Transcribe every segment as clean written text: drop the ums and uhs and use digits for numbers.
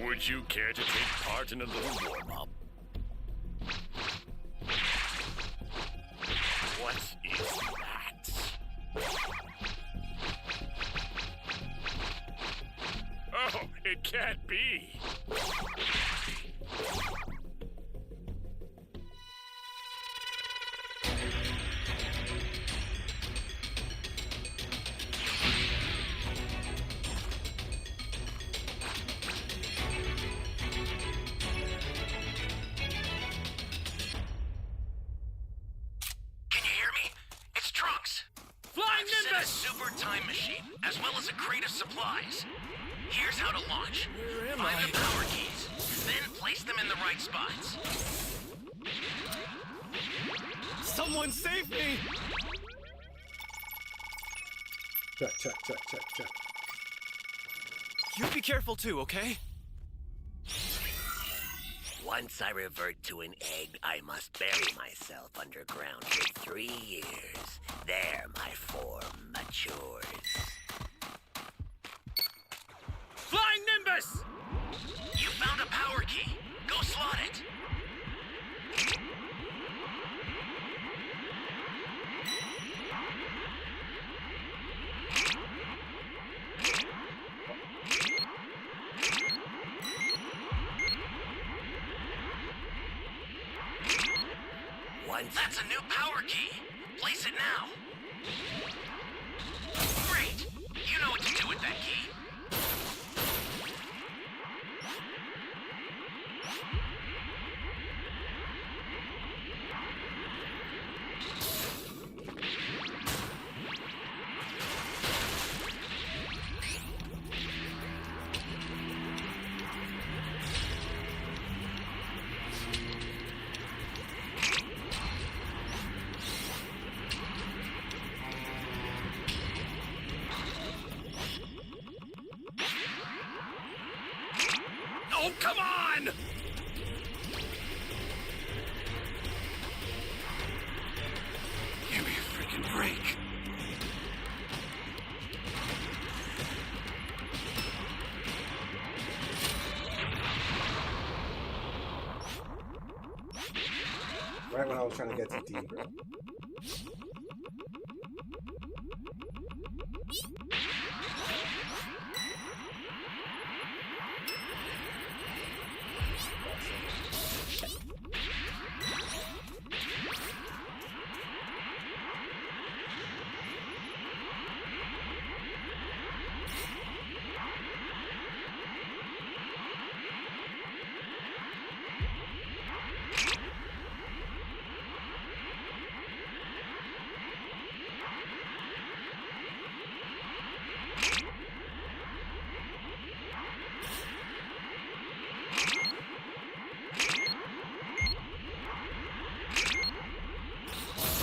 Would you care to take part in a little warm-up? What is that? Oh, it can't be. Time machine, as well as a crate of supplies. Here's how to launch. Where am Find I? the power keys, then place them in the right spots. Someone save me! Check. You be careful too, okay? Once I revert to an egg, I must bury myself underground for 3 years. There my form matures. Flying Nimbus! You found a power key. Go slot it. That's a new power key. Place it now. Great. You know what to do with that key. Oh, come on! Give me a freaking break. Right when I was trying to get to D, bro.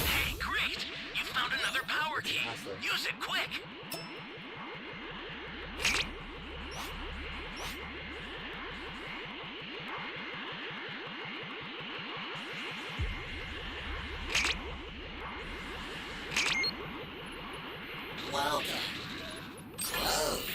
Hey, great! You found another power key. Awesome. Use it quick. Well done. Close.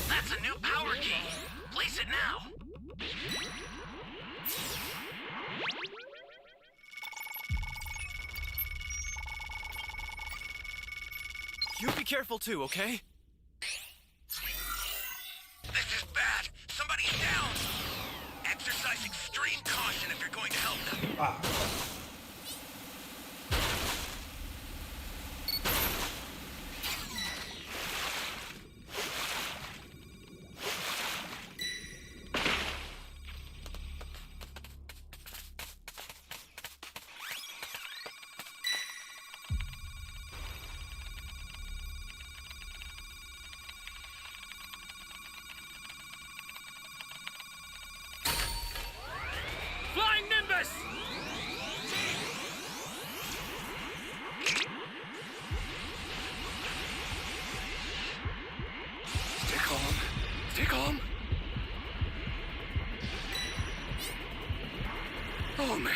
That's a new power key. Place it now. You be careful too, okay? This is bad. Somebody's down. Exercise extreme caution if you're going to help them. Ah. Flying Nimbus! Stay calm. Oh, man.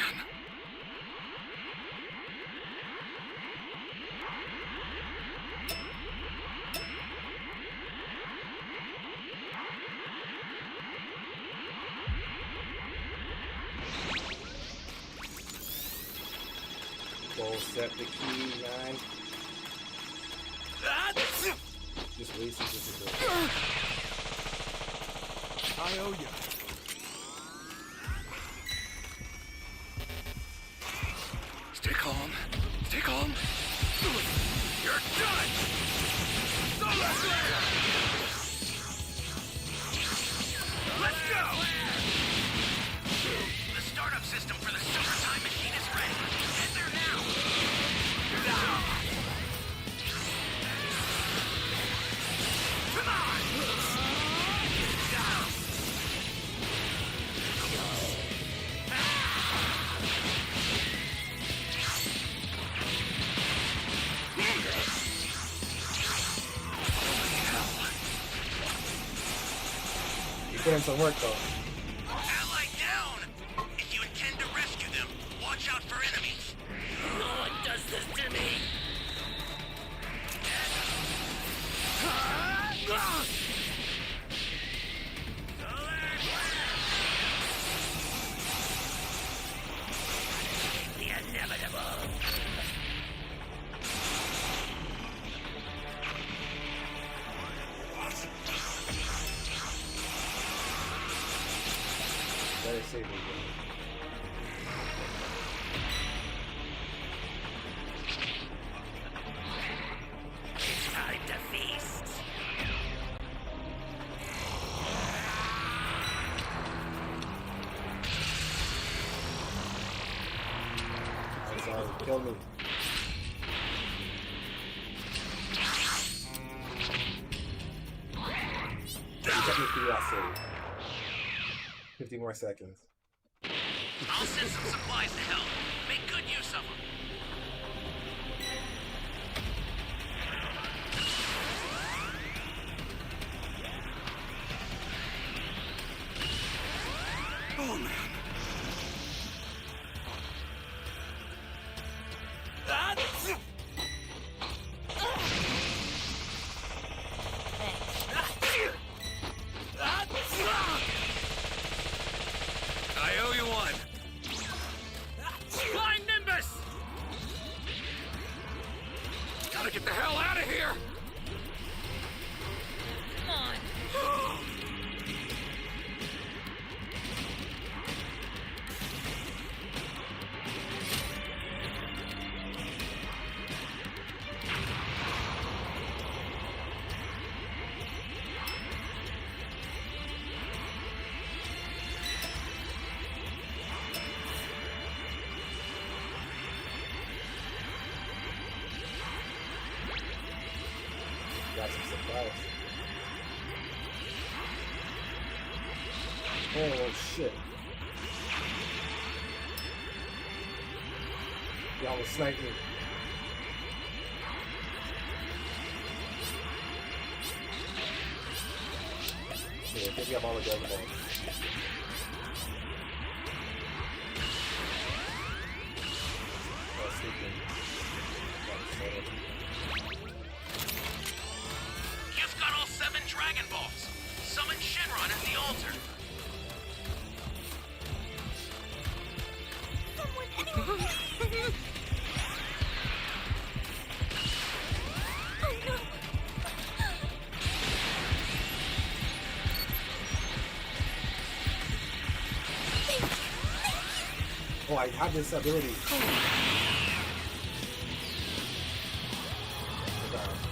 Go set the key, 9. Just release it, just do it. I owe you. Stay calm. Stay calm. You're done! Don't let go! Let's go! The startup system for the summertime machine is ready. Head there now. Come on! You put in some work though. Ally down! If you intend to rescue them, watch out for enemies. No one does this to me. The inevitable. Better save me. It's time to feast. I'm sorry, kill me. Let me figure out save. 50 more seconds. I'll send some supplies to help. Make good use of them. Oh, man. I owe you one. Flying Nimbus! Gotta get the hell out of here! Come on. Got some supplies. Oh shit. Y'all was sniping. Yeah, pick me up all the Dragon Balls. Oh, sleeping. You've got all 7 Dragon Balls. Summon Shenron at the altar. Someone, anyone. Oh no. Oh, I have this ability.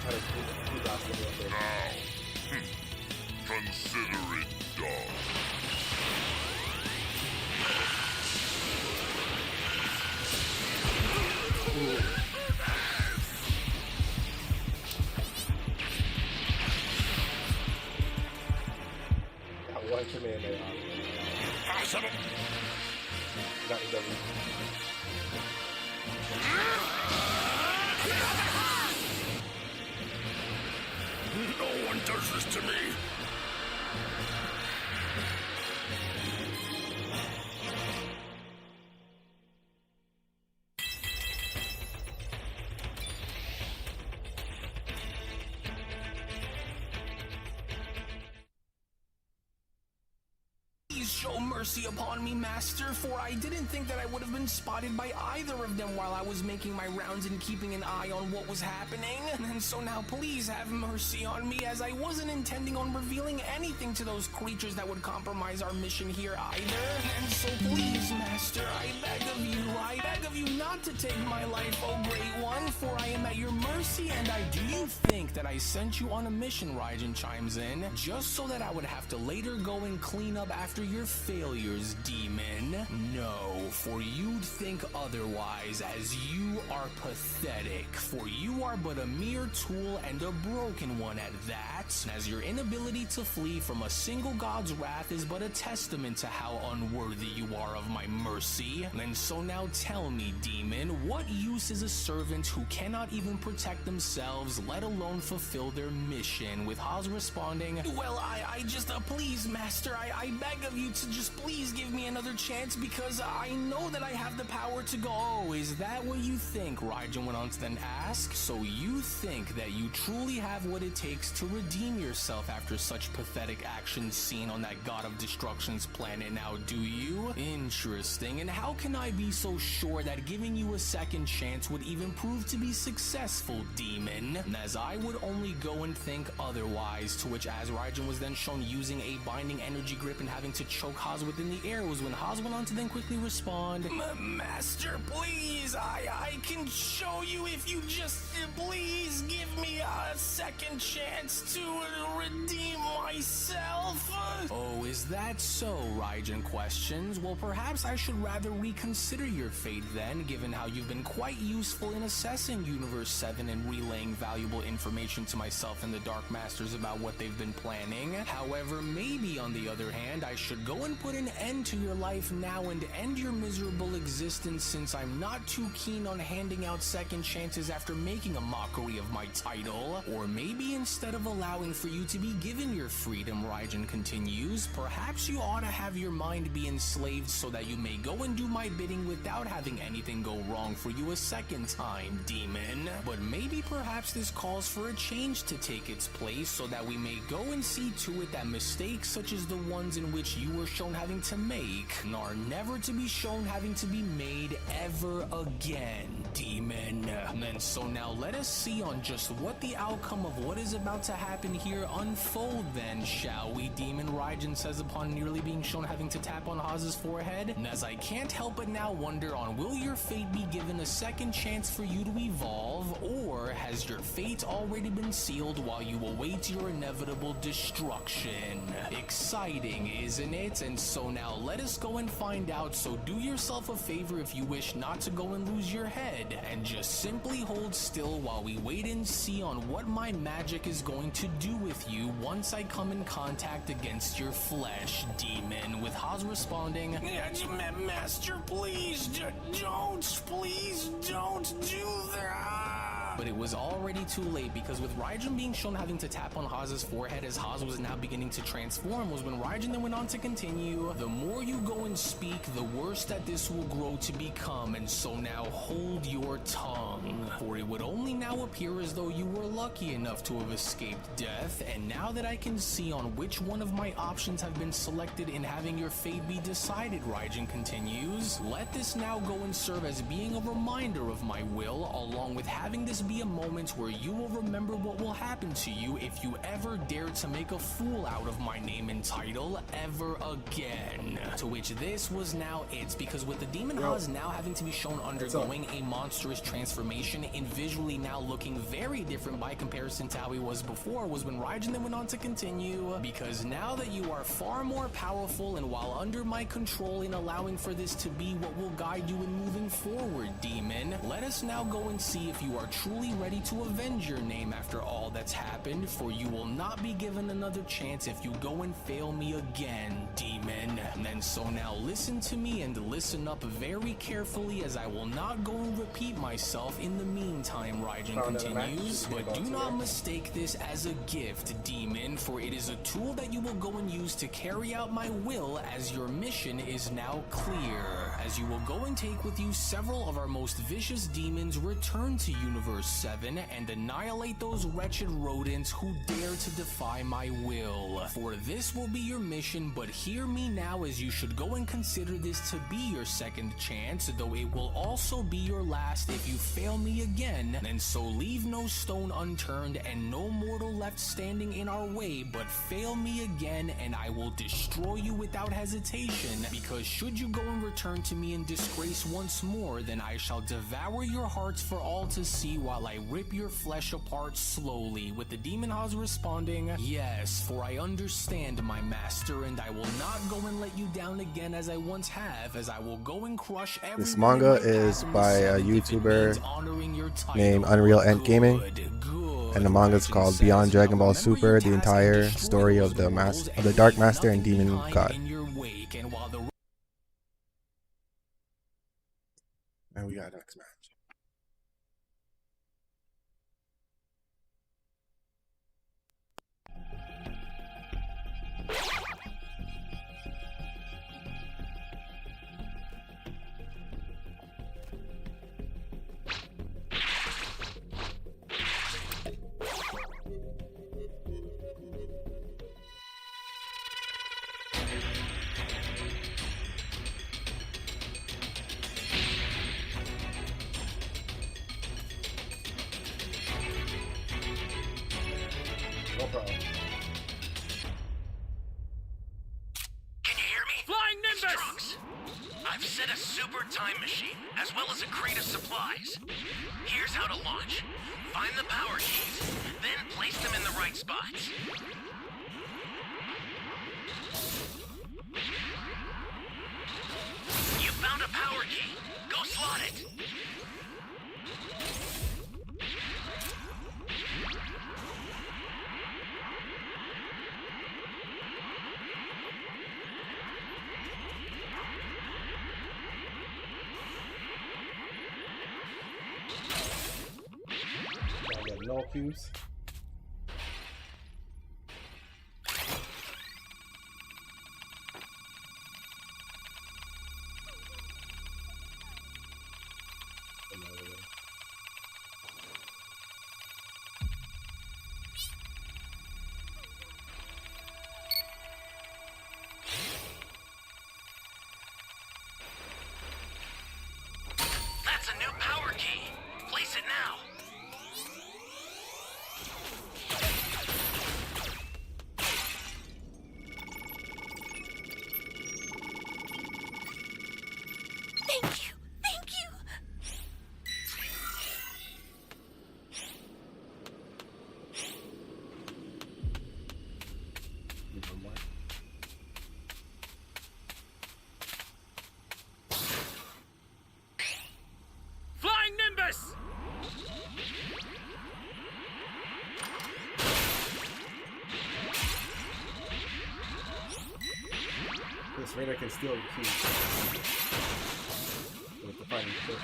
Try to do that for me up there. Now, consider it done. Got one command there. Got the W. No one does this to me. mercy upon me, Master, for I didn't think that I would have been spotted by either of them while I was making my rounds and keeping an eye on what was happening. And so now please have mercy on me, as I wasn't intending on revealing anything to those creatures that would compromise our mission here either. And so please, Master, I beg of you not to take my life, oh great one, for I am at your mercy, and do you think that I sent you on a mission, Raijin chimes in, just so that I would have to later go and clean up after your failures, demon? No, for you'd think otherwise, as you are pathetic, for you are but a mere tool and a broken one at that, as your inability to flee from a single god's wrath is but a testament to how unworthy you are of my mercy. And so now tell me, demon, what use is a servant who cannot even protect themselves, let alone fulfill their mission? With Haas responding, well, I just, please, Master, I beg of you to just please give me another chance, because I know that I have the power to go. Oh, is that what you think? Raijin went on to then ask. So you think that you truly have what it takes to redeem yourself after such pathetic actions seen on that God of Destruction's planet now, do you? Interesting. And how can I be so sure that giving you a second chance would even prove to be successful, demon? As I would only go and think otherwise, to which as Raijin was then shown using a binding energy grip and having to choke Haas within the air, was when Haas went on to then quickly respond, Master, please, I can show you if you just please give me a second chance to redeem myself. Oh, is that so? Raijin questions. Well, perhaps I should rather reconsider your fate then, given how you've been quite useful in assessing Universe 7 and relaying valuable information to myself and the Dark Masters about what they've been planning. However, maybe on the other hand, I should go and put an end to your life now and end your miserable existence, since I'm not too keen on handing out second chances after making a mockery of my title. Or maybe instead of allowing for you to be given your freedom, Raijin continues, perhaps you ought to have your mind be enslaved so that you may go and do my bidding without having anything go wrong for you a second time, demon. But maybe perhaps this calls for a change to take its place, so that we may go and see to it that mistakes such as the ones in which you were shown having to make are never to be shown having to be made ever again, demon. And so now let us see on just what the outcome of what is about to happen here unfold then, shall we, demon? Raijin says upon nearly being shown having to tap on Haas's forehead. And as I can't help but now wonder on, will your fate be given a second chance for you to evolve, or has your fate already been sealed while you await your inevitable destruction? Exciting, isn't it? And so now let us go and find out, so do yourself a favor if you wish not to go and lose your head, and just simply hold still while we wait and see on what my magic is going to do with you once I come in contact against your flesh, demon. With Haas responding, Master, please don't do that. But it was already too late, because with Raijin being shown having to tap on Haas's forehead as Haas was now beginning to transform, was when Raijin then went on to continue, the more you go and speak, the worse that this will grow to become, and so now hold your tongue. For it would only now appear as though you were lucky enough to have escaped death, and now that I can see on which one of my options have been selected in having your fate be decided, Raijin continues, let this now go and serve as being a reminder of my will, along with having this be a moment where you will remember what will happen to you if you ever dare to make a fool out of my name and title ever again. To which this was now it, because with the Demon Haas now having to be shown undergoing a monstrous transformation and visually now looking very different by comparison to how he was before, was when Raijin then went on to continue, because now that you are far more powerful and while under my control in allowing for this to be what will guide you in moving forward, demon, let us now go and see if you are truly ready to avenge your name after all that's happened, for you will not be given another chance if you go and fail me again, demon. And so now listen to me and listen up very carefully, as I will not go and repeat myself in the meantime, Raijin continues, but do not mistake this as a gift, demon, for it is a tool that you will go and use to carry out my will, as your mission is now clear, as you will go and take with you several of our most vicious demons returned to Universe verse 7 and annihilate those wretched rodents who dare to defy my will. For this will be your mission, but hear me now, as you should go and consider this to be your second chance, though it will also be your last if you fail me again. And so leave no stone unturned and no mortal left standing in our way, but fail me again and I will destroy you without hesitation, because should you go and return to me in disgrace once more, then I shall devour your hearts for all to see while I rip your flesh apart slowly, with the Demon Haas responding, yes, for I understand, my master, and I will not go and let you down again as I once have, as I will go and crush every This manga is by a YouTuber named Unreal Ant Gaming, and the manga is called Beyond Dragon Ball Super, the entire story of the Dark Master and Demon God. And we got next match. No problem. Can you hear me? Flying It's Nimbus! Trunks. I've set a super time machine, as well as a crate of supplies. Here's how to launch. Find the power keys, then place them in the right spots. You found a power key. Go slot it. I got no cues. That's a new power key. Place it now. Thank you. Thank you. Flying Nimbus! This radar can steal the keys. With the fighting trick.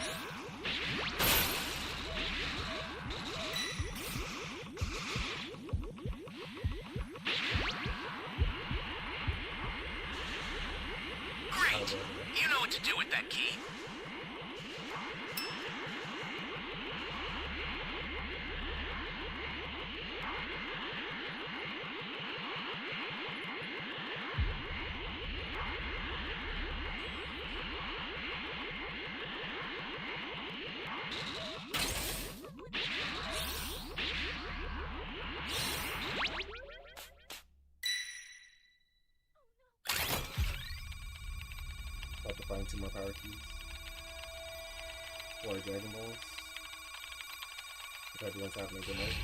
Great. You know what to do with that key. About to find 2 more power keys. 4 Dragon Balls. Hope everyone's having a good night.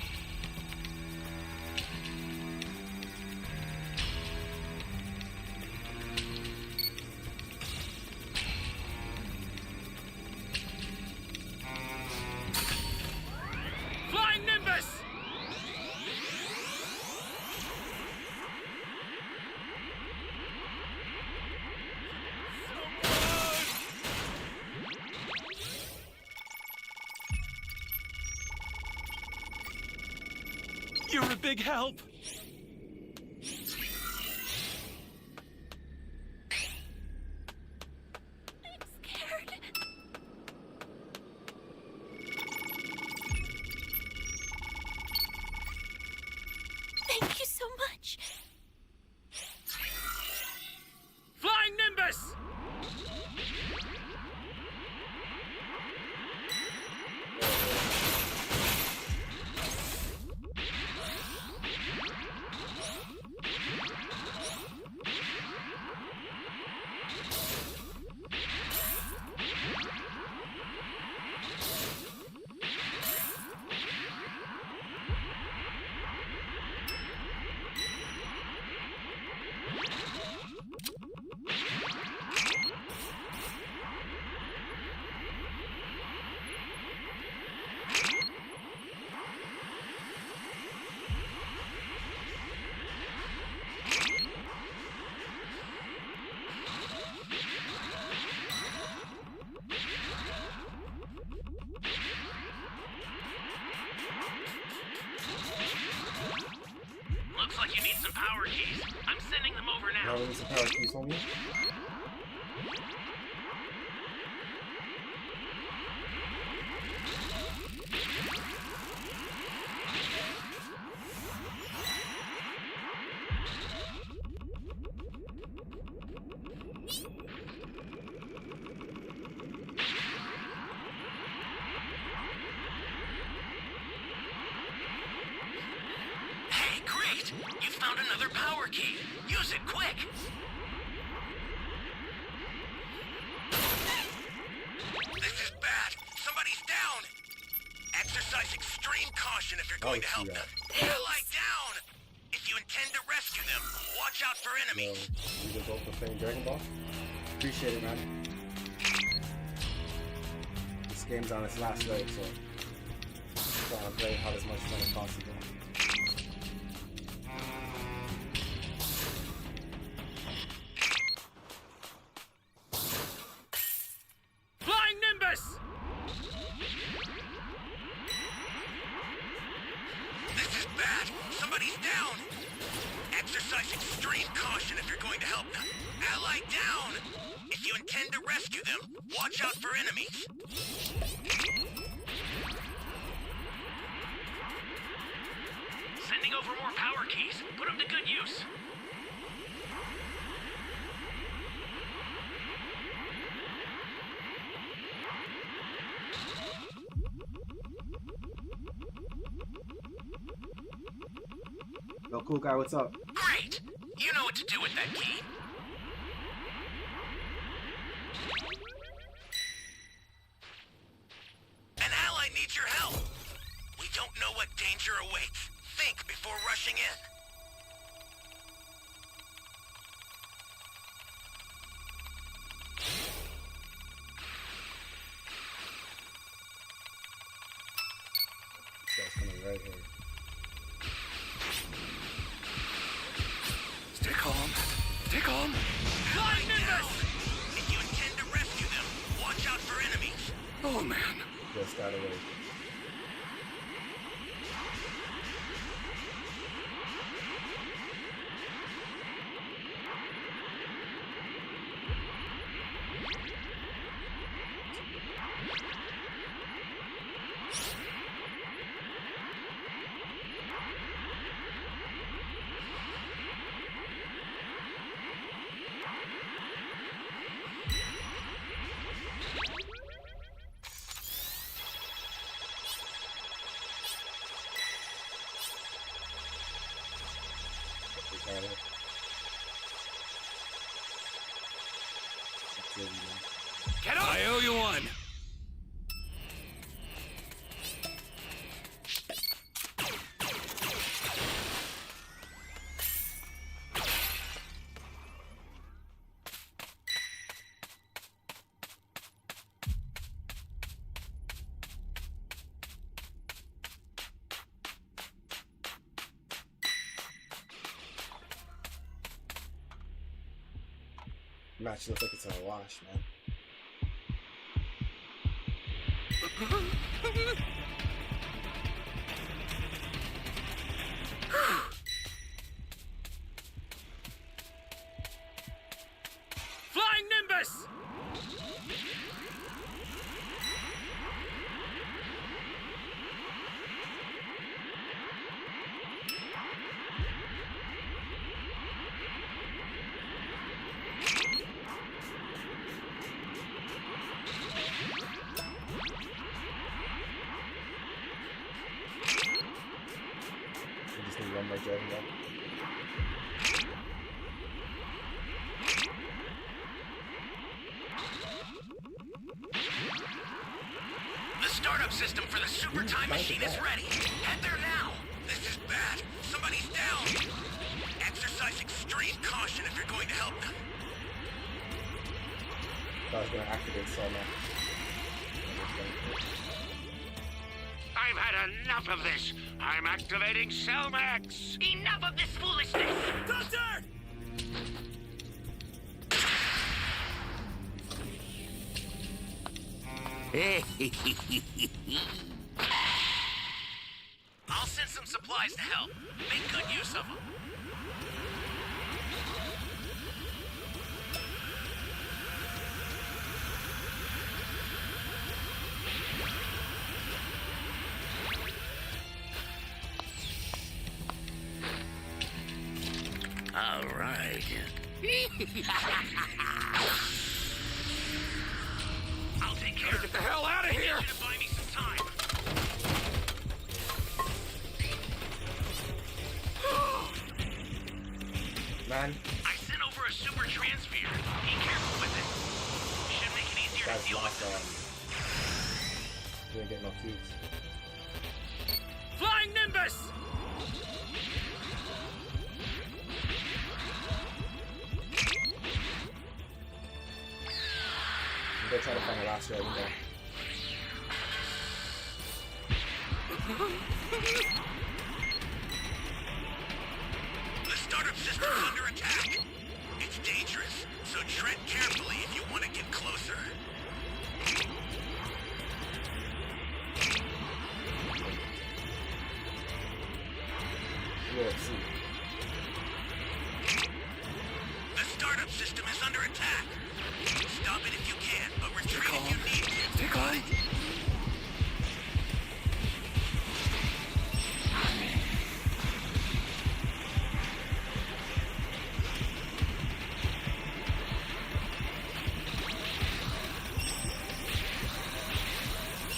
Flying Nimbus! You're a big help. I'm scared. power keys. I'm sending them over now. Now we need some power keys for me. Hey, great! You found another power key. Use it quick. This is bad. Somebody's down. Exercise extreme caution if you're going to help yeah. them. Ally down. If you intend to rescue them, watch out for Yo, enemies. you just go for playing Dragon Ball. Appreciate it, man. This game's on its last leg, so I'm trying to play have as much fun as possible. Flying Nimbus! This is bad. Somebody's down. Exercise extreme caution if you're going to help them. Ally down. If you intend to rescue them, watch out for enemies. Sending over more power keys. Put them to good use. Yo, cool guy, what's up? Great! You know what to do with that key. An ally needs your help. We don't know what danger awaits. Think before rushing in. This guy's coming right here. Stay calm. Stay calm. Flying Nimbus! If you intend to rescue them, watch out for enemies. Oh, man. Just got away. We got it. That's it, man. Get up! I owe you one. Match looks like it's in a wash, man. Flying Nimbus! We just need one more Dragon Ball. The startup system for the super time machine is ready. Head there now. This is bad. Somebody's down. Exercise extreme caution if you're going to help them. Thought I was gonna activate Selma. I've had enough of this. I'm activating Cellmax. Enough of this foolishness. Doctor! I'll send some supplies to help. Make good use of them. I'll take care of it. Get the hell out of here! To buy me some time. Man, I sent over a super transfer. Be careful with it. Should make it easier to guys deal lost. with. Didn't get no cubes. Flying Nimbus! I'm gonna try to find the last dragon ball. The startup system's under attack. It's dangerous, so tread carefully if you want to get closer. UFC. The startup system is under attack. Stop it if you can, but retreat if you need to. Take on.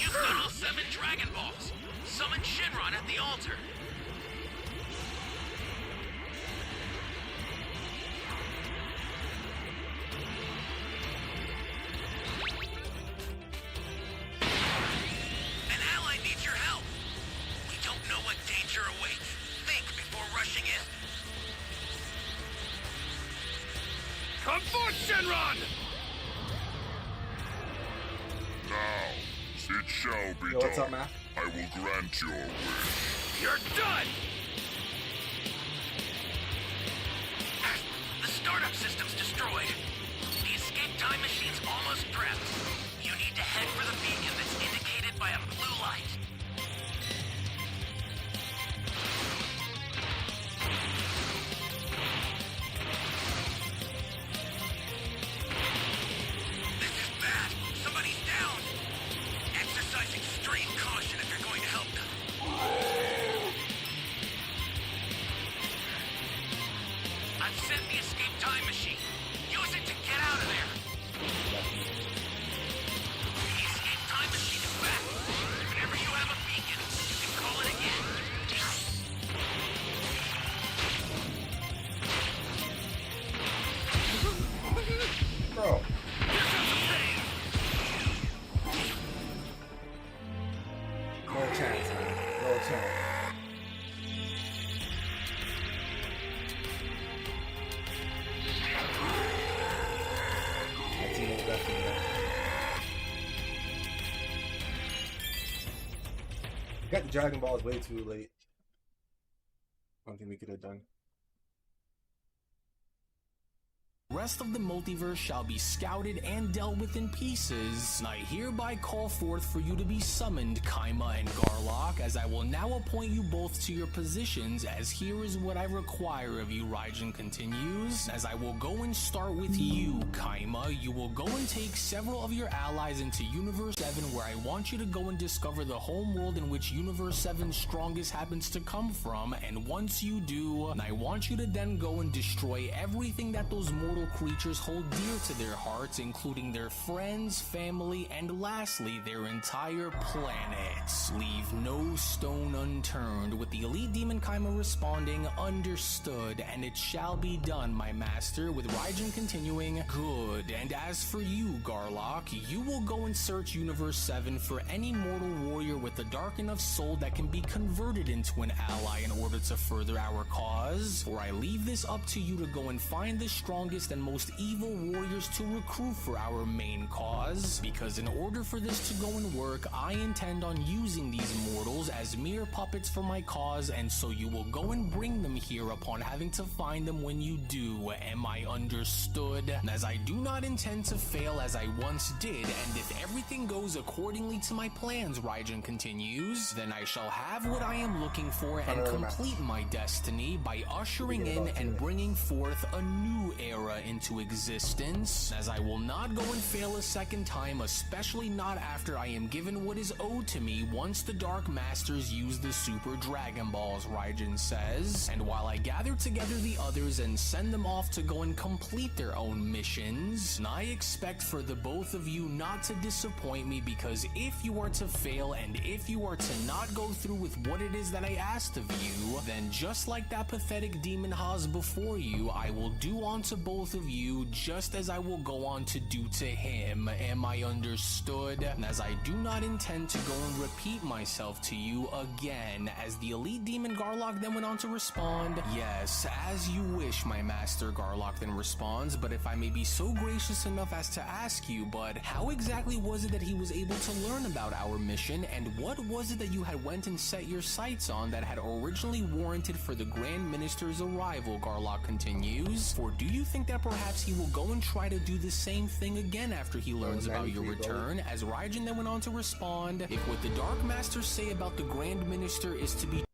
You've got all 7 Dragon Balls. Summon Shenron at the altar. An ally needs your help. We don't know what danger awaits. Think before rushing in. Come forth, Shenron! Now, it shall be Yo, what's done. up, Matt? I will grant your wish. You're done! The startup system's destroyed. The escape time machine's almost prepped. You need to head for the beacon that's indicated by a blue light. This is bad. Somebody's down. Exercise extreme caution if you're going to help them. I've sent the escape time machine. Use it to get out of there. The escape time machine is back. Whenever you have a beacon, you can call it again. Bro. No chance, man. No chance. That team is definitely better. Got the Dragon Balls way too late. One thing we could have done. Rest of the multiverse shall be scouted and dealt with in pieces. I hereby call forth for you to be summoned, Kaima and Garlock, as I will now appoint you both to your positions, as here is what I require of you, Raijin continues. As I will go and start with you, Kaima, you will go and take several of your allies into Universe 7, where I want you to go and discover the home world in which Universe 7's strongest happens to come from, and once you do, I want you to then go and destroy everything that those mortal creatures hold dear to their hearts, including their friends, family, and lastly, their entire planet. Leave no stone unturned, with the elite demon Kaima responding, understood, and it shall be done, my master, with Raijin continuing, good. And as for you, Garlock, you will go and search Universe 7 for any mortal warrior with a dark enough soul that can be converted into an ally in order to further our cause, for I leave this up to you to go and find the strongest and most evil warriors to recruit for our main cause, because in order for this to go and work, I intend on using these mortals as mere puppets for my cause, and so you will go and bring them here upon having to find them when you do. Am I understood? As I do not intend to fail as I once did, and if everything goes accordingly to my plans, Raijin continues, then I shall have what I am looking for and complete my destiny by ushering in and bringing forth a new era into existence, as I will not go and fail a second time, especially not after I am given what is owed to me once the Dark Masters use the Super Dragon Balls, Raijin says. And while I gather together the others and send them off to go and complete their own missions, I expect for the both of you not to disappoint me, because if you are to fail and if you are to not go through with what it is that I asked of you, then just like that pathetic Demon Haas before you, I will do unto both of you just as I will go on to do to him. Am I understood? And as I do not intend to go and repeat myself to you again, as the Elite Demon Garlock then went on to respond, yes, as you wish, my master. Garlock then responds, but if I may be so gracious enough as to ask you, but how exactly was it that he was able to learn about our mission, and what was it that you had went and set your sights on that had originally warranted for the Grand Minister's arrival? Garlock continues, for do you think that perhaps he will go and try to do the same thing again after he learns about your return? As Raijin then went on to respond, if what the Dark Masters say about the Grand Minister is to be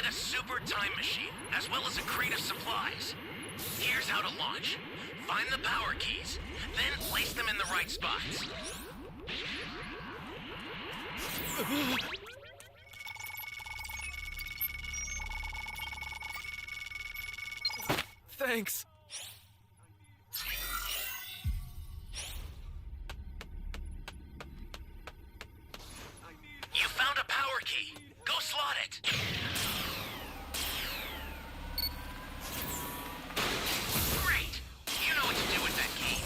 A super time machine, as well as a crate of supplies. Here's how to launch. Find the power keys, then place them in the right spots. Thanks. You found a power key. Go slot it. Great! You know what to do with that key.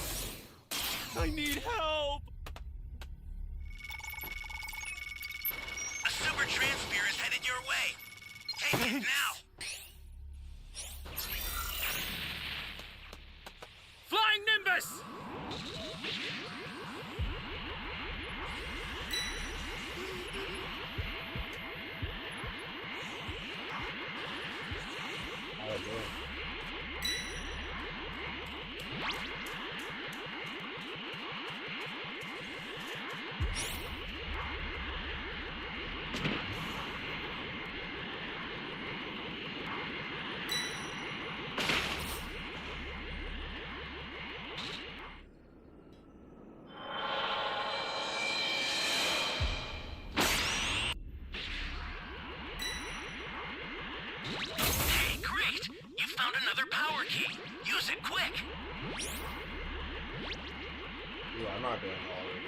I need help. A super transfer is headed your way. Take it now. Flying Nimbus! Hey, great! You found another power key. Use it quick. Yeah, I'm not going all the way.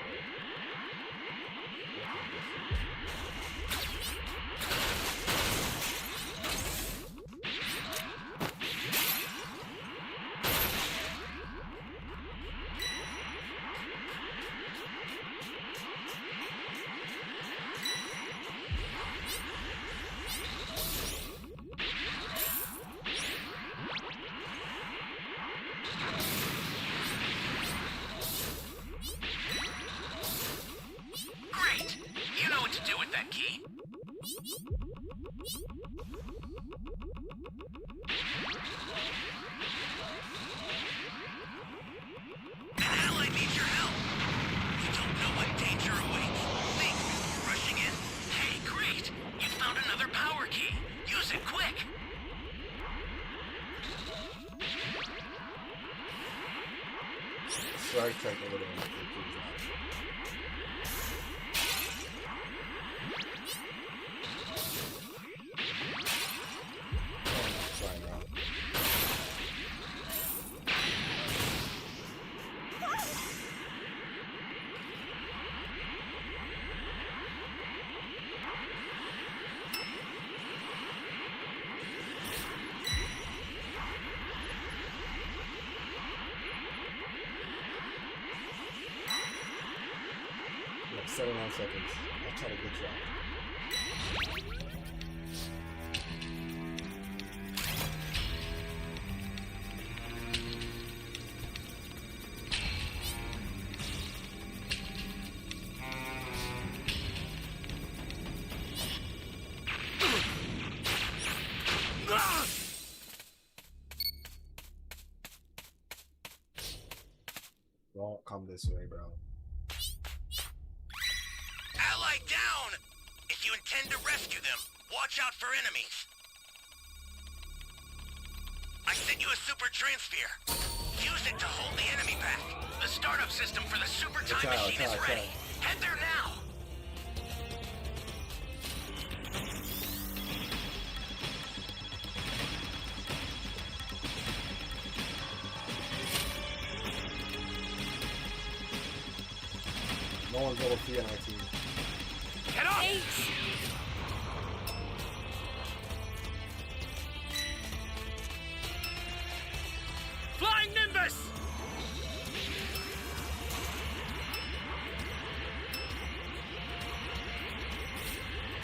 Great! You know what to do with that key. An ally needs your help. You don't know what danger awaits. Think before rushing in. Hey, great! You found another power key. Use it quick. Strike check a little bit. Like 79 seconds. I'll try to get you out. come this way, bro. Ally down! If you intend to rescue them, watch out for enemies. I sent you a super transfer. Use it to hold the enemy back. The startup system for the super time machine is ready. Head there now. No one's level 3 on our team. Get up! Flying Nimbus!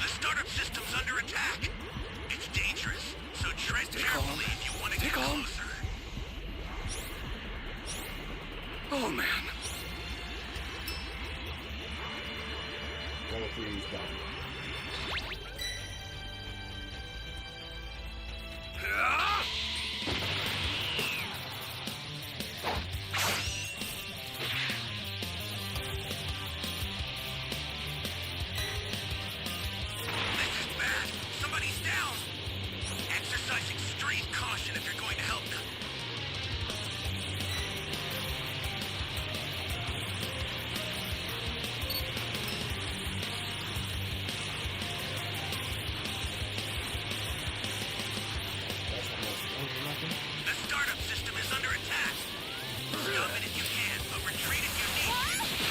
The startup system's under attack. It's dangerous, so tread carefully if you want to get closer. Oh man. Level 3 is done. This is bad. Somebody's down. Exercise extreme caution if you're going to help them. That's almost nothing. The startup system is under attack. Stop it if you can, but retreat if you need to.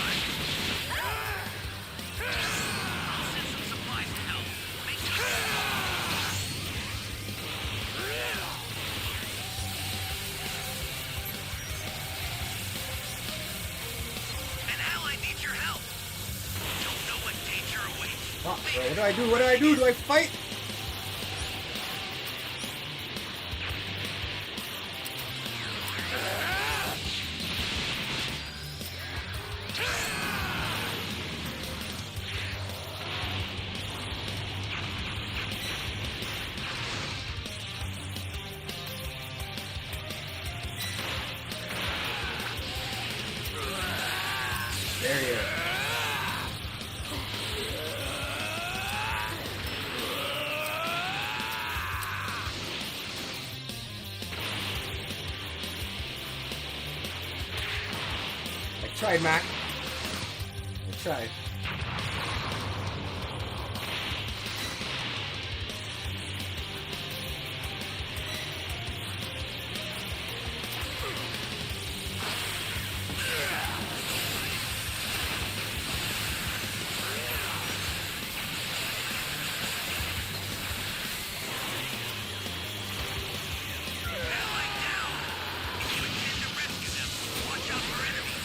I'll send some supplies to help. Make An ally needs your help. Don't know what danger awaits. Fuck, bro. What do I do? What do I do? Do I fight? Barrier. I tried, Mac. I tried. Ally down. If you intend to rescue them, watch out for enemies.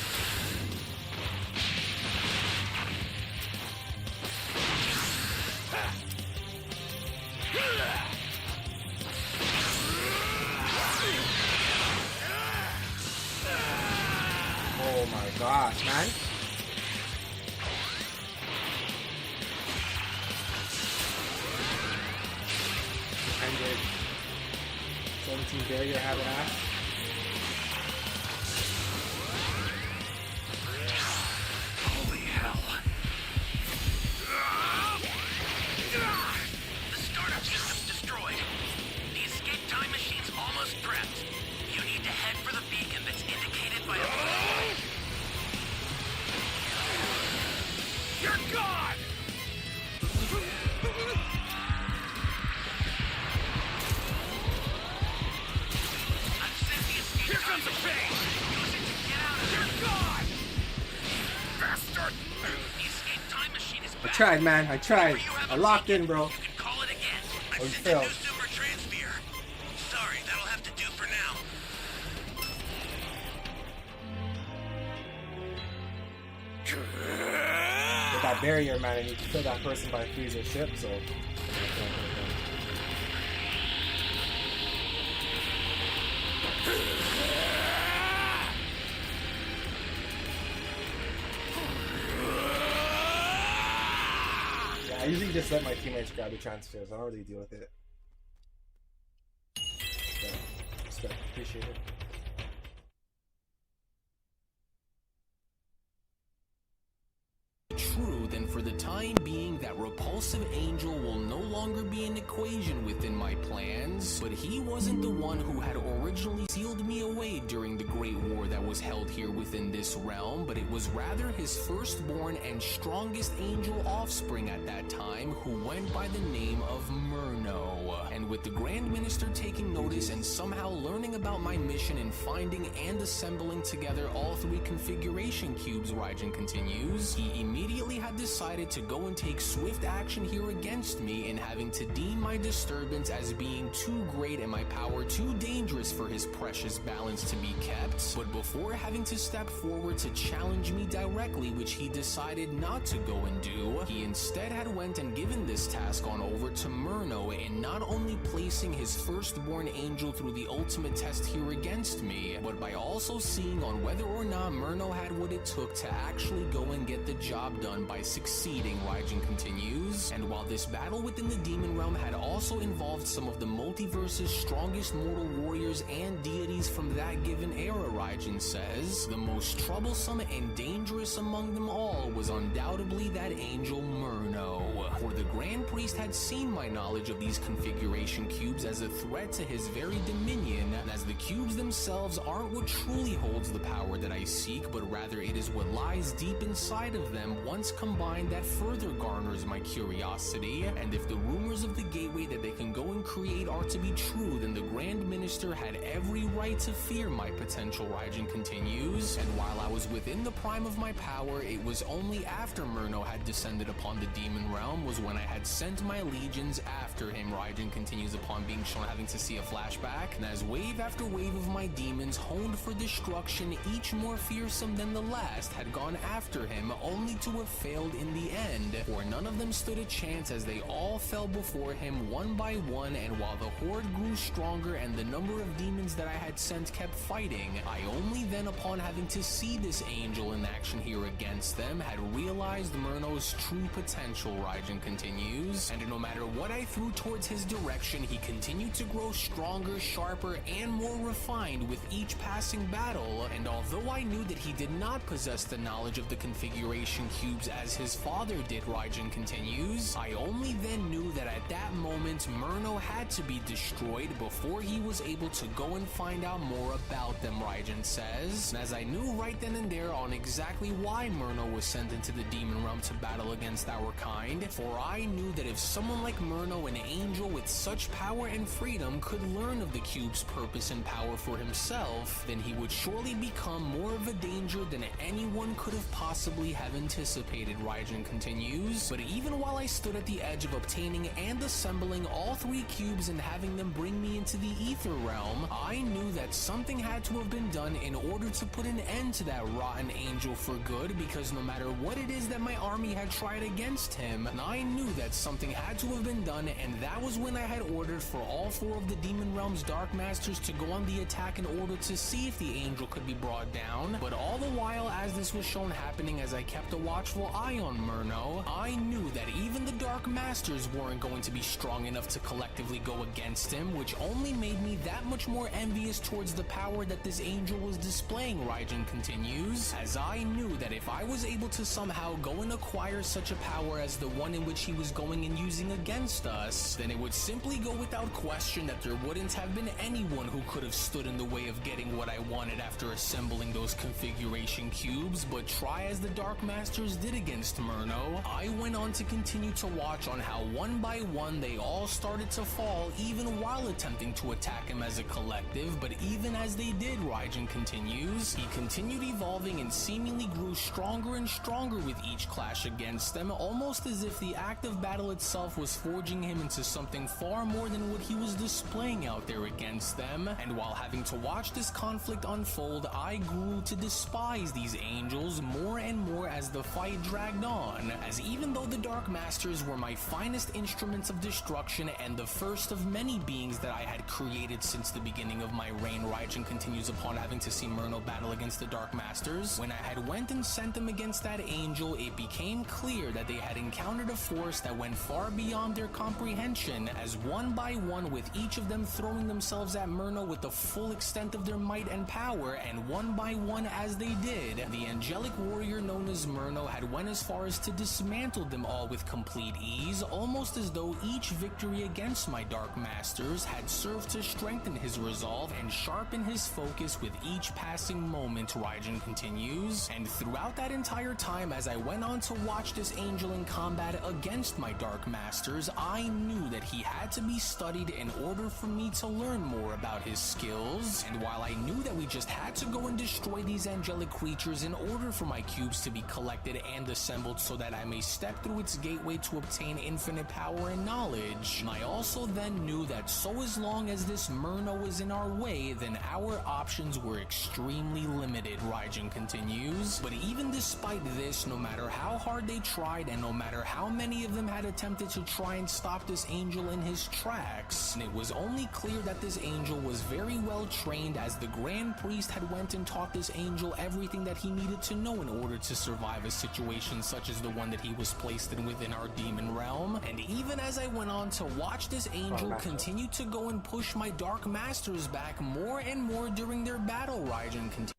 Oh my gosh, man. Ended. 17 barrier have an ass. Holy hell. The startup system's destroyed. The escape time machine's almost prepped. You need to head for the beacon that's indicated by a... You're gone! I've sent the escape Here comes the pain! Use it to get out of there! You're gone! Bastard! The escape time machine is I back. tried, man. I tried. Whenever you have I a locked beacon, in, bro. You can call it again. I Oh, you sent a failed. new super transfer. Sorry, that'll have to do for now. With that barrier, man, I need to kill that person by freezing ship, so. Yeah, I usually just let my teammates grab the transfers. I don't really deal with it. So, respect, appreciate it. true, then for the time being, that repulsive angel will no longer be an equation within my plans. But he wasn't the one who had originally sealed me away during the Great War that was held here within this realm, but it was rather his firstborn and strongest angel offspring at that time, who went by the name of Murno. And with the Grand Minister taking notice and somehow learning about my mission in finding and assembling together all 3 configuration cubes, Raijin continues, he immediately had decided to go and take swift action here against me in having to deem my disturbance as being too great and my power too dangerous for his precious balance to be kept. But before having to step forward to challenge me directly, which he decided not to go and do, he instead had went and given this task on over to Murno in not only placing his firstborn angel through the ultimate test here against me, but by also seeing on whether or not Murno had what it took to actually go and get the job done by succeeding, Raijin continues. And while this battle within the demon realm had also involved some of the multiverse's strongest mortal warriors and deities from that given era, Raijin says, the most troublesome and dangerous among them all was undoubtedly that angel Murno. For the Grand Priest had seen my knowledge of these configuration cubes as a threat to his very dominion, as the cubes themselves aren't what truly holds the power that I seek, but rather it is what lies deep inside of them once combined that further garners my curiosity. And if the rumors of the gateway that they can go and create are to be true, then the Grand Minister had every right to fear my potential, Raijin continues. And while I was within the prime of my power, it was only after Murno had descended upon the demon realm was when I had sent my legions after him, Raijin continues upon being shown having to see a flashback. And as wave after wave of my demons honed for destruction, each more fearsome than the last, had gone after him only to have failed in the end, for none of them stood a chance as they all fell before him one by one. And while the horde grew stronger and the number of demons that I had sent kept fighting, I only then, upon having to see this angel in action here against them, had realized Murno's true potential, Raijin continues. And no matter what I threw towards his direction, he continued to grow stronger, sharper, and more refined with each passing battle. And although I knew that he did not possess the knowledge of the configuration cubes as his father did, Raijin continues, I only then knew that at that moment Murno had to be destroyed before he was able to go and find out more about them, Raijin says. And as I knew right then and there on exactly why Murno was sent into the demon realm to battle against our kind, for I knew that if someone like Murno, an angel with such power and freedom, could learn of the cube's purpose and power for himself, then he would surely become more of a danger than anyone could have possibly have anticipated, Raijin continues. But even while I stood at the edge of obtaining and assembling all 3 cubes and having them bring me into the ether realm, I knew that something had to have been done in order to put an end to that rotten angel for good, because no matter what it is that my army had tried against him, I knew that something had to have been done. And that was when I had ordered for all 4 of the demon realm's dark masters to go on the attack in order to see if the angel could be brought down. But all the while as this was shown happening, as I kept a watchful eye on Murno, I knew that even the dark masters weren't going to be strong enough to collectively go against him, which only made me that much more envious towards the power that this angel was displaying, Raijin continues, as I knew that if I was able to somehow go and acquire such a power as the one in which he was going and using against us, then it would simply go without question that there wouldn't have been anyone who could have stood in the way of getting what I wanted after assembling those configuration cubes. But try as the Dark Masters did against Murno, I went on to continue to watch on how one by one they all started to fall, even while attempting to attack him as a collective. But even as they did, Raijin continues, he continued evolving and seemingly grew stronger and stronger with each clash against them, almost as if the act of battle itself was forging him into something far more than what he was displaying out there against them. And while having to watch this conflict unfold, I grew to despise these angels more and more as the fight dragged on, as even though the Dark Masters were my finest instruments of destruction and the first of many beings that I had created since the beginning of my reign, Raijin continues upon having to see Murno battle against the Dark Masters. When I had went and sent them against that angel, it became clear that they had encountered a force that went far beyond their comprehension, as one by one, with each of them throwing themselves at Myrna with the full extent of their might and power, and one by one as they did, the angelic warrior known as Myrna had went as far as to dismantle them all with complete ease, almost as though each victory against my Dark Masters had served to strengthen his resolve and sharpen his focus with each passing moment, Raijin continues. And throughout that entire time, as I went on to watch this angel in combat against my Dark Masters, I knew that he had to be studied in order for me to learn more about his skills. And while I knew that we just had to go and destroy these angelic creatures in order for my cubes to be collected and assembled so that I may step through its gateway to obtain infinite power and knowledge, I also then knew that so as long as this Myrna was in our way, then our options were extremely limited, Raijin continues. But even despite this, no matter how hard they tried and no matter how many of them had attempted to try and stop this angel in his tracks, it was only clear that this angel was very well trained, as the Grand Priest had went and taught this angel everything that he needed to know in order to survive a situation such as the one that he was placed in within our demon realm. And even as I went on to watch this angel continue to go and push my Dark Masters back more and more during their battle, Raijin continued.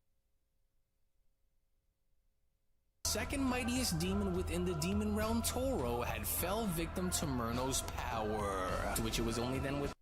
Second mightiest demon within the demon realm, Toro, had fell victim to Myrna's power, to which it was only then with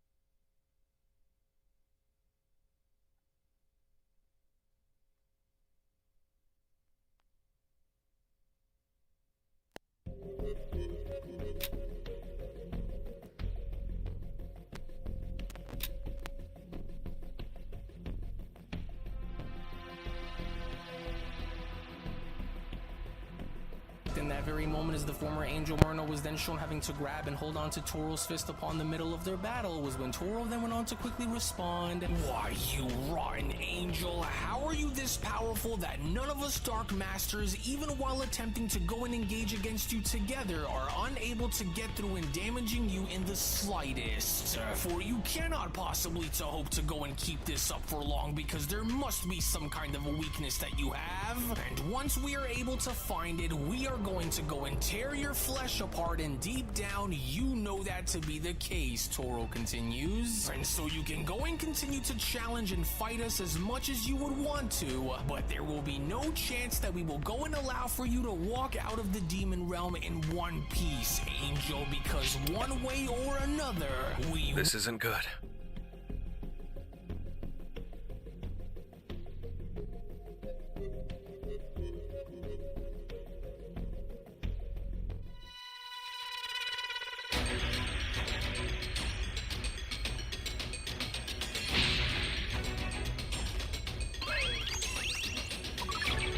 in that very moment, as the former angel Myrna was then shown having to grab and hold on to Toro's fist upon the middle of their battle, was when Toro then went on to quickly respond, "Why, you rotten angel, how are you this powerful that none of us Dark Masters, even while attempting to go and engage against you together, are unable to get through and damaging you in the slightest? For you cannot possibly to hope to go and keep this up for long, because there must be some kind of a weakness that you have, and once we are able to find it, we are going to go and tear your flesh apart, and deep down, you know that to be the case," Toro continues. "And so you can go and continue to challenge and fight us as much as you would want to, but there will be no chance that we will go and allow for you to walk out of the demon realm in one piece, Angel, because one way or another, we..." This isn't good.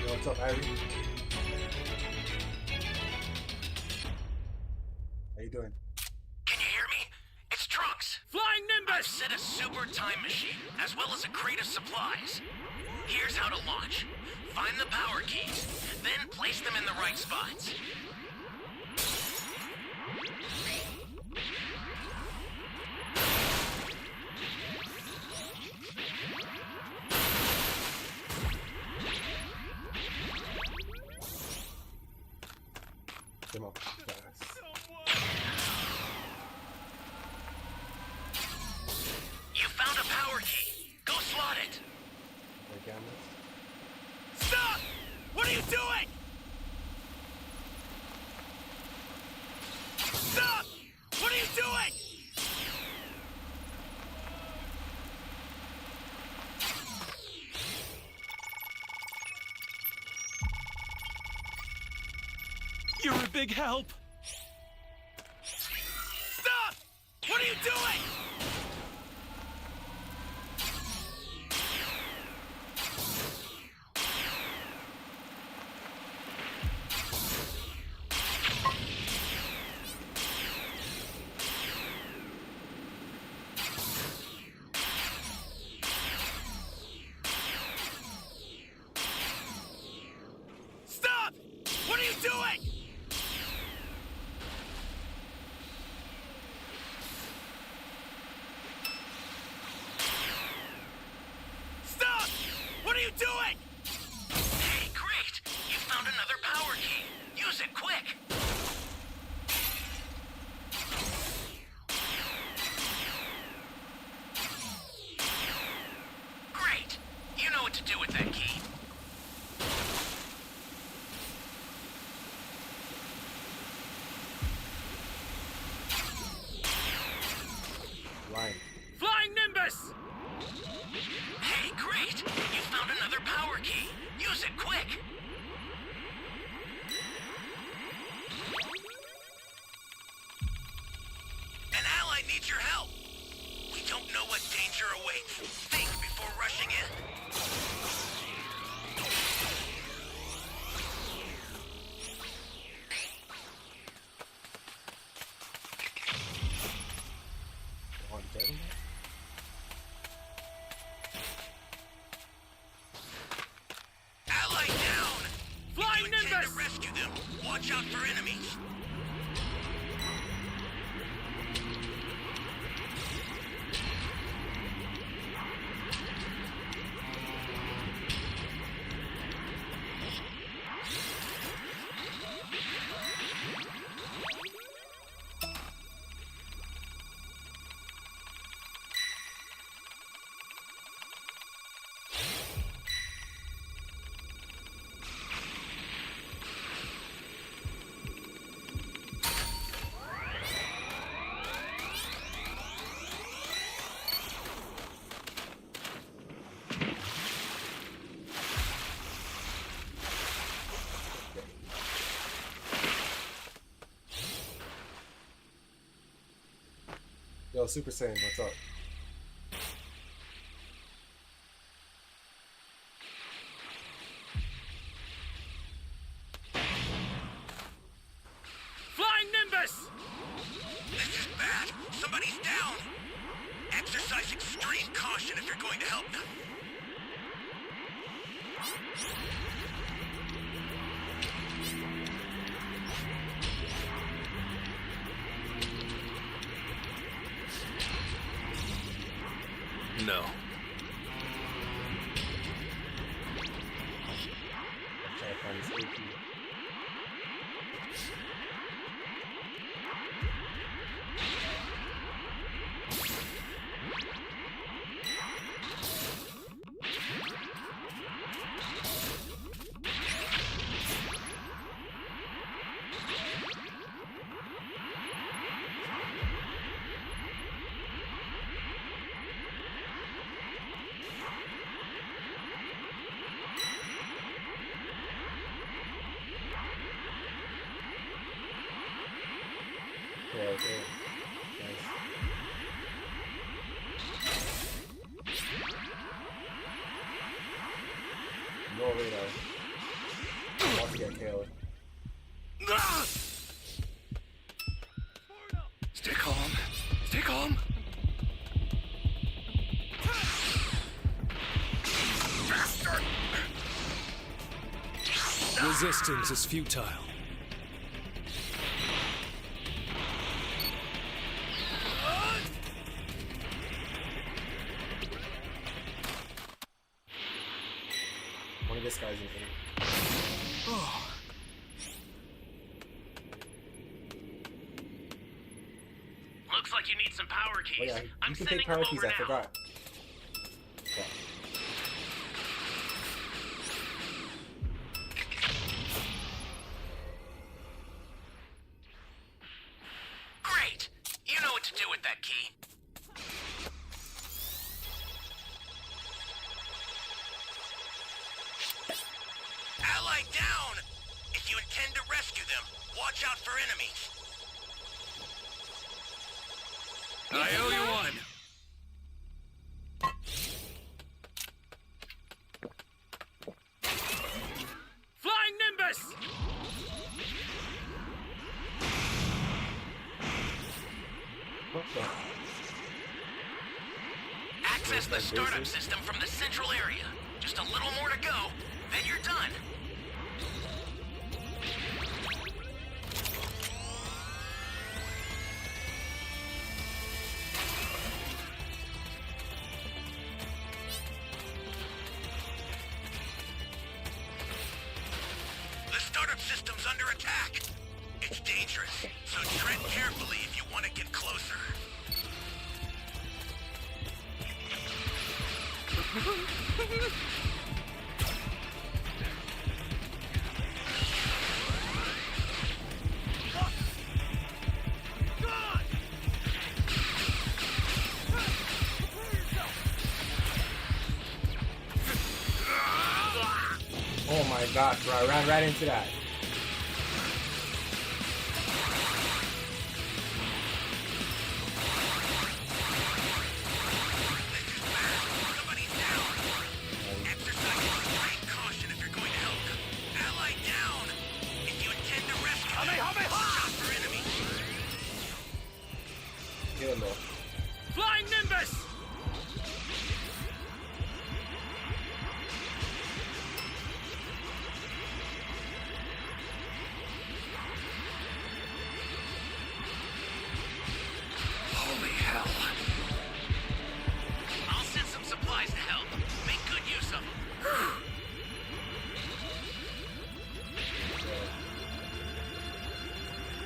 What's up, Harry? How you doing? Can you hear me? It's Trunks. Flying Nimbus! I've set a super time machine, as well as a crate of supplies. Here's how to launch. Find the power keys, then place them in the right spots. Come on. You found a power key. Go slot it. Stop! What are you doing? Stop! What are you doing? You're a big help! Stop! What are you doing? Stop! What are you doing? Stop! What are you doing? Hey, great! You found another power key. Use it quick. need your help. We don't know what danger awaits. Think before rushing in. On Dragon Ball? Ally down! Flying If you intend Nimbus! to rescue them, watch out for enemies. Yo, Super Saiyan, what's up? Flying Nimbus! This is bad. Somebody's down. Exercise extreme caution if you're going to help them. No. I'm trying to find this AP. Yeah, okay. Nice. No radar. I'm about to get KO'd. Stay calm. Stay calm. Resistance is futile. One of this guy's in here. Looks like you need some power keys. Oh yeah, I'm you can sending take power them keys, over I now. forgot. Yeah. Great! You know what to do with that key. Ally down! If you intend to rescue them, watch out for enemies. I owe you one. Flying Nimbus! What the? Access the startup system from the central area. Just a little more to go, then you're done. The startup system's under attack. It's dangerous, so tread carefully if you want to get closer. Oh my gosh, bro, I ran right into that. hit him though. Flying Nimbus! Holy hell. I'll send some supplies to help. Make good use of them.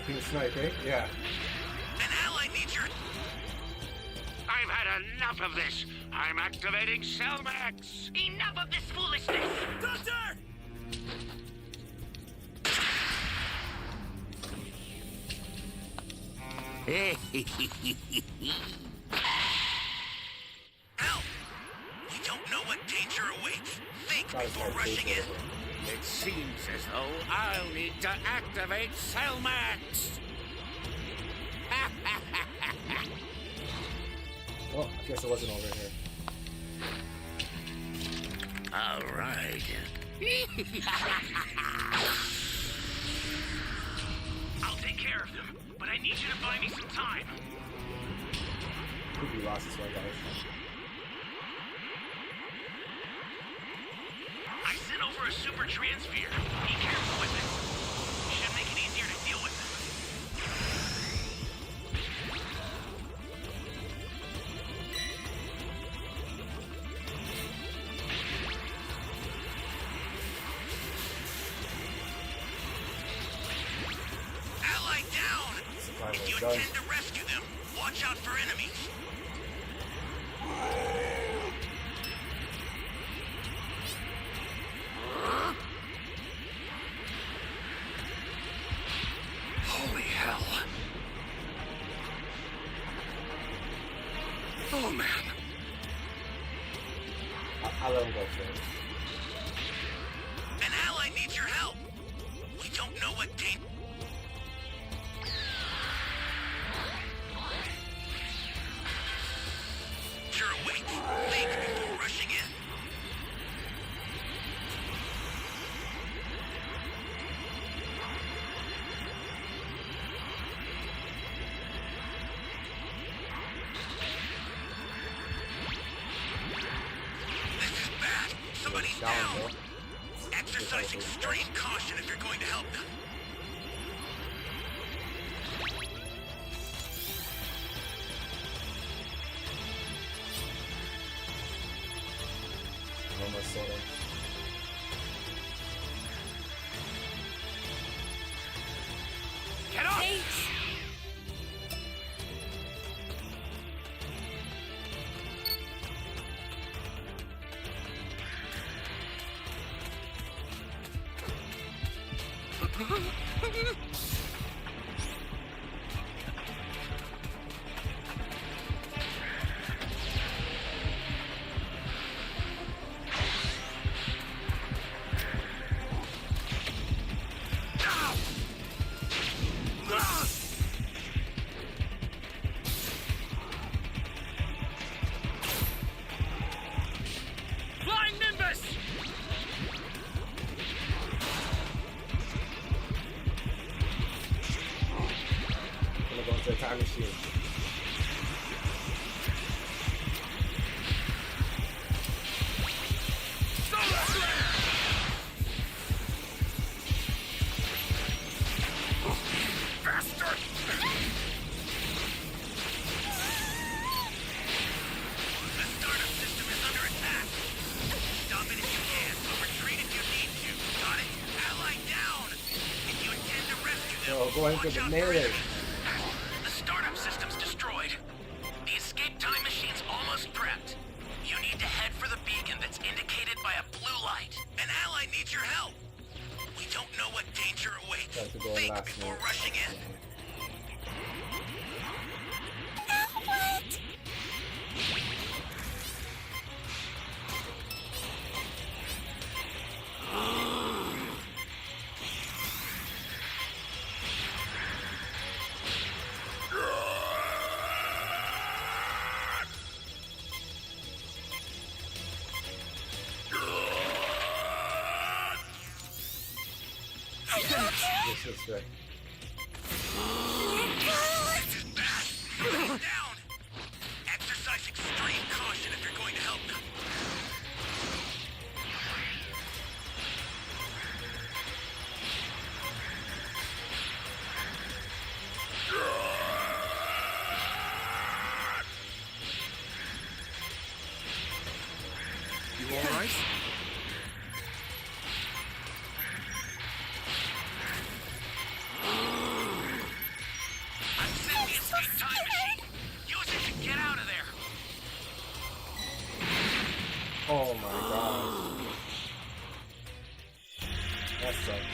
King Snipe, right? Yeah. An ally needs your... I've had enough of this. I'm activating Cellmax. Enough of this foolishness! Doctor! Help! We don't know what danger awaits. Think That was before my rushing favorite. in. It seems as though I'll need to activate Cellmax. Well, I guess it wasn't over here. All right. I'll take care of them, but I need you to buy me some time. I think we lost this one, guys. I sent over a super transfer. Be careful with it. Should make it easier to deal with them. Ally down! Supply If you was done. intend to rescue them, watch out for enemies. Holy hell. Oh man. I'll let him go first. An ally needs your help. We don't know what danger awaits. Think before rushing in. This is bad. Somebody's Down, down. bro. Exercise extreme caution if you're going to help them. Almost saw them. Get off! Thanks. Flying Nimbus! I'm gonna go into the time machine. The startup system is under attack. Stop it if you can, but retreat if you need to. Got it? Ally down! If you intend to rescue them, Yo, go ahead and watch get the out for melee. enemies. The startup system's destroyed. The escape time machine's almost prepped. You need to head for the beacon that's indicated by a blue light. An ally needs your help. We don't know what danger awaits. Have to go Think last before minute. rushing in. What? This is good. This is bad. Somebody's down. Nice. I've set the escape time machine. Use it to get out of there. Oh my god. That sucks.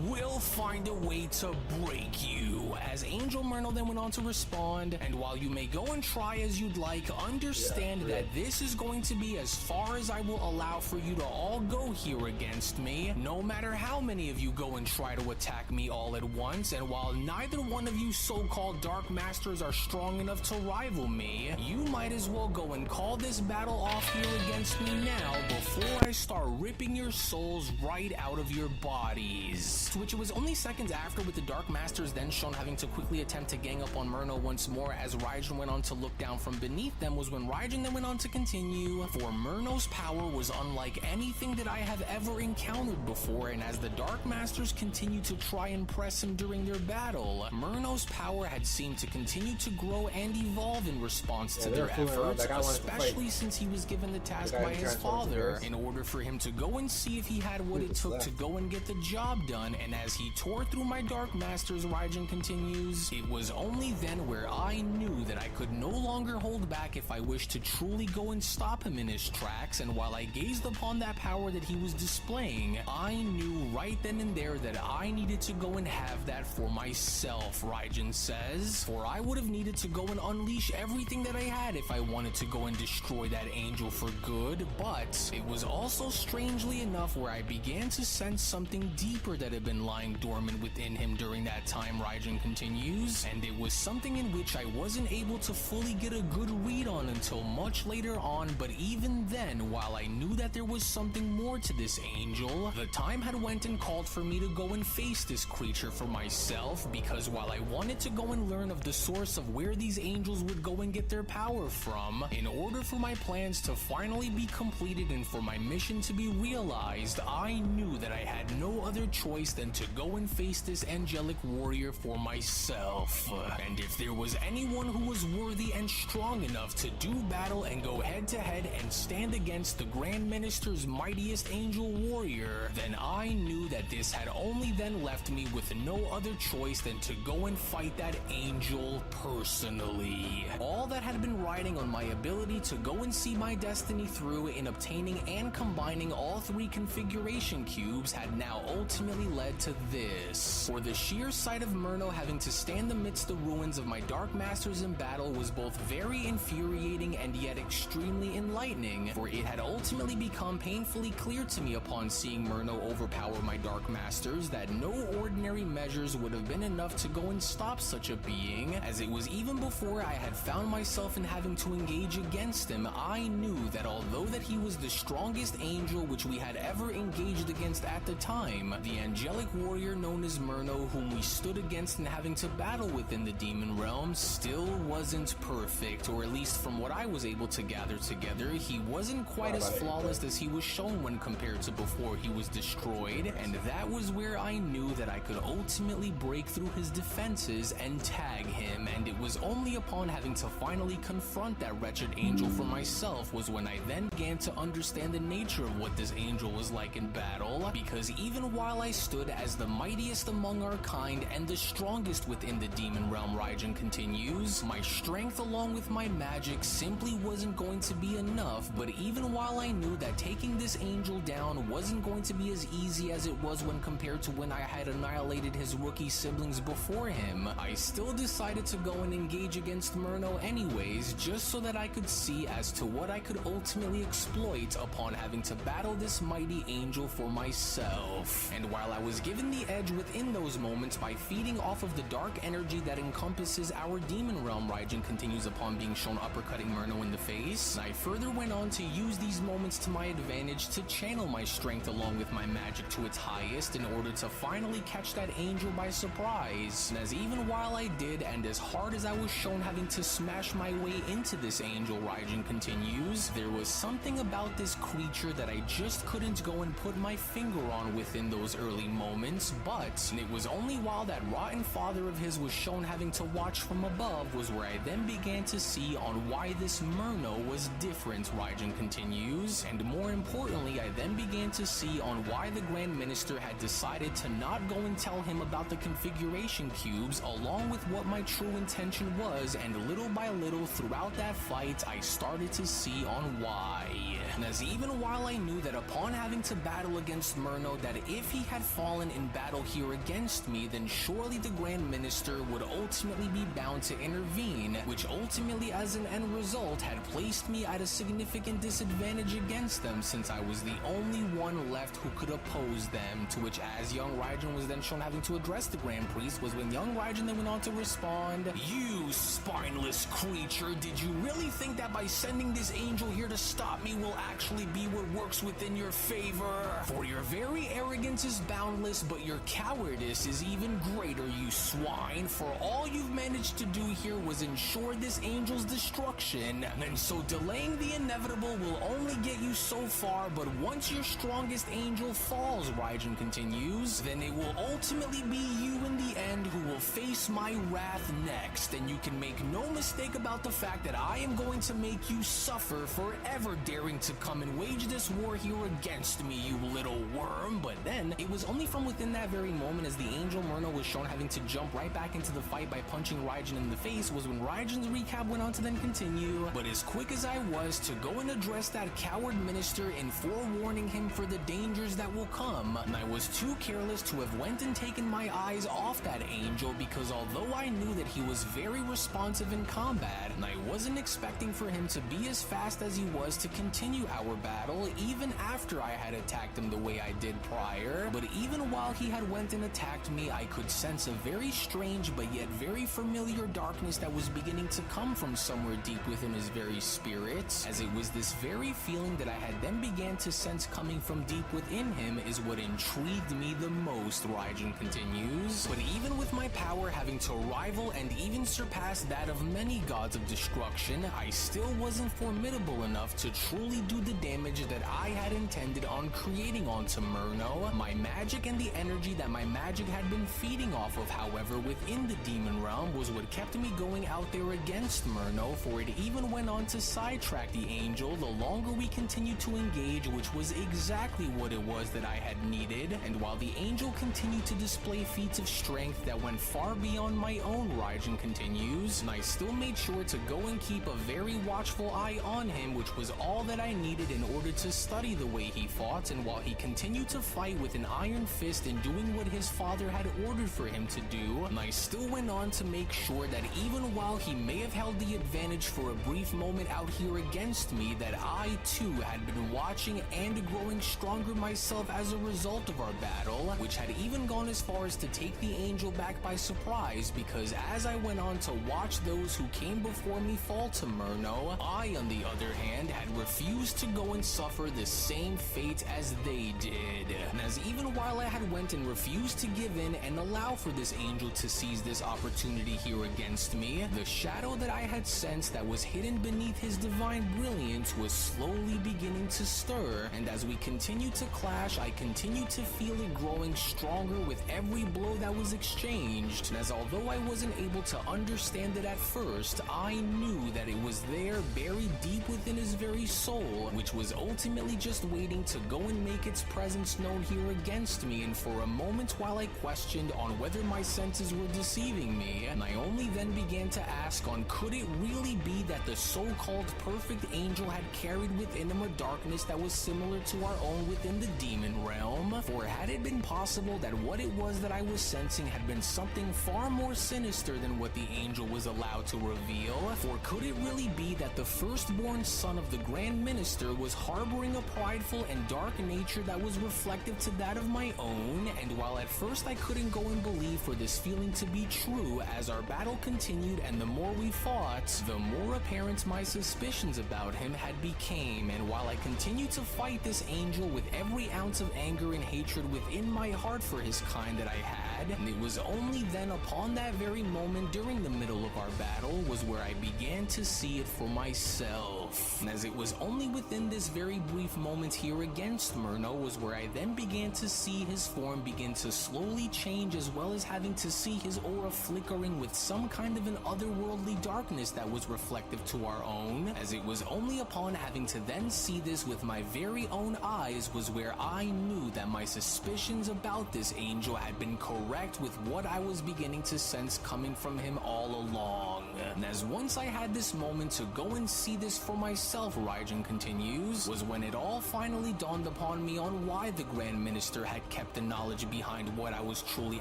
We'll find a way to break you. As Angel Myrtle then went on to respond, and while you may go and try as you'd like, understand that this is going to be as far as I will allow for you to all go here against me, no matter how many of you go and try to attack me all at once, and while neither one of you so-called Dark Masters are strong enough to rival me, you might as well go and call this battle off here against me now before I start ripping your souls right out of your bodies. To which it was only seconds after, with the Dark Masters then shown having to quickly attempt to gang up on Myrno once more as Raijin went on to look down from beneath them, was when Raijin then went on to continue, for Myrno's power was unlike anything that I have ever encountered before, and as the Dark Masters continued to try and press him during their battle, Myrno's power had seemed to continue to grow and evolve in response to their efforts, especially since he was given the task by his father in order for him to go and see if he had what it took to go and get the job done. And as he tore through my Dark Masters, Raijin continues, it was only then where I knew that I could no longer hold back if I wished to truly go and stop him in his tracks, and while I gazed upon that power that he was displaying, I knew right then and there that I needed to go and have that for myself, Raijin says, for I would have needed to go and unleash everything that I had if I wanted to go and destroy that angel for good, but it was also strangely enough where I began to sense something deeper that had been lying dormant within him during that time, Raijin continues, and it was something in which I wasn't able to fully get a good read on until much later on, but even then, while I knew that there was something more to this angel, the time had went and called for me to go and face this creature for myself, because while I wanted to go and learn of the source of where these angels would go and get their power from, in order for my plans to finally be completed and for my mission to be realized, I knew that I had no other choice than to go and face this angelic warrior for myself. And if there was anyone who was worthy and strong enough to do battle and go head to head and stand against the Grand Minister's mightiest angel warrior, then I knew that this had only then left me with no other choice than to go and fight that angel personally. All that had been riding on my ability to go and see my destiny through in obtaining and combining all three configuration cubes had now ultimately led to this. For the sheer sight of Myrno having to stand amidst the ruins of my Dark Masters in battle was both very infuriating and yet extremely enlightening, for it had ultimately become painfully clear to me upon seeing Myrno overpower my Dark Masters that no ordinary measures would have been enough to go and stop such a being, as it was even before I had found myself in having to engage against him, I knew that although that he was the strongest angel which we had ever engaged against at the time, the angelic warrior known as Myrno, whom we stood against and having to battle within the demon realm, still wasn't perfect, or at least from what I was able to gather together, he wasn't quite as flawless as he was shown when compared to before he was destroyed, and that was where I knew that I could ultimately break through his defenses and tag him, and it was only upon having to finally confront that wretched angel for myself was when I then began to understand the nature of what this angel was like in battle, because even while I stood as the mightiest among our kind and the strongest within the demon realm, Raijin continues, my strength along with my magic simply wasn't going to be enough, but even while I knew that taking this angel down wasn't going to be as easy as it was when compared to when I had annihilated his rookie siblings before him, I still decided to go and engage against Myrno anyways, just so that I could see as to what I could ultimately exploit upon having to battle this mighty angel for myself. And while I was given the edge within those moments by feeding off of the dark energy that encompasses our demon realm, Raijin continues upon being shown uppercutting Murno in the face, I further went on to use these moments to my advantage to channel my strength along with my magic to its highest in order to finally catch that angel by surprise. And as even while I did, and as hard as I was shown having to smash my way into this angel, Raijin continues, there was something about this creature that I just couldn't go and put my finger on within those early moments, but it was only while that rotten father of his was shown having to watch from above was where I then began to see on why this Murno was different, Raijin continues, and more importantly, I then began to see on why the Grand Minister had decided to not go and tell him about the configuration cubes along with what my true intention was, and little by little throughout that fight, I started to see on why. And as even while I knew that upon having to battle against Murno, that if he had fallen in battle here against me, then surely the Grand Minister would ultimately be bound to intervene, which ultimately as an end result had placed me at a significant disadvantage against them since I was the only one left who could oppose them, to which as young Raijin was then shown having to address the Grand Priest was when young Raijin then went on to respond, "You spineless creature, did you really think that by sending this angel here to stop me will actually be what works within your favor? For your very arrogance is boundless, but your cowardice is even greater, you swine, for all you've managed to do here was ensure this angel's destruction, and so delaying the inevitable will only get you so far, but once your strongest angel falls," Raijin continues, "then it will ultimately be you in the end who will face my wrath next, and you can make no mistake about the fact that I am going to make you suffer for ever daring to come and wage this war here against me, you little worm." But then, it was only from within that very moment as the angel Murno was shown having to jump right back into the fight by punching Raijin in the face was when Raijin's recap went on to then continue, "But as quick as I was to go and address that coward minister in forewarning him for the dangers that will come, and I was too careless to have went and taken my eyes off that angel because although I knew that he was very responsive in combat, and I wasn't expecting for him to be as fast as he was to continue our battle even after I had attacked him the way I did prior, but even while he had went and attacked me, I could sense a very strange but yet very familiar darkness that was beginning to come from somewhere deep within his very spirit, as it was this very feeling that I had then began to sense coming from deep within him is what intrigued me the most," Raijin continues. "But even with my power having to rival and even surpass that of many gods of destruction, I still wasn't formidable enough to truly do the damage that I had intended on creating onto Murno. My magic and the energy that my magic had been feeding off of, however, within the demon realm was what kept me going out there against Murno, for it even went on to sidetrack the angel the longer we continued to engage, which was exactly what it was that I had needed. And while the angel continued to display feats of strength that went far beyond my own," Raijin continues, "and I still made sure to go and keep a very watchful eye on him, which was all that I needed in order to study the way he fought, and while he continued to fight with an iron fist and doing what his father had ordered for him to do, and I still went on to make sure that even while he may have held the advantage for a brief moment out here against me, that I too had been watching and growing stronger myself as a result of our battle, which had even gone as far as to take the angel back by surprise, because as I went on to watch those who came before me fall to Murno, I, on the other hand, had refused to go and suffer the same fate as they did. And as even while I had went and refused to give in and allow for this angel to seize this opportunity here against me, the shadow that I had sensed that was hidden beneath his divine brilliance was slowly beginning to stir, and as we continued to clash, I continued to feel it growing stronger with every blow that was exchanged, and as although I wasn't able to understand it at first, I knew that it was there buried deep within his very soul, which was ultimately just waiting to go and make its presence known here against me. And for a moment while I questioned on whether my senses were deceiving me, and I only then began to ask on could it really be that the so-called perfect angel had carried within him a darkness that was similar to our own within the demon realm? For had it been possible that what it was that I was sensing had been something far more sinister than what the angel was allowed to reveal, reveal, or could it really be that the firstborn son of the Grand Minister was harboring a prideful and dark nature that was reflective to that of my own? And while at first I couldn't go and believe for this feeling to be true, as our battle continued and the more we fought, the more apparent my suspicions about him had became. And while I continued to fight this angel with every ounce of anger and hatred within my heart for his kind that I had, and it was only then upon that very moment during the middle of our battle was where I began to see it for myself. And as it was only within this very brief moment here against Murno was where I then began to see his form begin to slowly change, as well as having to see his aura flickering with some kind of an otherworldly darkness that was reflective to our own. As it was only upon having to then see this with my very own eyes was where I knew that my suspicions about this angel had been correct with what I was beginning to sense coming from him all along. And as once I had this moment to go and see this for myself, Raijin continues, was when it all finally dawned upon me on why the Grand Minister had kept the knowledge behind what I was truly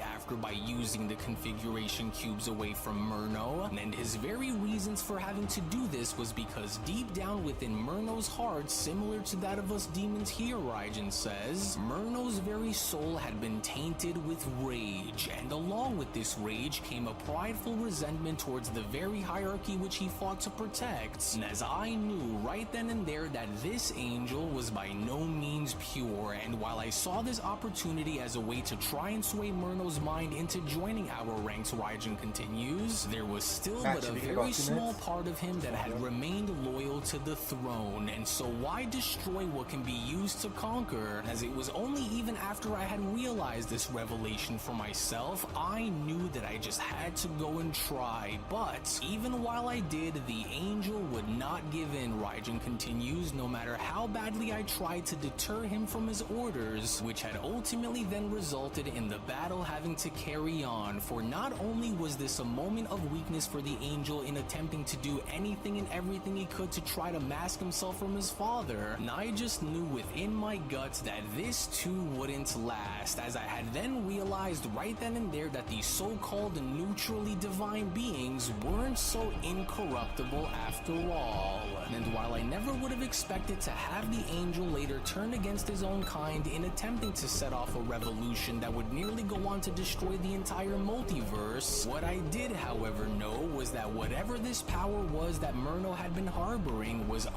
after by using the configuration cubes away from Murno. And his very reasons for having to do this was because deep down within Murno's heart, similar to that of us demons here, Raijin says, Murno's very soul had been tainted with rage, and along with this rage came a prideful resentment towards the very hierarchy which he fought to protect. And as I knew right then and there that this angel was by no means pure, and while I saw this opportunity as a way to try and sway Murno's mind into joining our ranks, Raijin continues, there was still but a very small part of him that had remained loyal to the throne, and so why destroy what can be used to conquer? As it was only even after I had realized this revelation for myself, I knew that I just had to go and try. But even while I did, the angel would not give in, Raijin continues, no matter how badly I tried to deter him from his orders, which had ultimately then resulted in the battle having to carry on. For not only was this a moment of weakness for the angel in attempting to do anything and everything he could to try to mask himself from his father, and I just knew within my guts that this too wouldn't last, as I had then realized right then and there that the so-called neutrally divine beings weren't so incorruptible after all. And while I never would have expected to have the angel later turn against his own kind in attempting to set off a revolution that would nearly go on to destroy the entire multiverse, what I did, however, know was that whatever this power was that Murno had been harboring was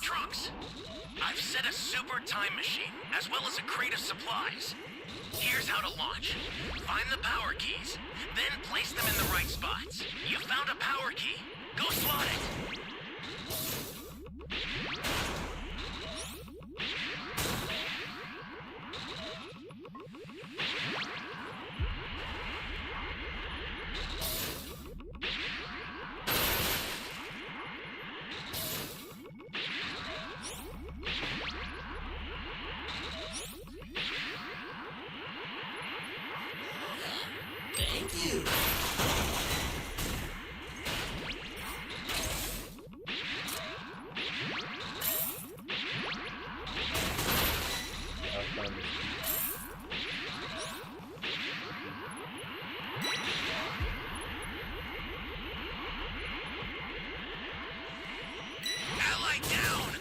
Trunks. I've set a super time machine, as well as a crate of supplies. Here's how to launch. Find the power keys, then place them in the right spots. You found a power key. Go slot it. Thank you. Ally down!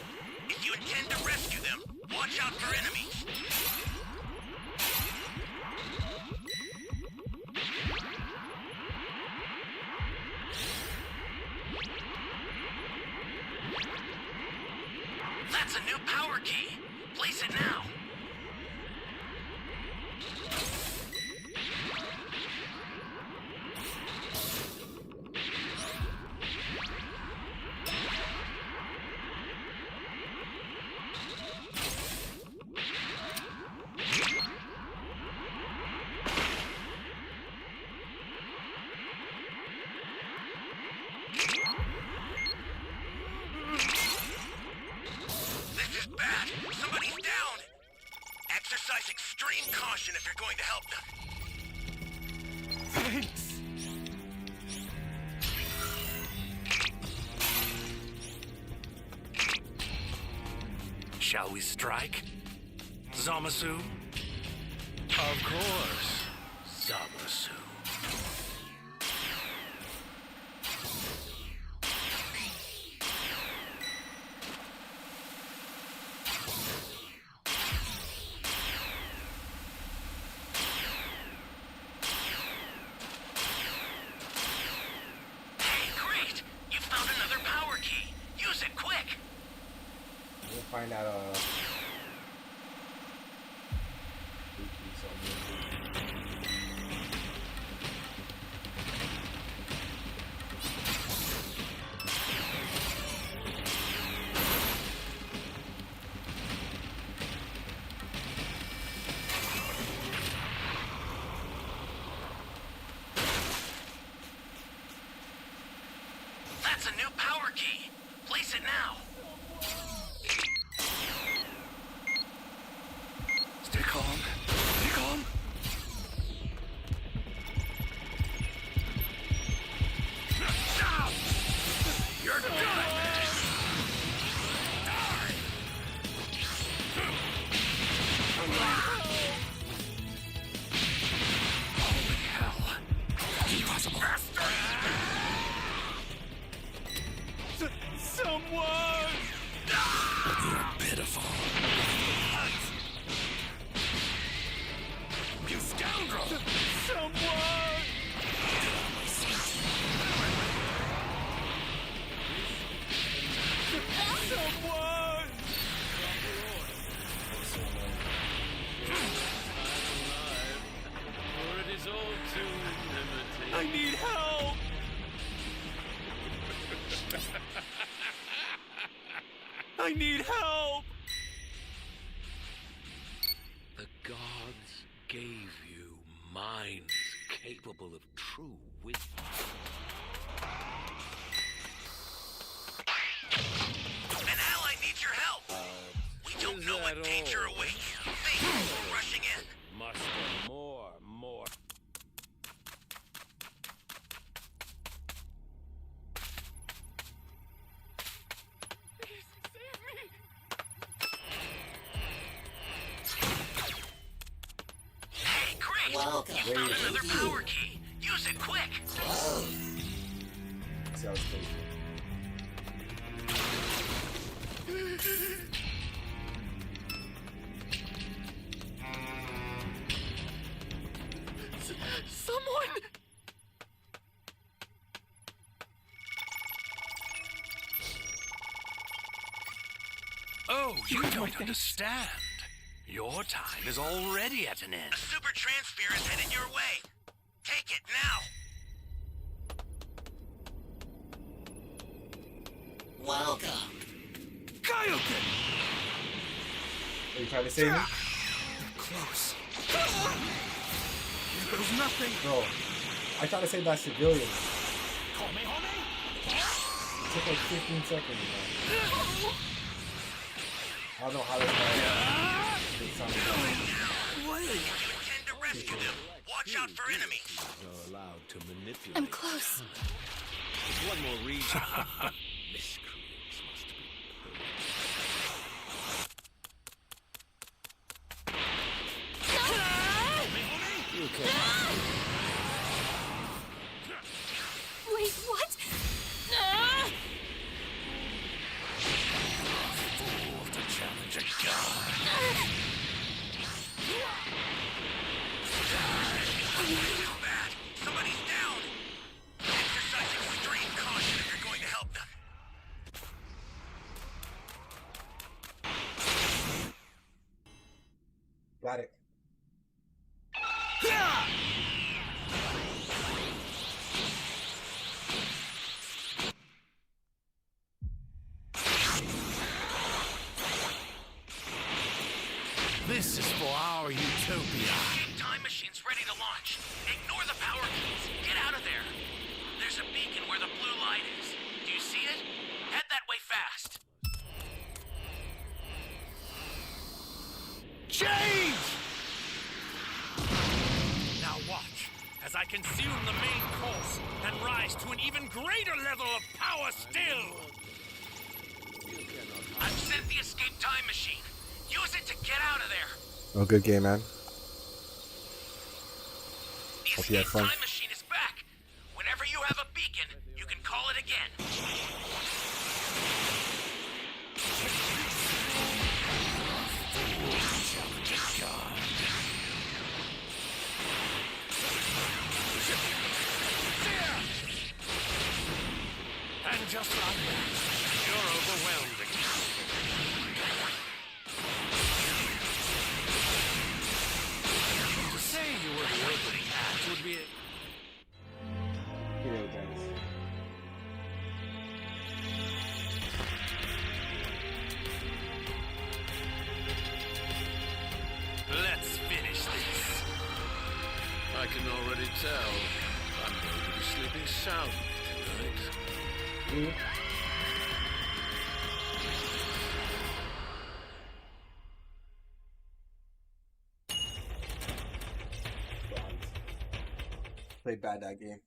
If you intend to rescue them, watch out for enemies. That's a new power key. Place it now. Exercise extreme caution if you're going to help them. Thanks. Shall we strike? Zamasu? Of course. Zamasu. Hey, great! You found another power key. Use it quick. We'll find out. That's a new power key. Place it now. Stay calm. Stay calm. You're done! Holy hell. Impossible. Someone! You're pitiful. You scoundrel! Someone! Someone! I need help! I need help! The gods gave you minds capable of true wisdom. An ally needs your help! We don't know what danger awaits. Think before rushing in. Muster more. Hey, great! You found another power key. Use it quick. See how it's crazy. Someone! Oh, you don't understand. Your time is already at an end. A super transfer is headed your way. Take it now. Welcome. Kaioken! Are you trying to save me? Close. There was nothing. Bro, I tried to save that civilian. It took like 15 seconds, man. I don't know how this guy did something. If you intend to rescue them, watch out for enemies. Are allowed to manipulate. I'm close. There's one more reason. Miscreants must be Wait, what? Fool to challenge a god. Too bad. Somebody's down. Exercise extreme caution if you're going to help them. Got it. This is for our utopia. Time machine's ready to launch. Ignore the power keys. Get out of there. There's a beacon where the blue light is. Do you see it? Head that way fast. Change! consume the main course and rise to an even greater level of power still. I've sent the escape time machine. Use it to get out of there. Oh, good game, man. The Hope you had escape fun. time machine is back. Whenever you have a beacon, you can call it again. And just like that, you're overwhelmed again. To say you were the opening act would be... Video games. Let's finish this. I can already tell I'm going to be sleeping soundly tonight. Played bad that game.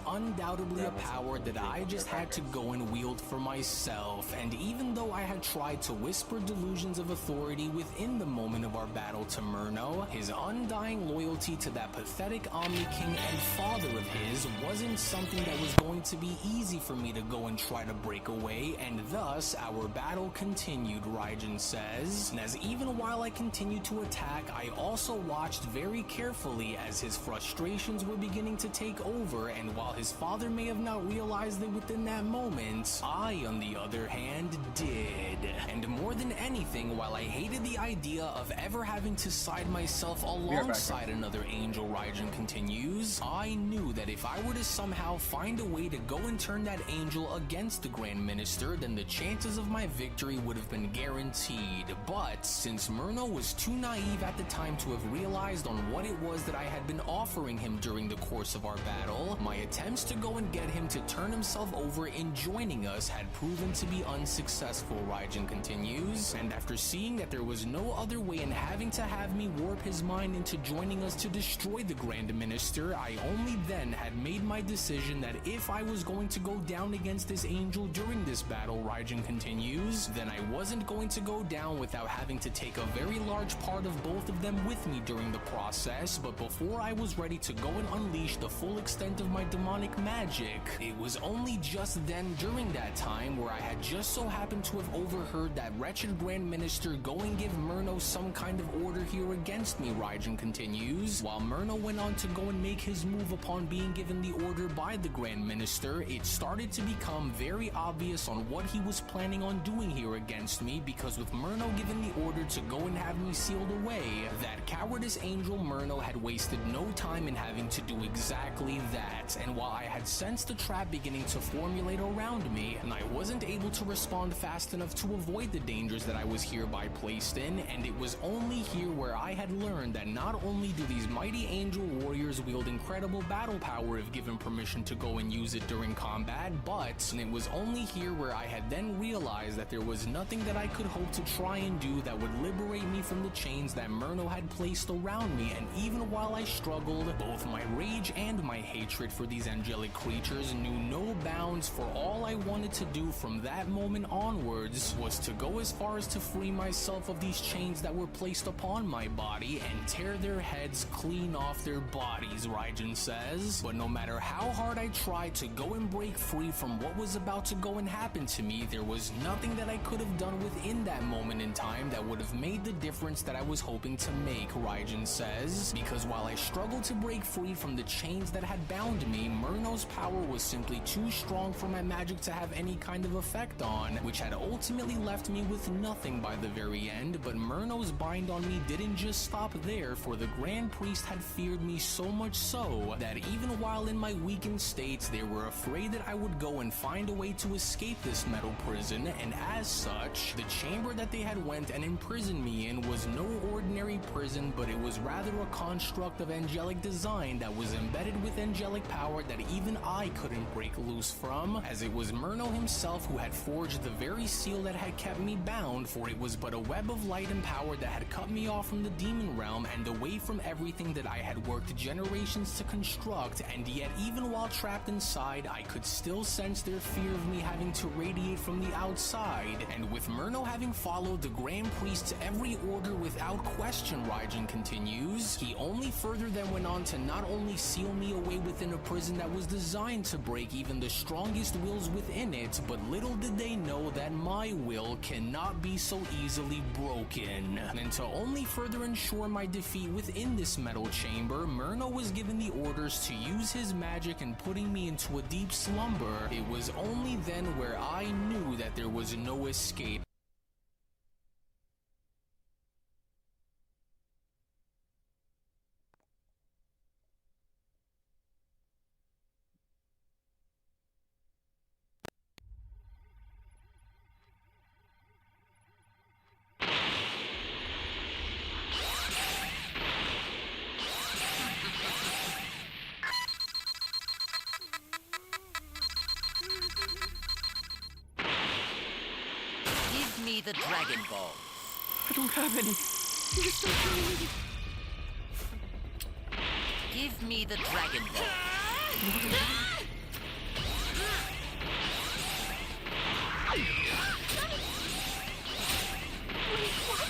Undoubtedly a power that I just had to go and wield for myself, and even though I had tried to whisper delusions of authority within the moment of our battle to Murno, his undying loyalty to that pathetic Omni King and father of his wasn't something that was going to be easy for me to go and try to break away, and thus our battle continued, Raijin says. And as even while I continued to attack, I also watched very carefully as his frustrations were beginning to take over, and while his father may have not realized it within that moment, I, on the other hand, did. And more than anything, while I hated the idea of ever having to side myself alongside another angel, Raijin continues, I knew that if I were to somehow find a way to go and turn that angel against the Grand Minister, then the chances of my victory would have been guaranteed. But since Murno was too naive at the time to have realized on what it was that I had been offering him during the course of our battle, my attempts to go and get him to turn himself over in joining us had proven to be unsuccessful, Raijin continues. And after seeing that there was no other way in having to have me warp his mind into joining us to destroy the Grand Minister, I only then had made my decision that if I was going to go down against this angel during this battle, Raijin continues, then I wasn't going to go down without having to take a very large part of both of them with me during the process. But before I was ready to go and unleash the full extent of my demonic magic, it was only just then during that time where I had just so happened to have overheard that wretched Grand Minister go and give Murno some kind of order here against me, Raijin continues. While Murno went on to go and make his move upon being given the order by the Grand Minister, it started to become very obvious on what he was planning on doing here against me, because with Murno given the order to go and have me sealed away, that cowardice angel Murno had wasted no time in having to do exactly that. And while I had sensed the trap beginning to formulate around me, and I wasn't able to respond fast enough to avoid the dangers that I was hereby placed in, and it was only here where I had learned that not only do these mighty angel warriors wield incredible battle power if given permission to go and use it during combat, but it was only here where I had then realized that there was nothing that I could hope to try and do that would liberate me from the chains that Murno had placed around me. And even while I struggled, both my rage and my hatred for these angelic creatures knew no bounds, for all I wanted to do from that moment onwards was to go as far as to free myself of these chains that were placed upon my body and tear their heads clean off their bodies, Raijin says. But no matter how hard I tried to go and break free from what was about to go and happen to me, there was nothing that I could have done within that moment in time that would have made the difference that I was hoping to make, Raijin says. Because while I struggled to break free from the chains that had bound me, Murno's power was simply too strong for my magic to have any kind of effect on, which had ultimately left me with nothing by the very end. But Murno's bind on me didn't just stop there, for the Grand Priest had feared me so much so that even while in my weakened states, they were afraid that I would go and find a way to escape this metal prison, and as such, the chamber that they had went and imprisoned me in was no ordinary prison, but it was rather a construct of angelic design that was embedded with angelic power that that even I couldn't break loose from, as it was Murno himself who had forged the very seal that had kept me bound, for it was but a web of light and power that had cut me off from the demon realm and away from everything that I had worked generations to construct, and yet even while trapped inside, I could still sense their fear of me having to radiate from the outside. And with Murno having followed the Grand Priest's every order without question, Raijin continues, he only further then went on to not only seal me away within a prison that was designed to break even the strongest wills within it, but little did they know that my will cannot be so easily broken. And to only further ensure my defeat within this metal chamber, Murno was given the orders to use his magic and putting me into a deep slumber. It was only then where I knew that there was no escape. Give me the Dragon Ball. I don't have any. You're so kind. Give me the Dragon Ball. Wait, what?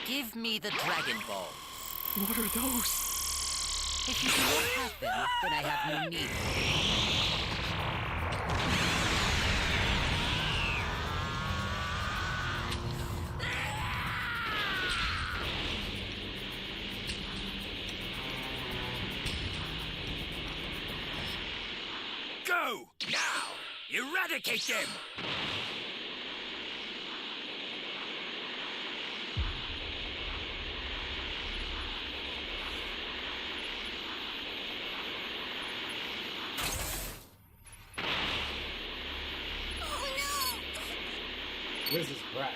Give me the Dragon Balls. What are those? If you do not have them, then I have no need. Go! Now! Eradicate them! Where's this brat?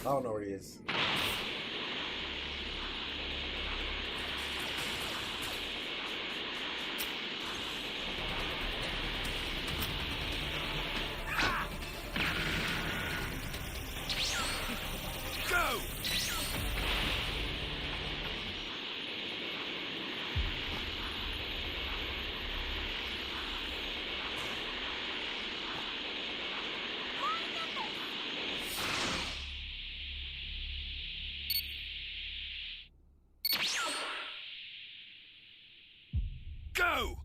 I don't know where he is. Go! Go!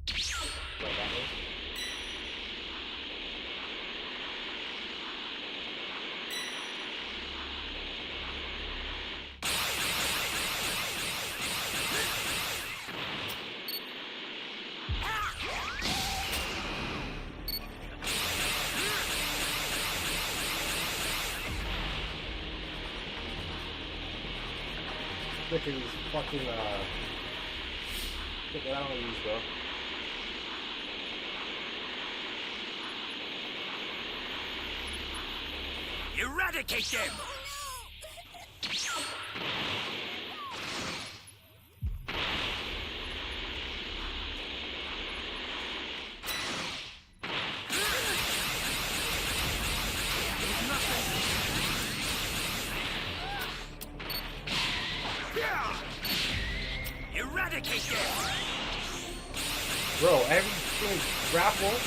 Look at these fucking look at all these, bro. Eradicate them! Eradicate them! Bro, everything is grapple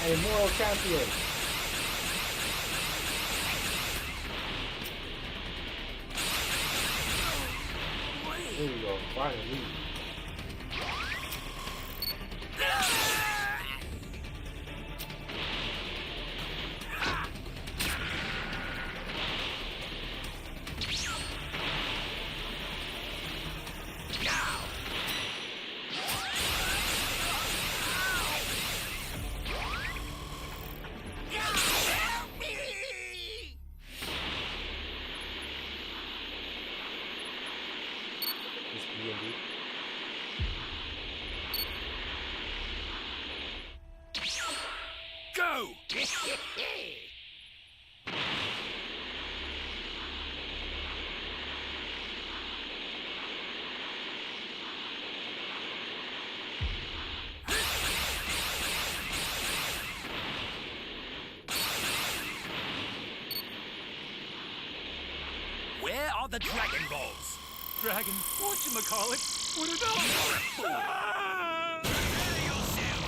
and Immortal Champion. There we go, finally. D&D. Go! Where are the Dragon Balls? Dragon, whatchamacallit? What are those? Ah! Prepare yourself!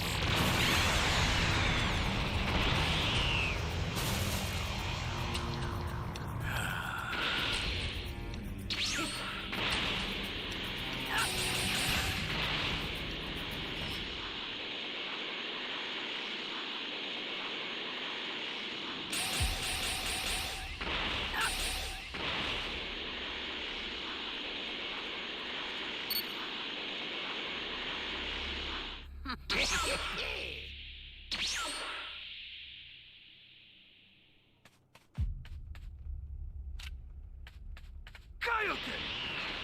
Kaioken!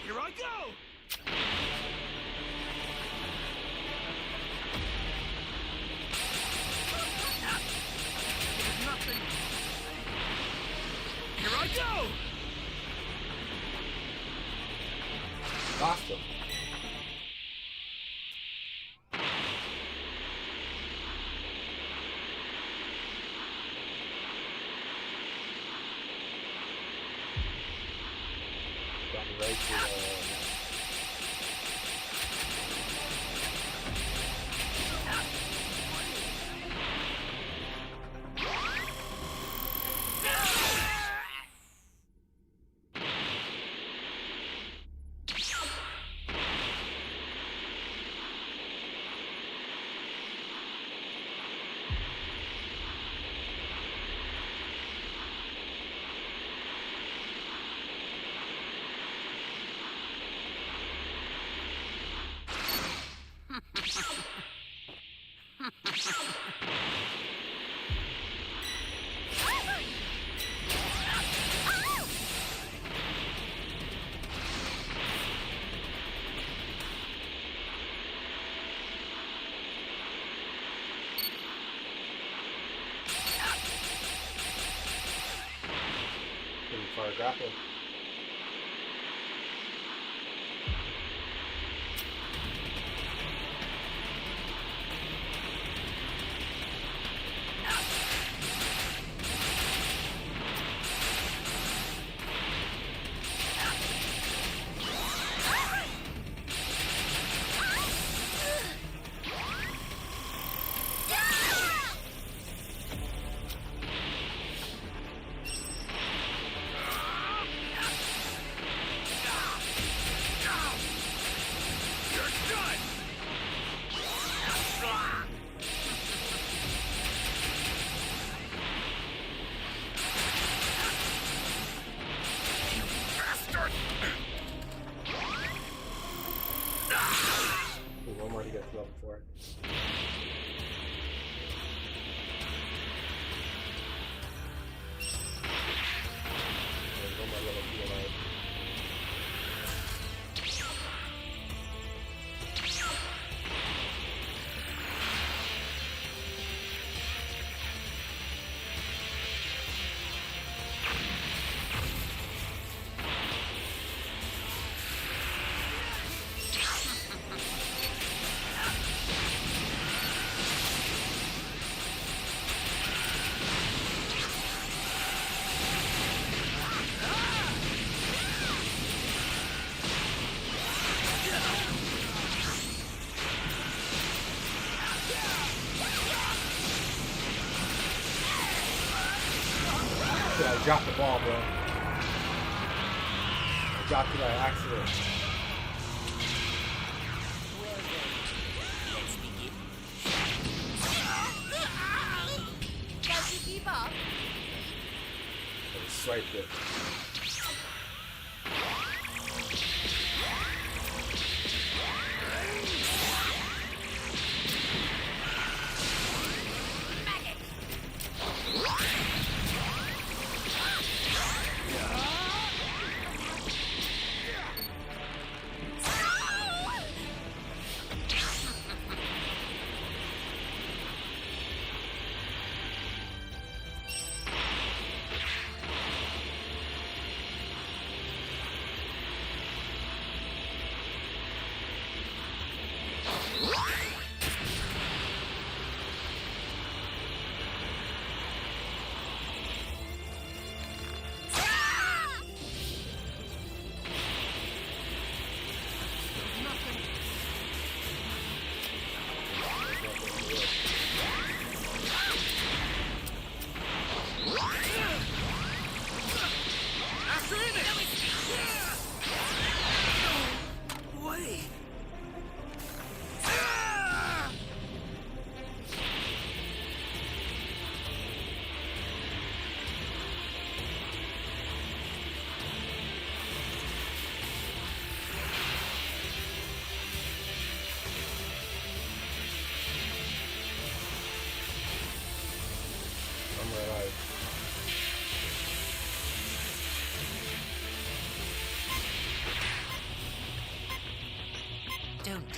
Here I go! Nothing. Here I go! Lost him. Got me right to pretty far grapple. Ooh, one more to get to level 4. There's one more level 2 alive. Yeah, I dropped the ball, bro. I dropped it by accident. Let's begin. Can't you keep up? I just swiped it.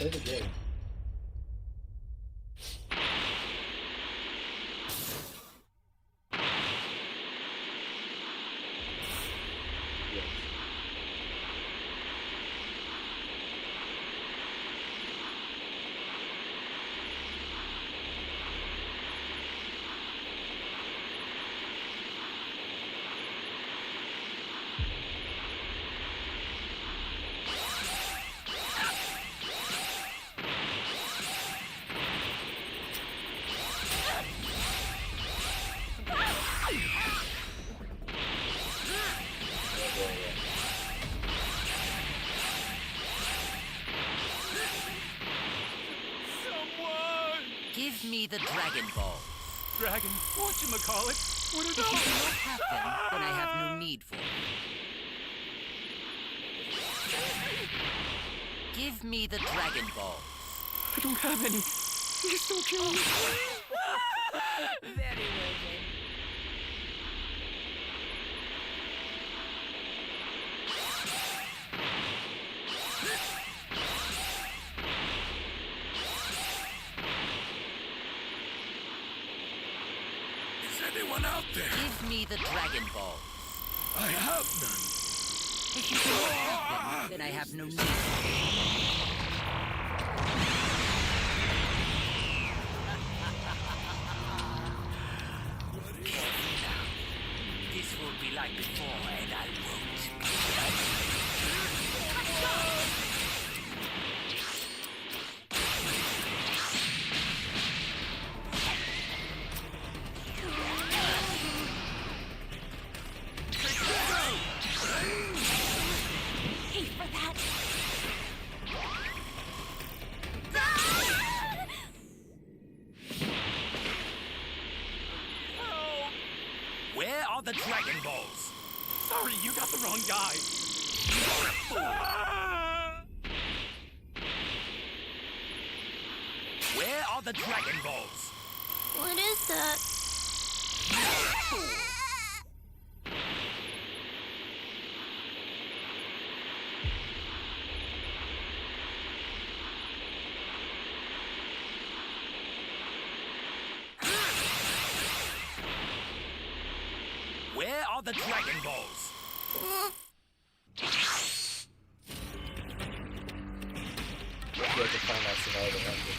Play the game. Yes. Someone! Give me the Dragon Ball. Dragon, whatchamacallit? What are If you those? do not have them, then I have no need for them. Give me the Dragon Ball. I don't have any. Please don't kill me. Very well then. Is anyone out there? Give me the Dragon Ball. I have none. If you do not have them, then I have no need for them. Careful now. This will be like before, and I won't. Pay for that. Where are the Dragon Balls? Sorry, you got the wrong guy. Where are the Dragon Balls? What is that? Where are the Dragon Balls? Hopefully I can find that survivor after.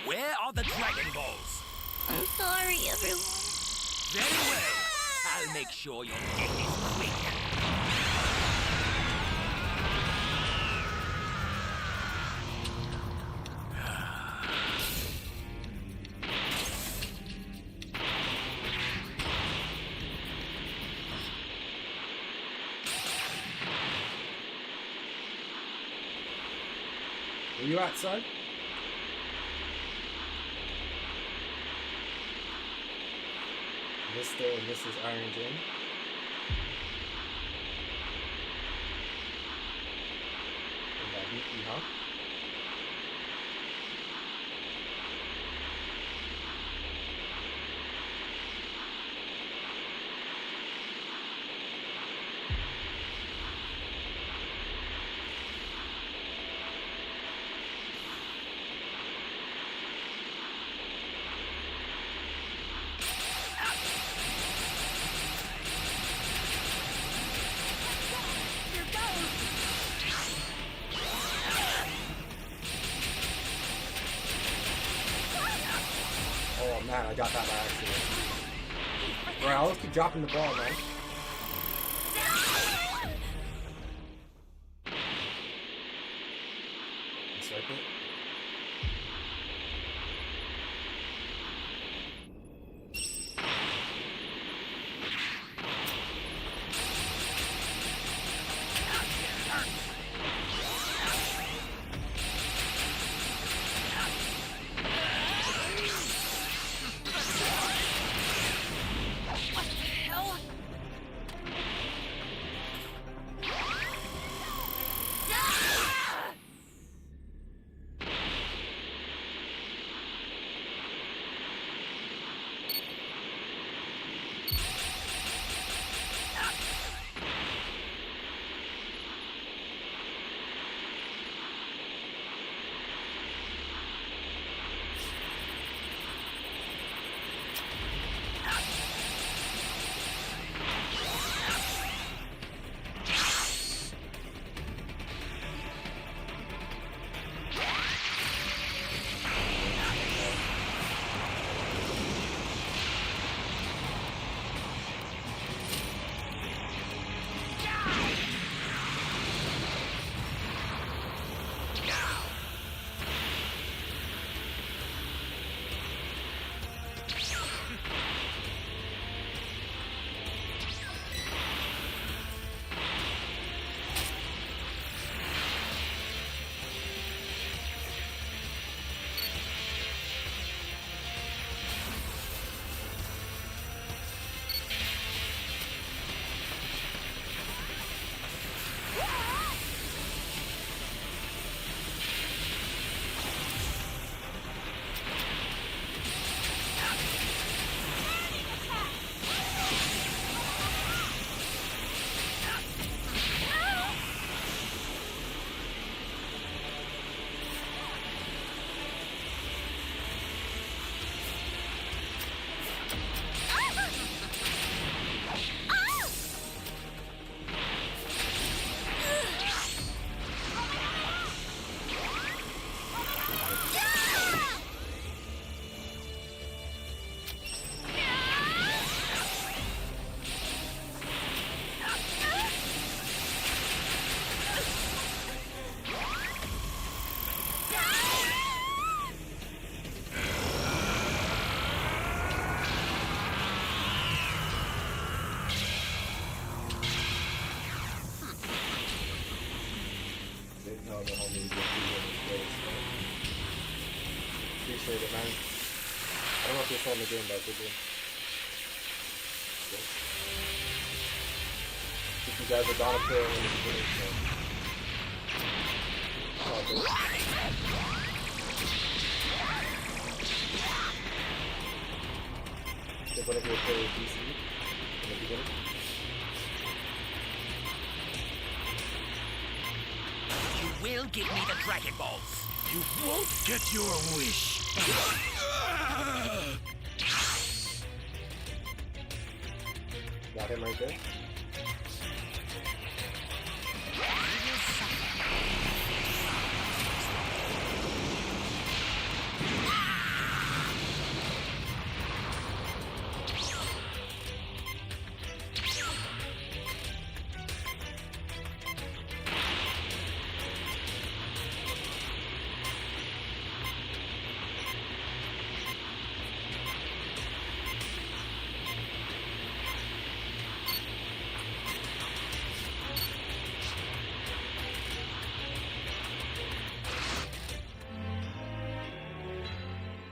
Where are the Dragon Balls? I'm sorry, everyone. Very well. I'll make sure your death is quick. Where you at, son? Mr. and Mrs. Iron Jim. And that BP, huh? Oh man, I got that by accident. Bro, I always keep dropping the ball, man. Swipe it. hell no, homie. You just do this place, man. Appreciate it, man. I don't know if you're still in the game, but good game. I think you guys are down a player in the beginning, so. It's all good. I think one of you play with DC in the beginning. You will give me the Dragon Balls. You won't get your wish. Got him right there.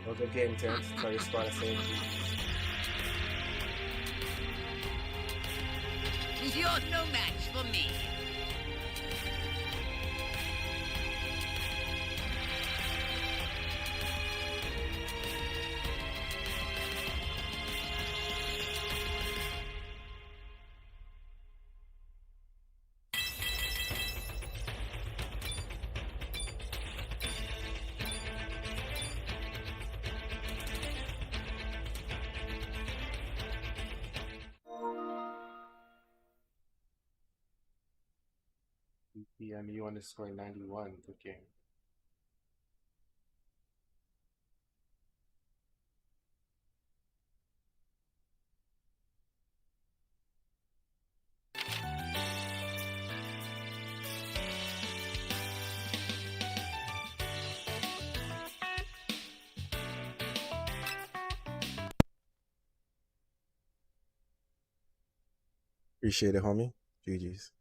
Well, good game, Terrence. Tell your squad to save you. You're no match for me. BPMU_91. Good game. Appreciate it, homie. GG's.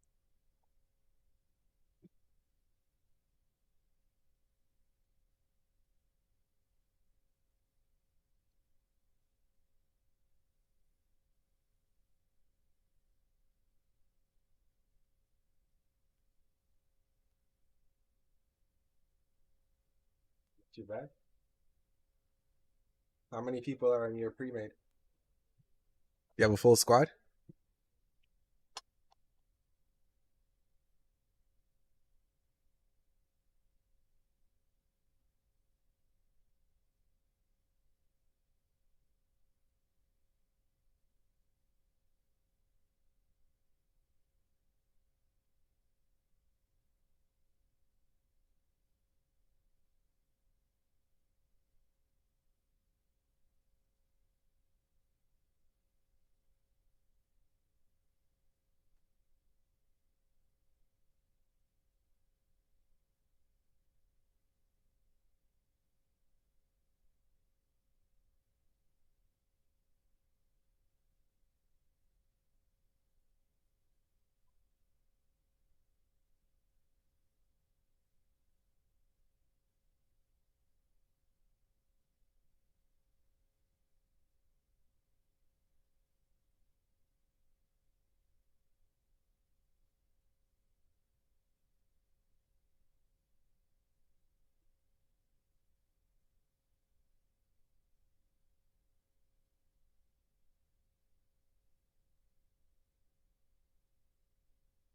Too bad. How many people are in your pre-made? You have a full squad?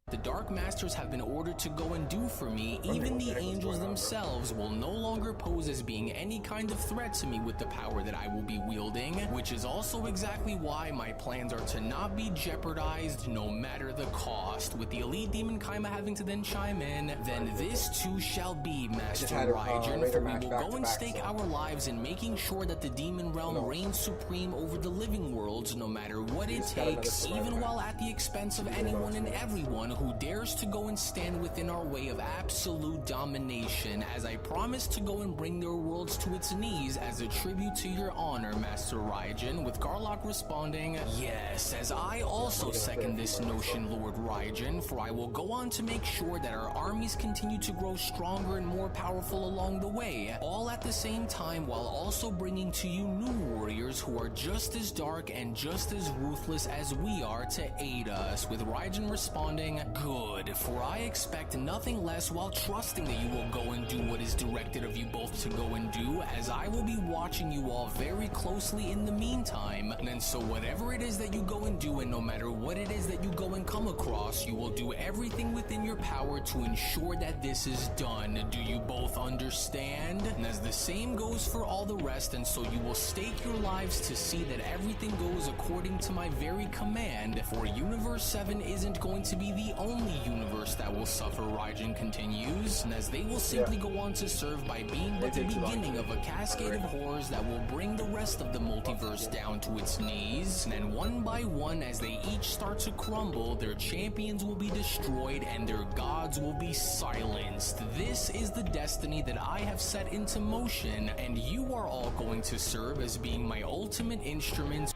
The Dark Masters have been ordered to go and do for me, even the angels themselves will no longer pose as being any kind of threat to me with the power that I will be wielding, which is also exactly why my plans are to not be jeopardized no matter the cost. With the Elite Demon Kaima having to then chime in, then this too shall be, Master Raijin, for we will go and stake our lives in making sure that the Demon Realm reigns supreme over the living worlds no matter what it takes, even while at the expense of anyone and everyone who dares to go and stand within our way of absolute domination, as I promise to go and bring their worlds to its knees as a tribute to your honor, Master Raijin, with Garlock responding, yes, as I also second this notion, Lord Raijin, for I will go on to make sure that our armies continue to grow stronger and more powerful along the way, all at the same time while also bringing to you new warriors who are just as dark and just as ruthless as we are to aid us, with Raijin responding, good, for I expect nothing less while trusting that you will go and do what is directed of you both to go and do, as I will be watching you all very closely in the meantime. And so whatever it is that you go and do, and no matter what it is that you go and come across, you will do everything within your power to ensure that this is done. Do you both understand? And as the same goes for all the rest, and so you will stake your lives to see that everything goes according to my very command, for Universe 7 isn't going to be the only universe that will suffer, Raijin continues, and as they will simply go on to serve by being but the beginning of a cascade of horrors that will bring the rest of the multiverse down to its knees, and then one by one, as they each start to crumble, their champions will be destroyed and their gods will be silenced. This is the destiny that I have set into motion, and you are all going to serve as being my ultimate instruments.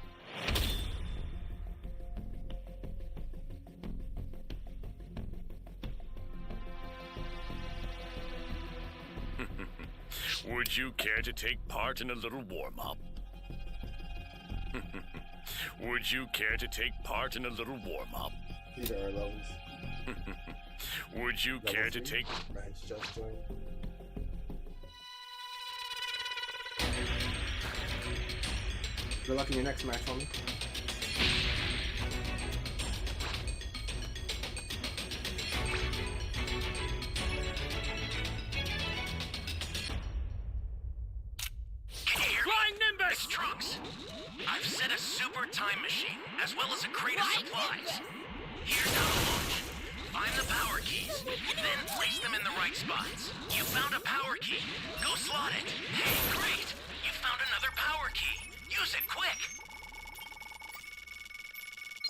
Would you care to take part in a little warm-up? Would you care to take part in a little warm-up? These are our levels. Would you care to take... Match just joined. Good luck in your next match, homie. Flying Nimbus! Trunks, I've set a super time machine, as well as a crate of supplies. Here's how to launch. Find the power keys, then place them in the right spots. You found a power key. Go slot it. Hey, great! You found another power key. Use it quick.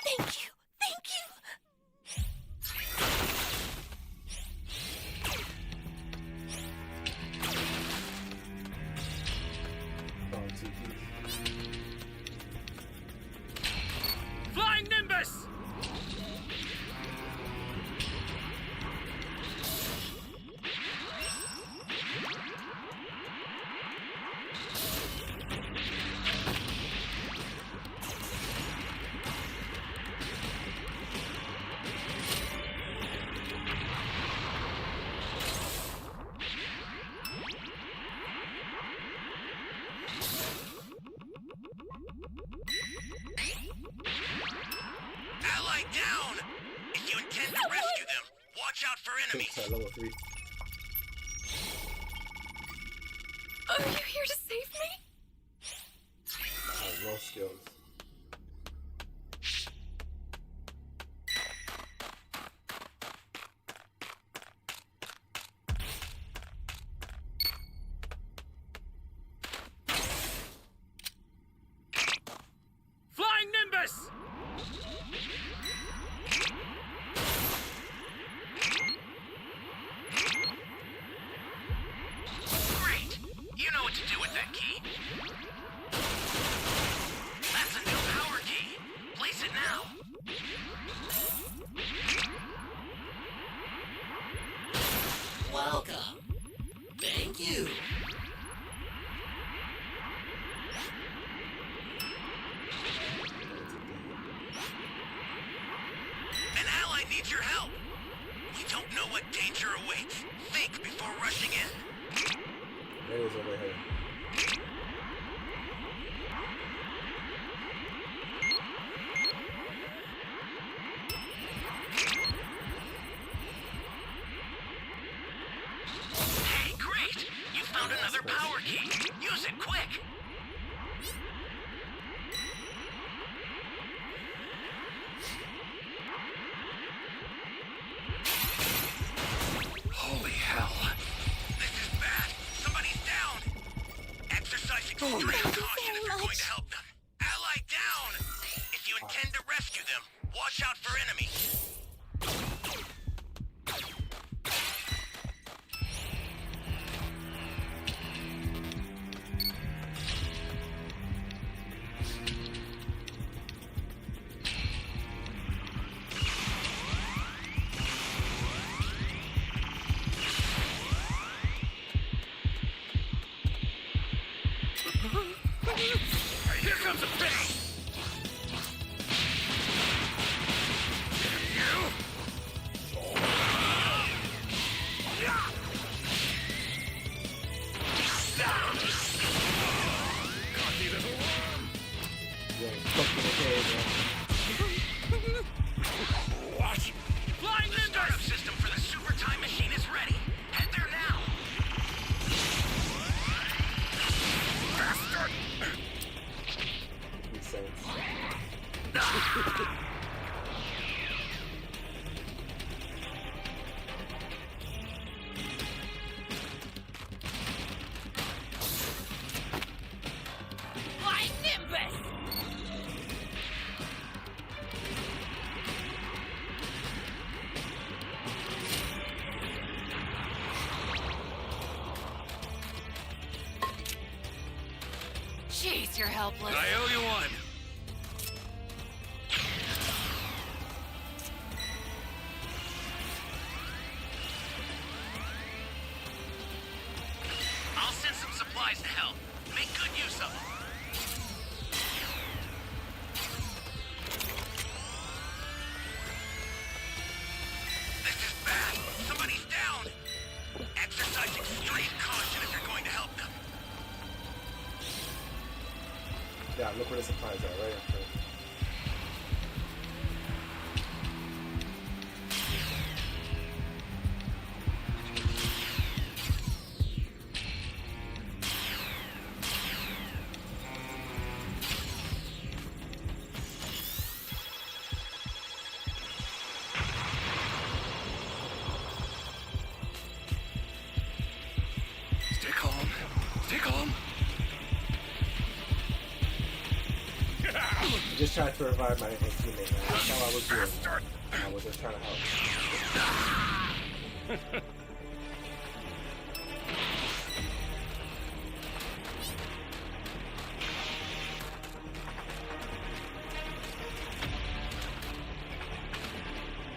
Thank you. Thank you. Flying Nimbus! Ally down! If you intend to rescue them, watch out for enemies. Level 3. Are you here to save me? No skills. Flying Nimbus! Great! You know what to do with that key. That's a new power key. Place it now. Welcome. Thank you. An ally needs your help. We don't know what danger awaits. Think before rushing in. There it is over here. Hey, great! You found another power key. Use it quick. Holy hell. This is bad. Somebody's down. Exercise extreme caution if you're going to help them. Ally down! If you intend to rescue them, watch out for enemies. helpless. I owe you one. I'll send some supplies to help. Make good use of them. This is bad. Somebody's down. Exercise extreme caution if you're going to help them. Yeah, look where the supplies are, right up there. Stay calm. Stay calm. I just tried to revive my teammate, man. That's all I was doing. I was just trying to help.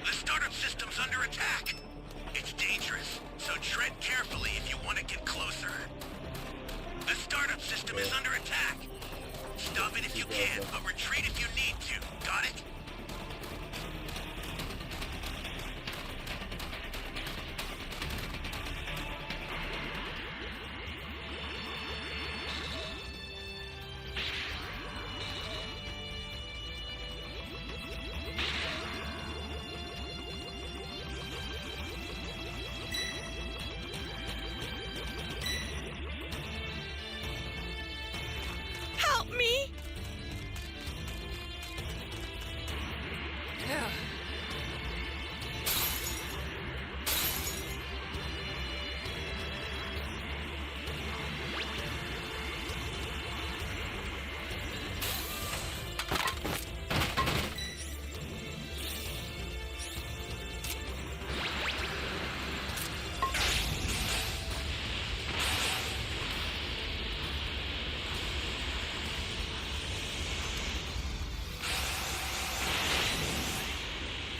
The startup system's under attack. It's dangerous, so tread carefully if you want to get closer. The startup system is under attack. Stop it if you can, but retreat if you need to. Got it? Help me! Ugh.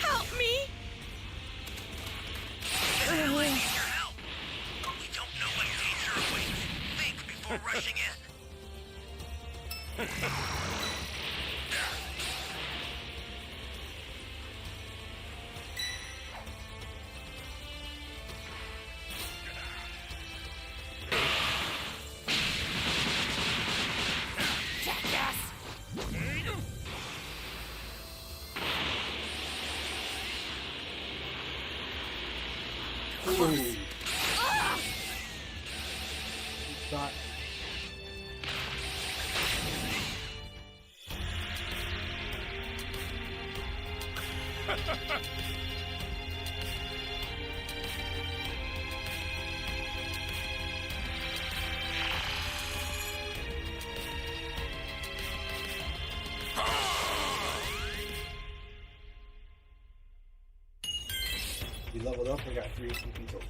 Help me! This ally needs your help. You don't know what danger awaits. Think before rushing in. Jackass! Ooh. Thought. We leveled up, we got 3 CP tokens.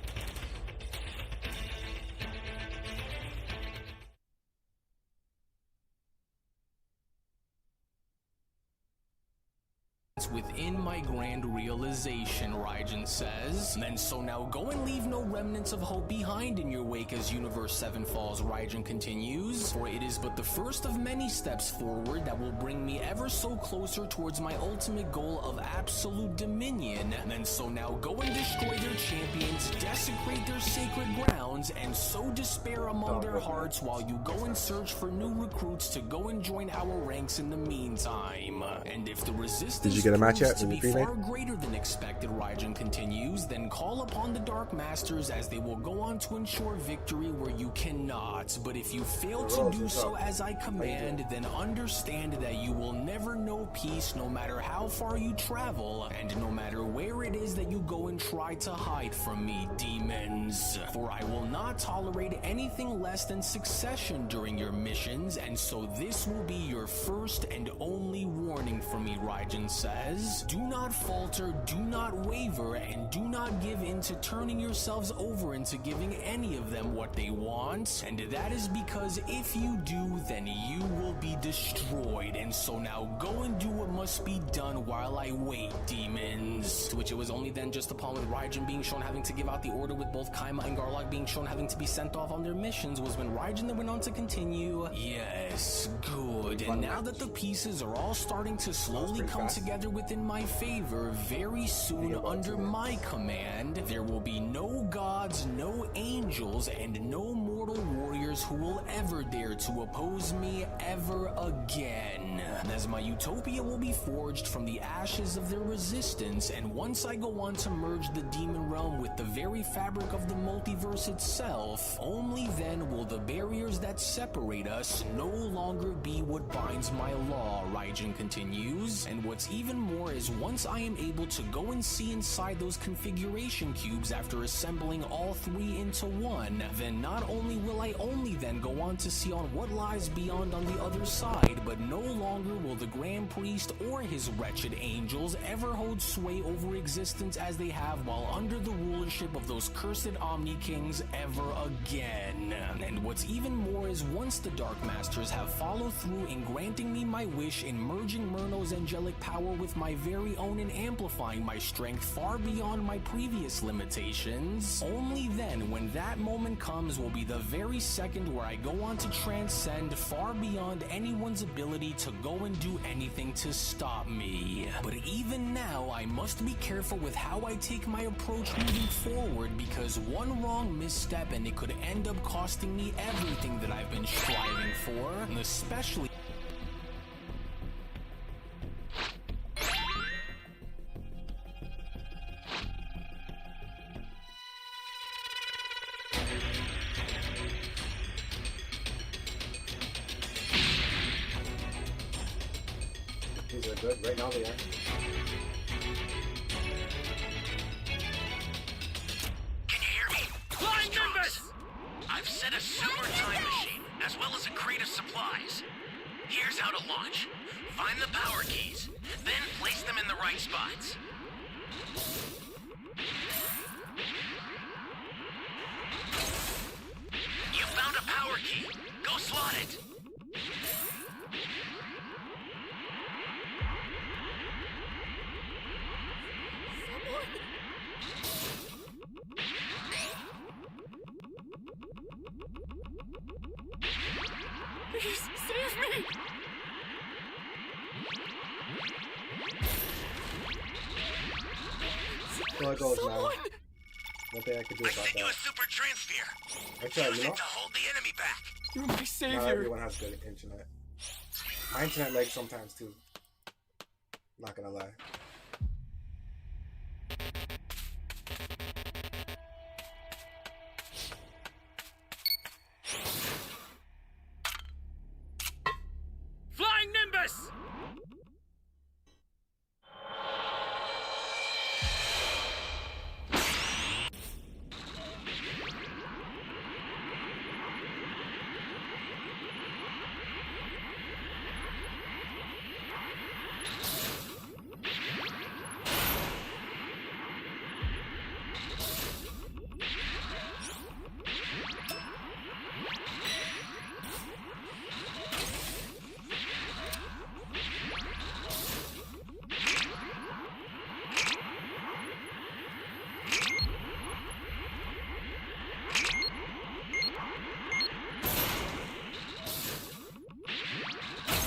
It's within my grand realization, Raijin says. And so now go and leave no remnants of hope behind in your wake as Universe 7 falls, Raijin continues. For it is but the first of many steps forward that will bring me ever so closer towards my ultimate goal of absolute dominion. And so now go and destroy their champions, desecrate their sacred grounds, and sow despair among their hearts while you go and search for new recruits to go and join our ranks in the meantime. And if the resistance Did you get a match yet proves to in be the pre-made? far greater than expected, Raijin continues, then call upon the Dark Masters as they will go on to ensure victory where you cannot. But if you fail to do so as I command, then understand that you will never know peace no matter how far you travel, and no matter where it is that you go and try to hide from me, demons. For I will not tolerate anything less than succession during your missions, and so this will be your first and only warning from me, Raijin says. Do not falter, do not waver, and do not give give into turning yourselves over into giving any of them what they want. And that is because if you do, then you will be destroyed. And so now go and do what must be done while I wait, demons. To which it was only then just upon with Raijin being shown having to give out the order, with both Kaima and Garlock being shown having to be sent off on their missions, was when Raijin then went on to continue. Yes, good. And now that the pieces are all starting to slowly come together within my favor, very soon under my command, there will be no gods, no angels, and no mortal warriors who will ever dare to oppose me ever again. As my utopia will be forged from the ashes of their resistance, and once I go on to merge the demon realm with the very fabric of the multiverse itself, only then will the barriers that separate us no longer be what binds my law, Raijin continues. And what's even more is once I am able to go and see inside those configuration cubes after assembling all three into one, then not only will I only then go on to see on what lies beyond on the other side, but no longer will the Grand Priest or his wretched angels ever hold sway over existence as they have while under the rulership of those cursed Omni Kings ever again. And what's even more is once the Dark Masters have followed through in granting me my wish in merging Murno's angelic power with my very own and amplifying my strength far beyond my previous limitations, only then, when that moment comes, will be the very second where I go on to transcend far beyond anyone's ability to go and do anything to stop me. But even now, I must be careful with how I take my approach moving forward, because one wrong misstep and it could end up costing me everything that I've been striving for, and especially These are good. Right now they are. Can you hear me? Flying Nimbus! I've set a super time machine, as well as a crate of supplies. Here's how to launch. Find the power keys, then place them in the right spots. You found a power key. Go slot it. Please save me! So it goes now. Nothing I can do I about sent you a that. super transfer. Actually, Use you it know, to hold the enemy back. You're my not savior. everyone has good internet. My internet lags sometimes too. Not gonna lie. Flying Nimbus!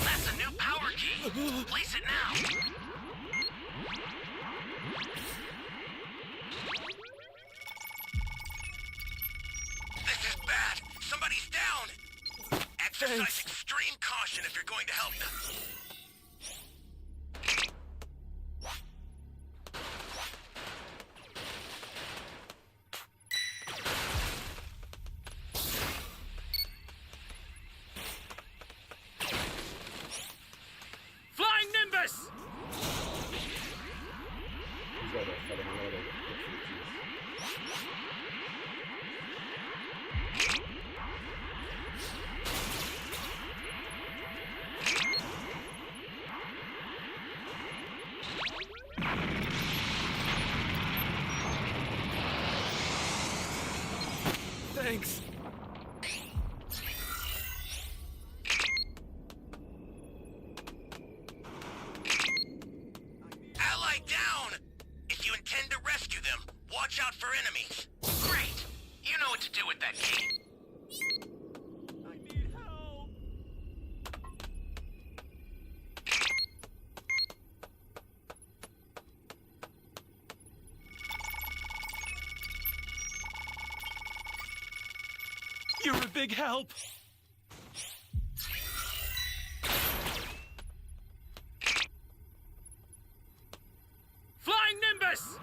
That's a new power key. Place it now. This is bad. Somebody's down. Exercise Thanks. extreme caution if you're going to help them. Flying Nimbus! These guys are fucking loaded. Thanks. Ally down! If you intend to rescue them, watch out for enemies. Great! You know what to do with that key. I need help. You're a big help. Flying Nimbus!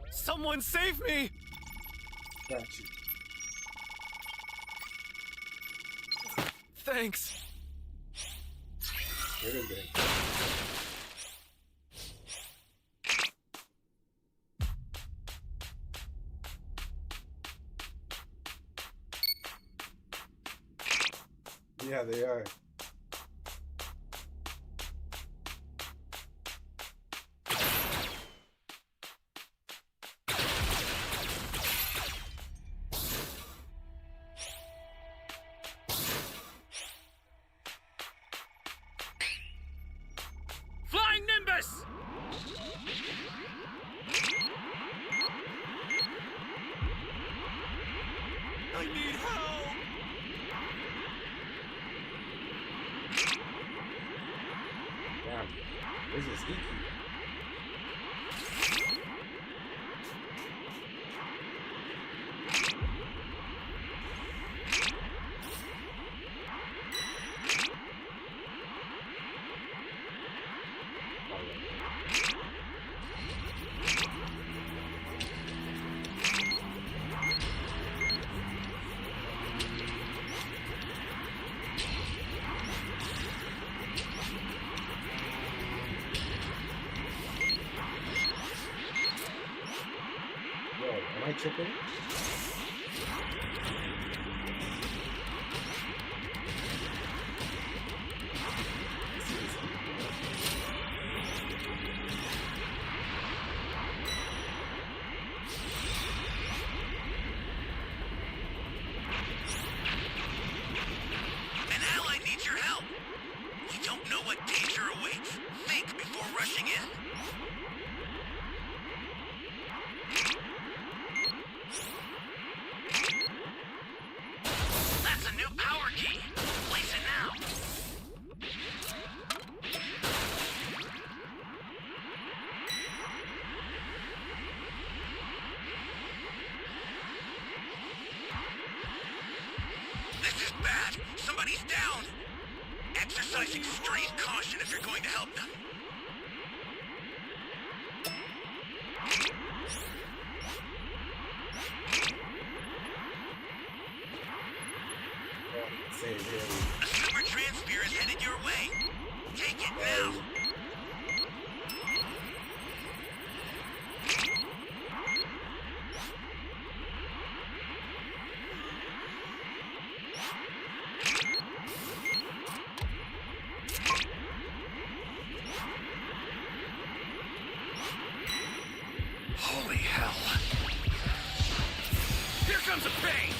Someone save me! Got you. Thanks. Here it is, good. Yeah, they are. Flying Nimbus! I need help. Damn. Where's this EQ? Yo, am I tripping? An ally needs your help. You don't know what danger awaits. Think before rushing in. That's a new power key. Place it now. This is bad. Somebody's down. Exercise extreme caution if you're going to help them. Say it really. A super transfer is headed your way. Take it now. Holy hell. Here comes a pain!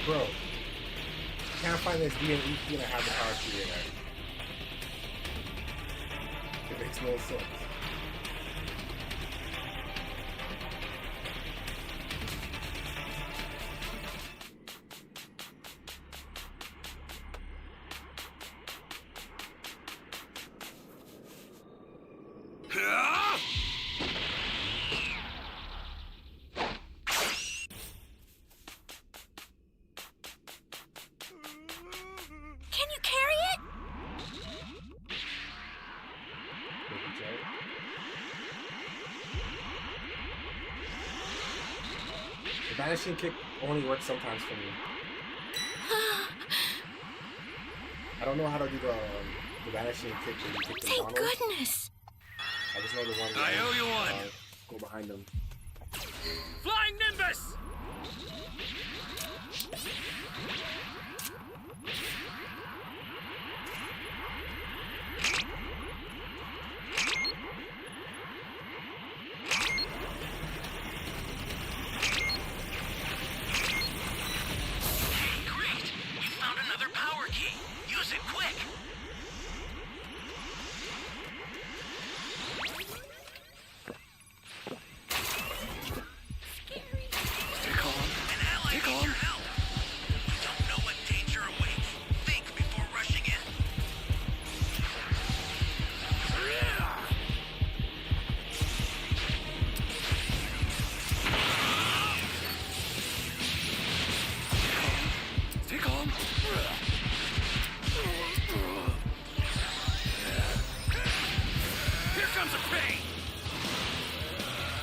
Bro, can't find this D and EQ and I have the power key in there. It makes no sense. Can you carry it? The vanishing kick only works sometimes for me. I don't know how to do the vanishing kick when you kick them Thank downwards. goodness. I just know the one. I owe you one. Go behind them. Flying Nimbus! Great! We found another power key. Use it quick. Stay calm. An ally needs your help. We don't know what danger awaits. Think before rushing in. Stay calm. Here comes a pain.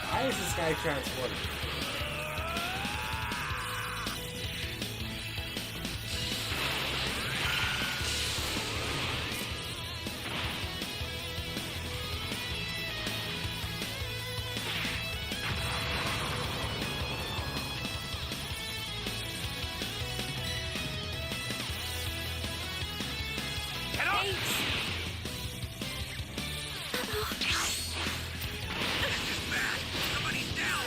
Why is this guy transforming? Get up! Thanks. This is bad. Somebody's down.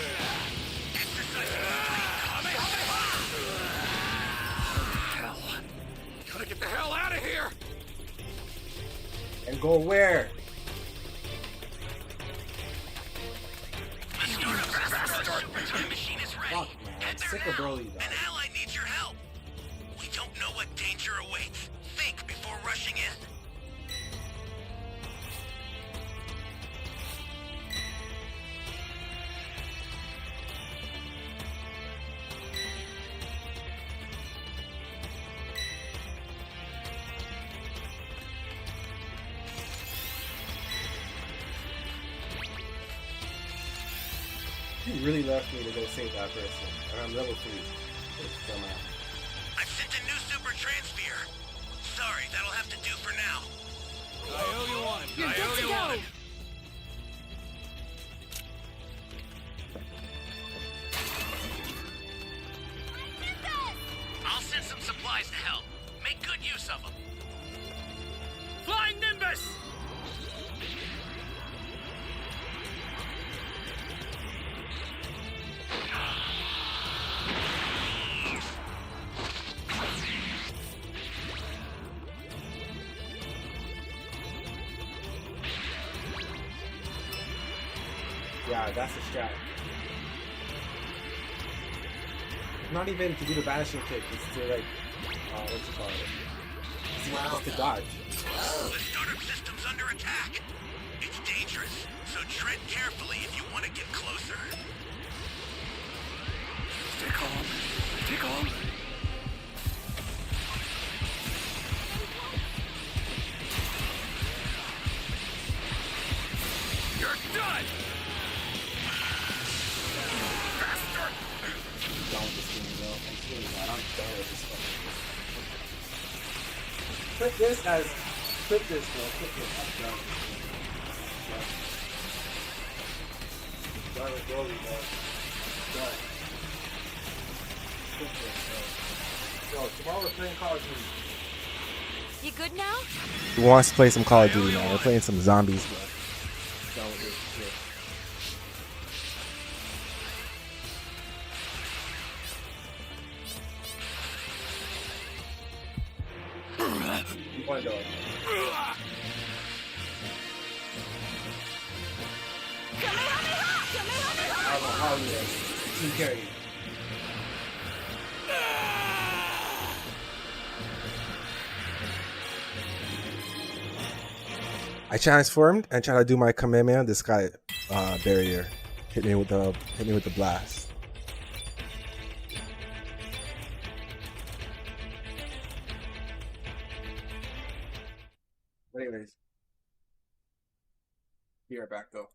Exercise Hell. Gotta get the hell out of here! And go where? The startup system for the super time machine is ready. Fuck, man. Head I'm there sick of now. Broly, An dog. ally needs your help. We don't know what danger awaits. Think before rushing in. You really left me to go save that person. And I'm level 3. Dumbass. I've sent a new super transfer. Sorry, that'll have to do for now. I owe you one. You're I good owe to you go. one. I'll send some supplies to help. Make good use of them. Flying Nimbus! Yeah, that's the strat. Not even to do the vanishing kick, it's to like, what you call it? It's to dodge. The startup system's under attack. It's dangerous, so tread carefully if you want to get closer. Stay calm. Stay calm. You're done! Bastard! I'm done with this game, bro. I'm really not. I'm done with this fucking game. Put this as, put this, bro. Put this. I'm done with this game. I'm done with Broly, bro. Done. Put this, bro. Yo, tomorrow we're playing Call of Duty. You good now? Who wants to play some Call of Duty now? We're playing some zombies, bro. Done with this shit. You want to go? I don't know how he is. Team carry. I transformed and tried to do my Kamehameha. This guy, barrier, hit me with the blast. But anyways, be right back though.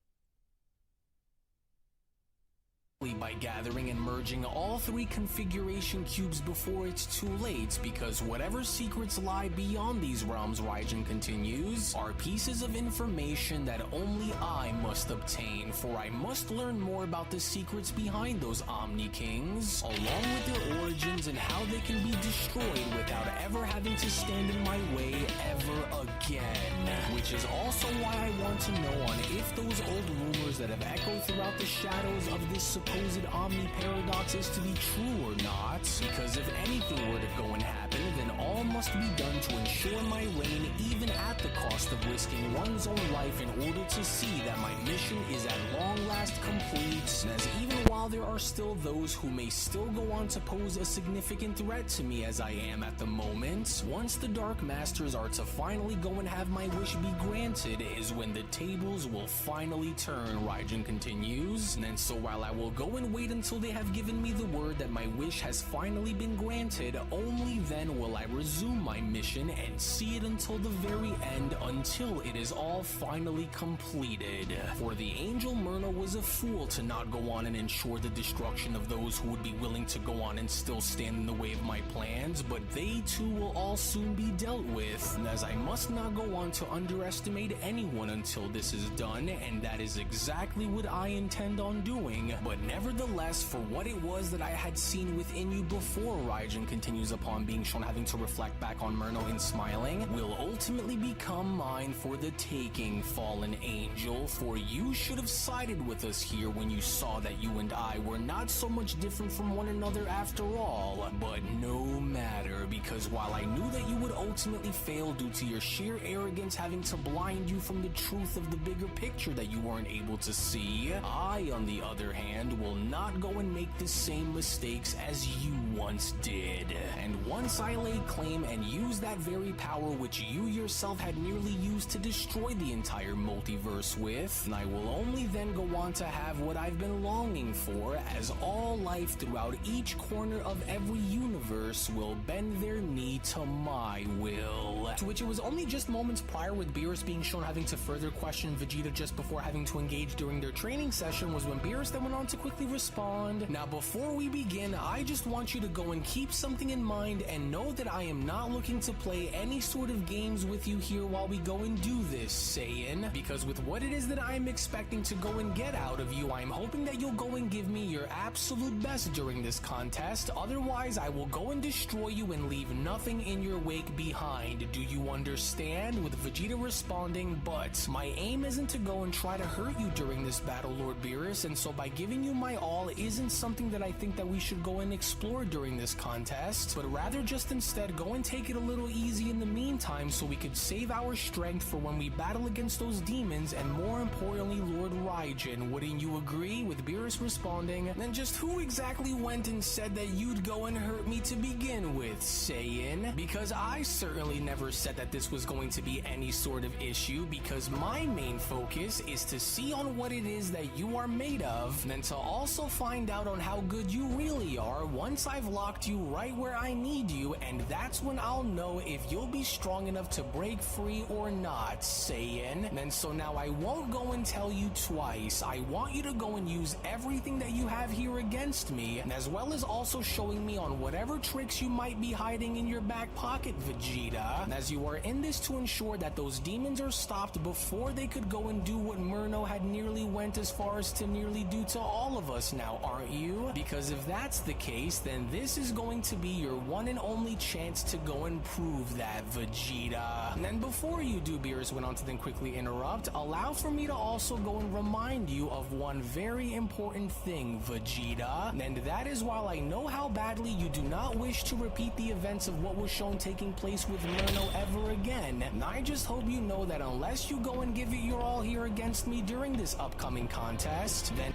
by gathering and merging all 3 configuration cubes before it's too late, because whatever secrets lie beyond these realms, Raijin continues, are pieces of information that only I must obtain, for I must learn more about the secrets behind those Omni Kings, along with their origins and how they can be destroyed without ever having to stand in my way ever again. Which is also why I want to know on if those old rumors that have echoed throughout the shadows of this supposed Omni paradox is to be true or not, because if anything were to go and happen, then all must be done to ensure my reign, even at the cost of risking one's own life in order to see that my mission is at long last complete, as even while there are still those who may still go on to pose a significant threat to me as I am at the moment, once the Dark Masters are to finally go and have my wish be granted is when the tables will finally turn, Raijin continues. And so while I will go and wait until they have given me the word that my wish has finally been granted, only then will I resume my mission and see it until the very end, until it is all finally completed. For the Angel Myrna was a fool to not go on and ensure the destruction of those who would be willing to go on and still stand in the way of my plans, but they too will all soon be dealt with, and as I must not go on to underestimate anyone until this is done, and that is exactly what I intend on doing. But nevertheless, for what it was that I had seen within you before, Raijin continues upon being shown having to reflect back on Myrno and smiling, will ultimately become mine for the taking, fallen angel, for you should have sided with us here when you saw that you and I were not so much different from one another after all. But no matter, because while I knew that you would ultimately fail due to your sheer arrogance having to blind you from the truth of the bigger picture that you weren't able to see, I, on the other hand, will not go and make the same mistakes as you once did. And once I laid claim and used that very power which you yourself had nearly used to destroy the entire multiverse with, I will only then go on to have what I've been longing for, as all life throughout each corner of every universe will bend their knee to my will. To which it was only just moments prior, with Beerus being shown having to further question Vegeta just before having to engage during their training session, was when Beerus then went on to quickly respond, "Now before we begin, I just want you to go and keep something in mind and know that I am not looking to play any sort of games with you here while we go and do this, Saiyan, because with what it is that I am expecting to go and get out of you, I'm hoping that you'll go and give me your absolute best during this contest, otherwise I will go and destroy you and leave nothing in your wake behind. Do you understand?" With Vegeta responding, "But my aim isn't to go and try to hurt you during this battle, Lord Beerus, and so by giving you my all isn't something that I think that we should go and explore during this contest, but rather just instead go and take it a little easy in the meantime so we could save our strength for when we battle against those demons, and more importantly, Lord Raijin. Wouldn't you agree?" With Beerus responding, "Then just who exactly went and said that you'd go and hurt me to begin with, Saiyan? Because I certainly never said that this was going to be any sort of issue, because my main focus is to see on what it is that you are made of, and then to also find out on how good you really are once I've locked you right where I need you, and that's when I'll know if you'll be strong enough to break free or not, Saiyan. And so now I won't go and tell you twice. I want you to go and use everything that you have here against me, and as well as also showing me on whatever tricks you might be hiding in your back pocket, Vegeta, as you are in this to ensure that those demons are stopped before they could go and do what Myrno had nearly went as far as to nearly do to all of us now, aren't you? Because if that's the case, then this is going to be your one and only chance to go and prove that, Vegeta. And then before you do, Beerus went on to then quickly interrupt, allow for me to also go and remind you of one very important thing, Vegeta, and that is, while I know how badly you do not wish to repeat the events of what was shown taking place with Myrno ever again, and I just hope you know that unless you go and give it your all here against me during this upcoming contest, then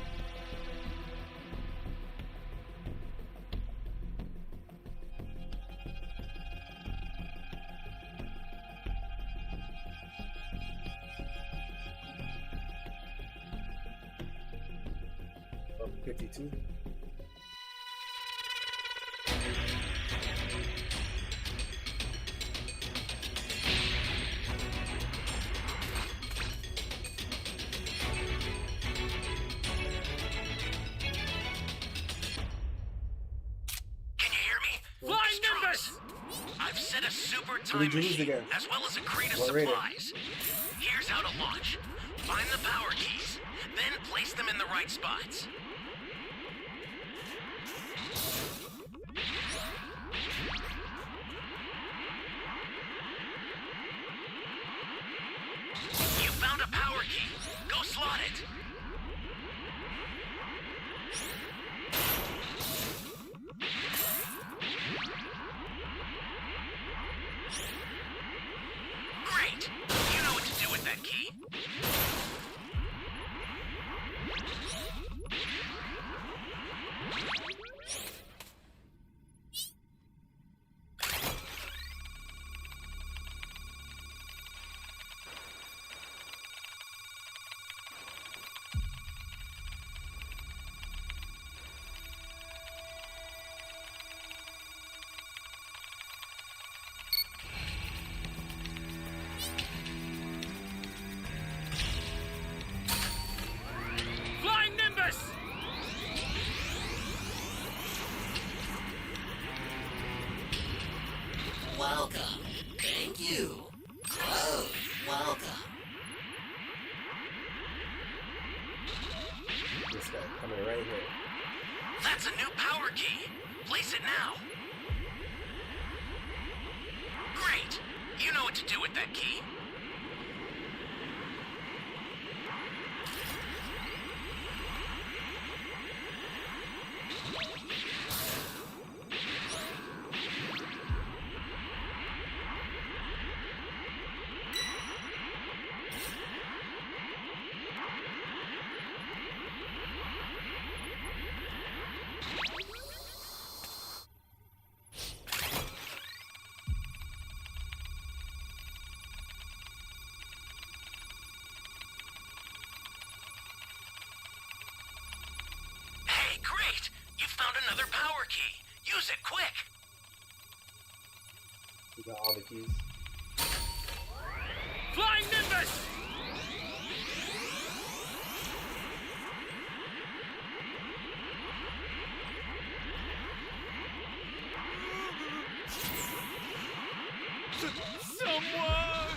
Level 52. the Super Who did Time you lose Machine, against? as well as a crate of What rating? supplies. Here's how to launch. Find the power keys, then place them in the right spots. You found a power key. Go slot it. Great! You know what to do with that key. Flying Nimbus! Welcome. Thank you. Oh, welcome. This guy coming right here. That's a new power key. Place it now. Great! You know what to do with that key. Hey, great! You found another power key. Use it quick. You got all the keys. Flying Nimbus! Someone!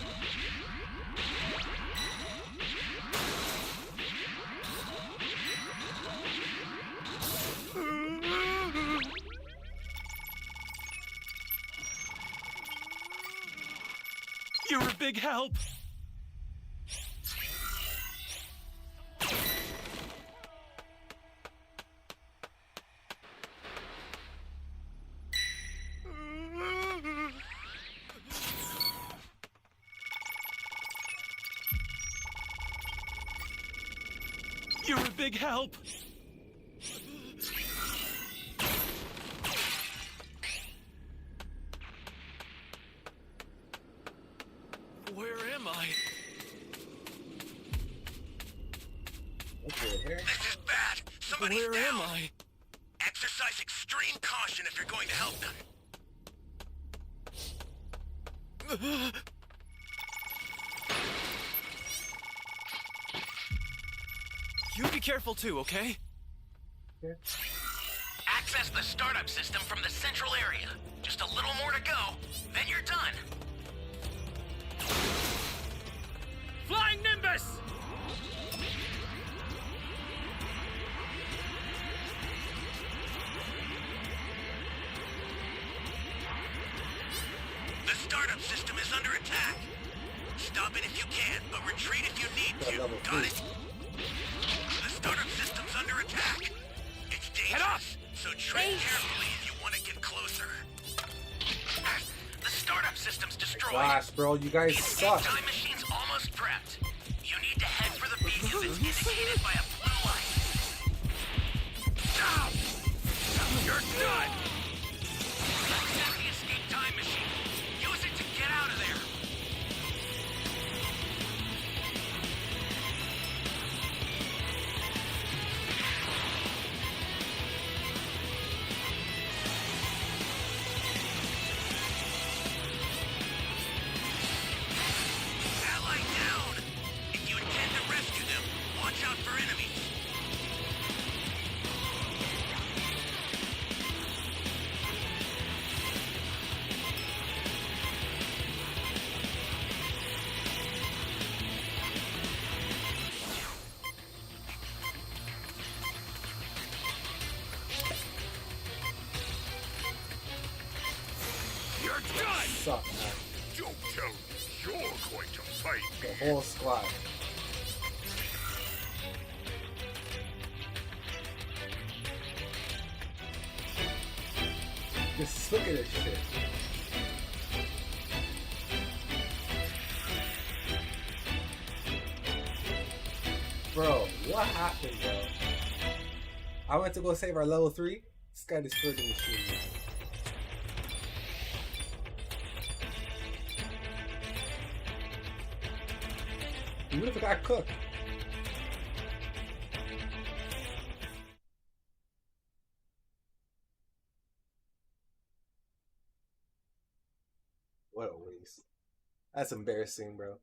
You're a big help. You're a big help. Where am I? Okay, here. This is bad. Somebody's Where down. am I? Exercise extreme caution if you're going to help them. You be careful too, okay? Access the startup system from the central area. Just a little more to go, then you're done. Flying Nimbus! The startup system is under attack. Stop it if you can, but retreat if you need to. Level Got 3. it? The startup system's under attack. It's dangerous, so tread carefully if you want to get closer. The startup system's destroyed. Gosh, bro, you guys The escape suck. time machine's almost prepped. You need to head for the beacon that's indicated by a blue light. Stop! You're done! Access the escape time machine. Use it to get out of there. Ally down! If you intend to rescue them, watch out for enemies. suck, man. Don't tell me you're going to fight me. The whole squad. Just look at this shit. Bro, what happened, bro? I went to go save our level 3. This guy destroyed the machine. He would have got cooked. What a waste. That's embarrassing, bro.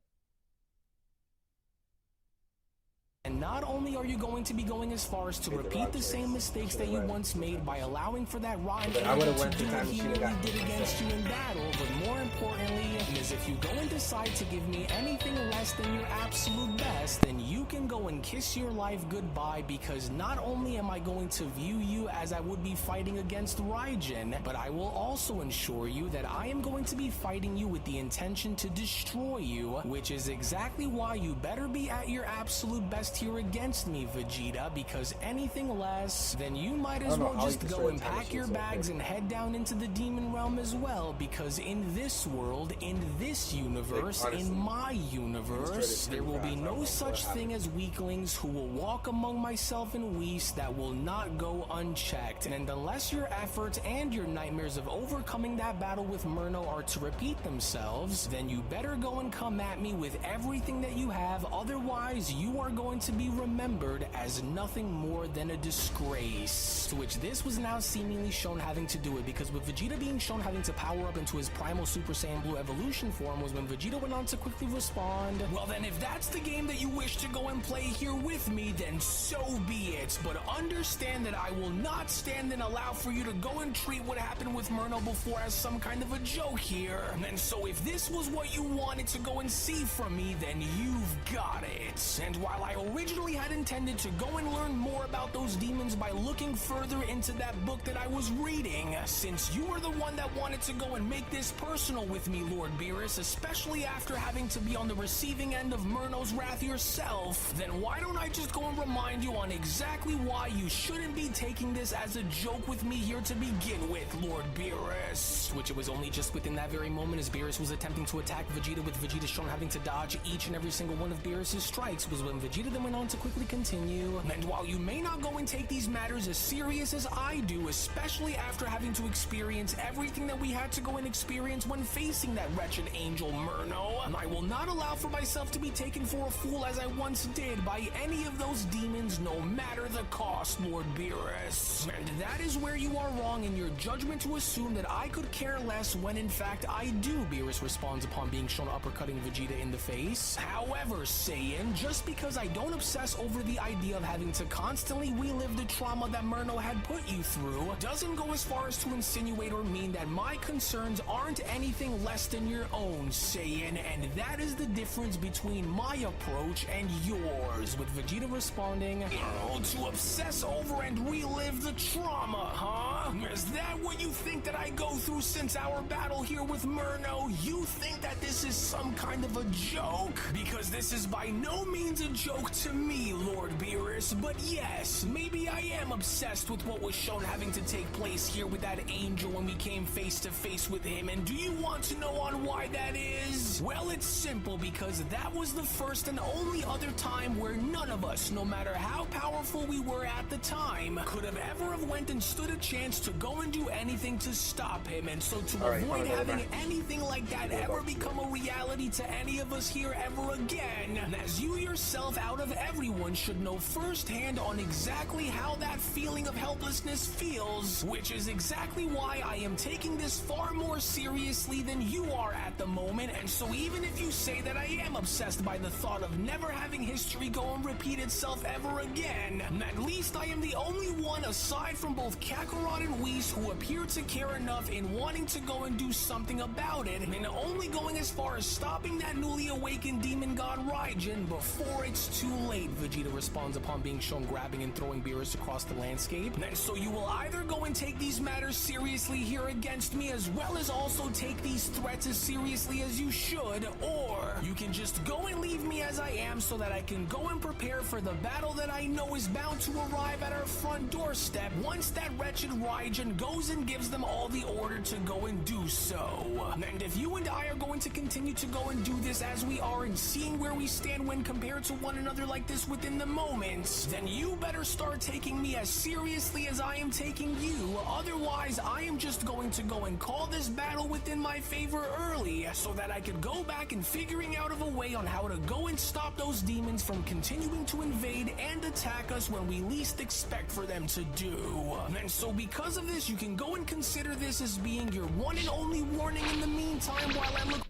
And not only are you going to be going as far as to repeat the same mistakes that you once made by allowing for that rotten But I would've to went do to what time he machine and really got did me. against you in battle, but more importantly, is if you go and decide to give me anything less than your absolute best, then you can go and kiss your life goodbye, because not only am I going to view you as I would be fighting against Raijin, but I will also ensure you that I am going to be fighting you with the intention to destroy you, which is exactly why you better be at your absolute best here against me, Vegeta, because anything less, then you might as well just go and pack your bags and head down into the demon realm as well, because in this world, in this universe, in my universe, there will be no such thing as weaklings who will walk among myself and Whis that will not go unchecked. And unless your efforts and your nightmares of overcoming that battle with Murno are to repeat themselves, then you better go and come at me with everything that you have, otherwise you are going to be remembered as nothing more than a disgrace. To which this was now seemingly shown having to do it, because with Vegeta being shown having to power up into his primal Super Saiyan Blue evolution form was when Vegeta went on to quickly respond, well then, if that's the game that you wish to go and play here with me, then so be it, but understand that I will not stand and allow for you to go and treat what happened with Murno before as some kind of a joke here. And so if this was what you wanted to go and see from me, then you've got it. And while I originally had intended to go and learn more about those demons by looking further into that book that I was reading, since you were the one that wanted to go and make this personal with me, Lord Beerus, especially after having to be on the receiving end of Murno's wrath yourself, then why don't I just go and remind you on exactly why you shouldn't be taking this as a joke with me here to begin with, Lord Beerus. Which it was only just within that very moment, as Beerus was attempting to attack Vegeta, with Vegeta shown having to dodge each and every single one of Beerus' strikes, was when Vegeta then went on to quickly continue. And while you may not go and take these matters as serious as I do, especially after having to experience everything that we had to go and experience when facing that wretched angel Murno, I will not allow for myself to be taken for a fool as I once did by any of those demons, no matter the cost, Lord Beerus. And that is where you are wrong in your judgment to assume that I could care less when in fact I do, Beerus responds upon being shown uppercutting Vegeta in the face. However, Saiyan, just because I don't obsess over the idea of having to constantly relive the trauma that Murno had put you through, doesn't go as far as to insinuate or mean that my concerns aren't anything less than your own, Saiyan, and that is the difference between my approach and yours, with Vegeta responding, oh, to obsess over and relive the trauma, huh? Is that what you think that I go through since our battle here with Murno? You think that this is some kind of a joke? Because this is by no means a joke to me, Lord Beerus, but yes, maybe I am obsessed with what was shown having to take place here with that angel when we came face to face with him, and do you want to know on why that is? Well, it's simple, because that was the first and only other time where none of us, no matter how powerful we were at the time, could have ever have went and stood a chance to go and do anything to stop him, and so to avoid having anything like that ever become a reality to any of us here ever again, as you yourself out of everyone should know firsthand on exactly how that feeling of helplessness feels, which is exactly why I am taking this far more seriously than you are at the moment, and so even if you say that I am obsessed by the thought of never having history go and repeat itself ever again, at least I am the only one aside from both Kakarot and Whis who appear to care enough in wanting to go and do something about it, and only going as far as stopping that newly awakened demon god Raijin before it's too late, Vegeta responds upon being shown grabbing and throwing Beerus across the landscape. And so you will either go and take these matters seriously here against me, as well as also take these threats as seriously as you should, or you can just go and leave me as I am so that I can go and prepare for the battle that I know is bound to arrive at our front doorstep once that wretched Raijin goes and gives them all the order to go and do so. And if you and I are going to continue to go and do this as we are and seeing where we stand when compared to one another like this within the moments, then you better start taking me as seriously as I am taking you. Otherwise, I am just going to go and call this battle within my favor early so that I could go back and figuring out of a way on how to go and stop those demons from continuing to invade and attack us when we least expect for them to do. And so because of this, you can go and consider this as being your one and only warning in the meantime while I look.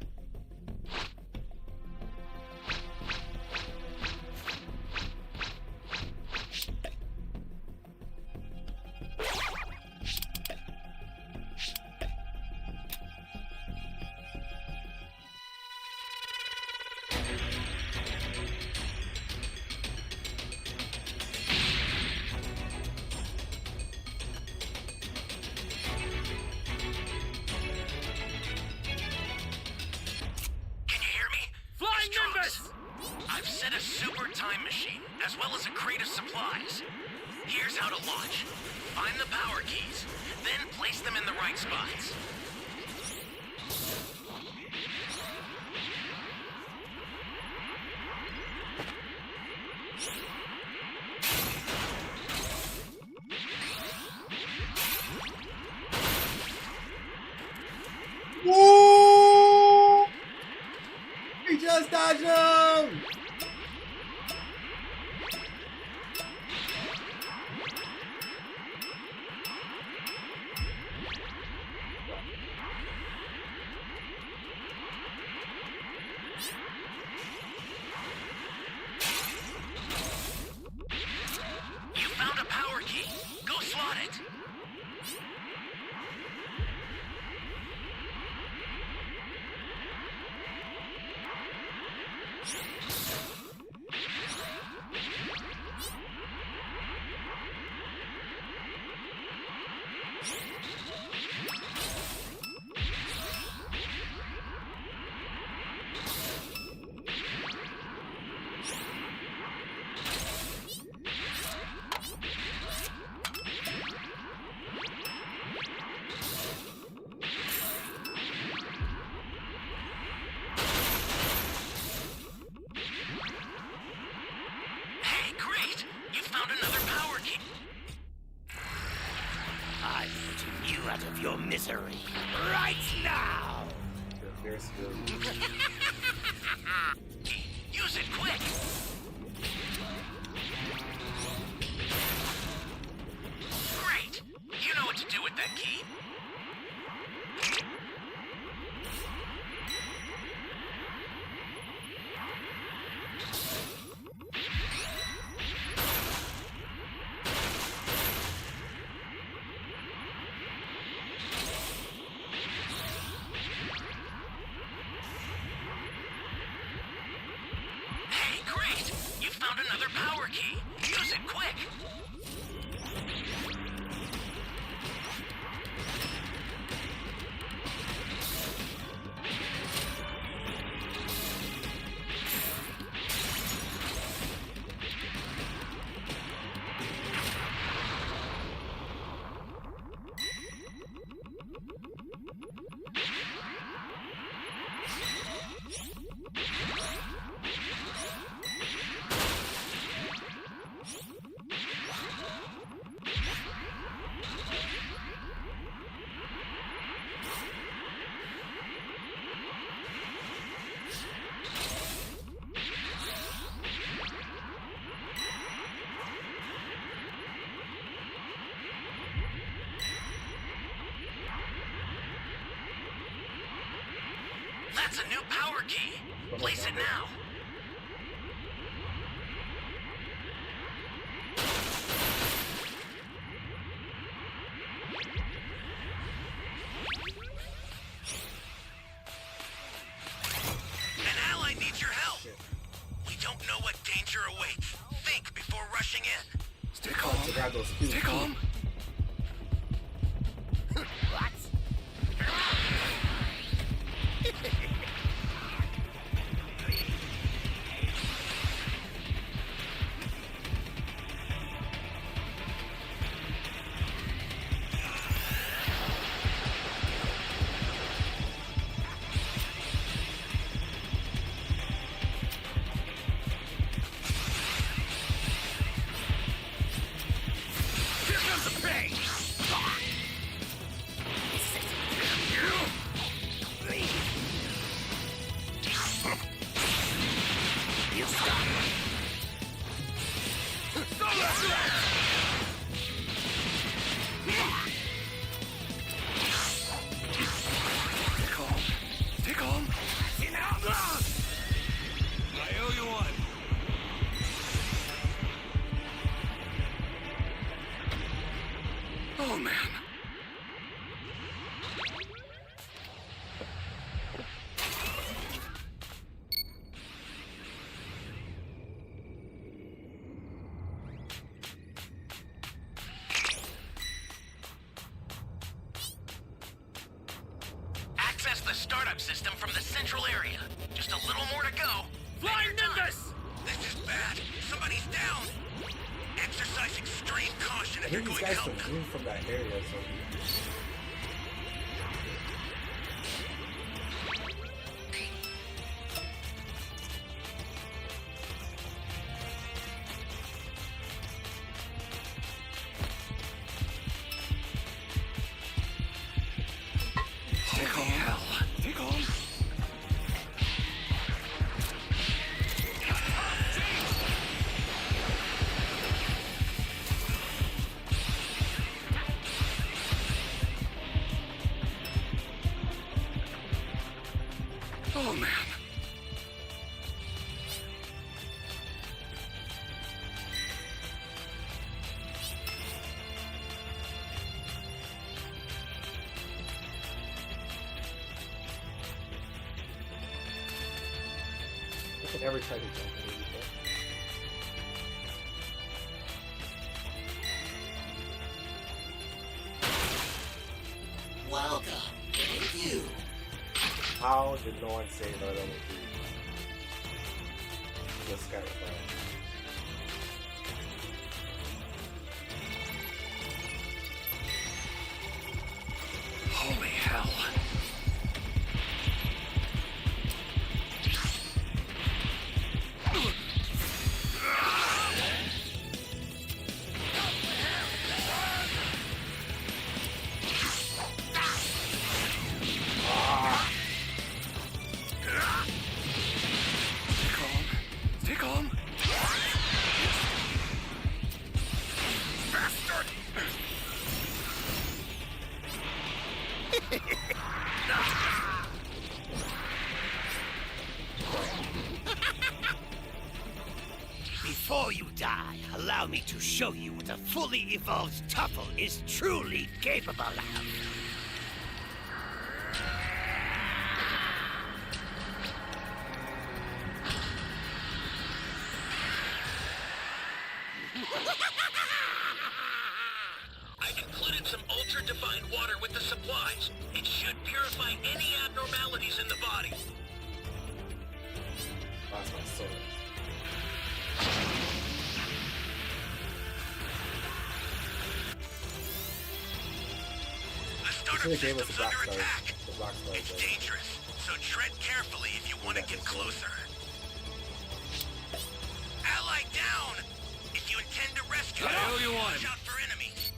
I've set a super time machine, as well as a crate of supplies. Here's how to launch. Find the power keys, then place them in the right spots. Woo! He just dodged him! You found a power key. Go slot it. Hey, great! You found another power key. I'm putting you out of your misery right now! There's Use it quick! Great! You know what to do with that key. Hey, great! You found another power key. Use it quick! That's a new power key. Place it now. An ally needs your help. We don't know what danger awaits. Think before rushing in. Stay To calm. grab those cubes. Stay calm. Here comes the pain! You stop. Stay calm. Stay calm. I owe you one. Oh man. Access the startup system from the central area. Just a little more to go. Flying Nimbus! This is bad. Somebody's down. Exercise extreme caution I if you're think these going to guys help can them. move from that area, so Stay calm. Stay calm. Oh man. I can never try to jump in before. Welcome. Thank you. How did no one say no level 3? Just got it done. Holy hell. Stay calm. Stay calm. Bastard! Before you die, allow me to show you what a fully evolved Tuffle is truly capable of. I've included some ultra-defined water with the supplies. It should purify any abnormalities in the body. That's my sword. The startup Should've gave us system's the black under stars. attack. The black stars. It's right? dangerous, so tread carefully if you want to get closer. Ally down! If you intend to rescue I them, owe you one. watch out for enemies.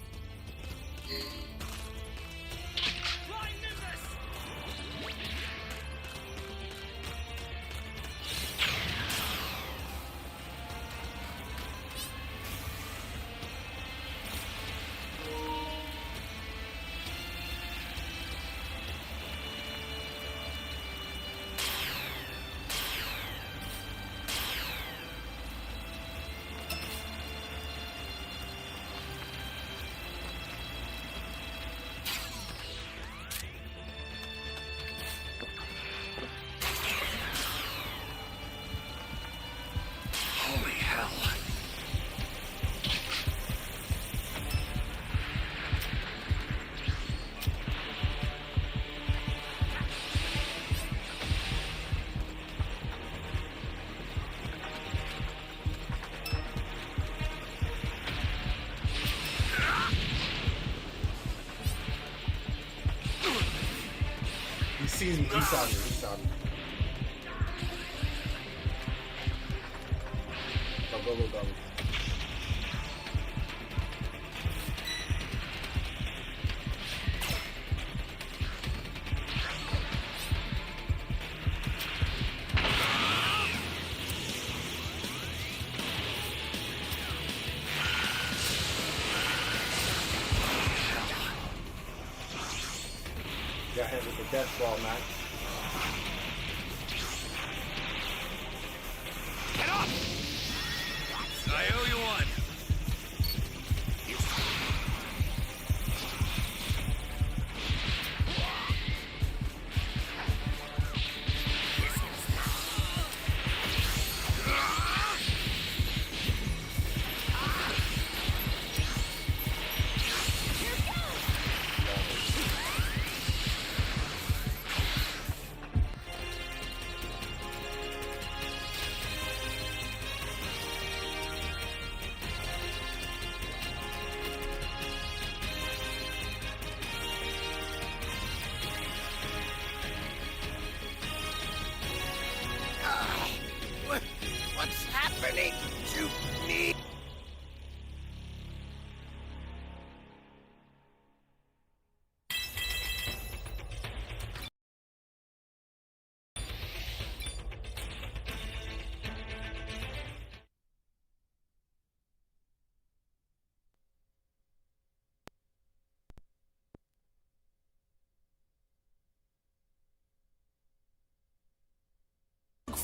sees me. He saw me. He saw me. Go. Got hit with the death ball, man. Get up! I owe you one. What's happening to me?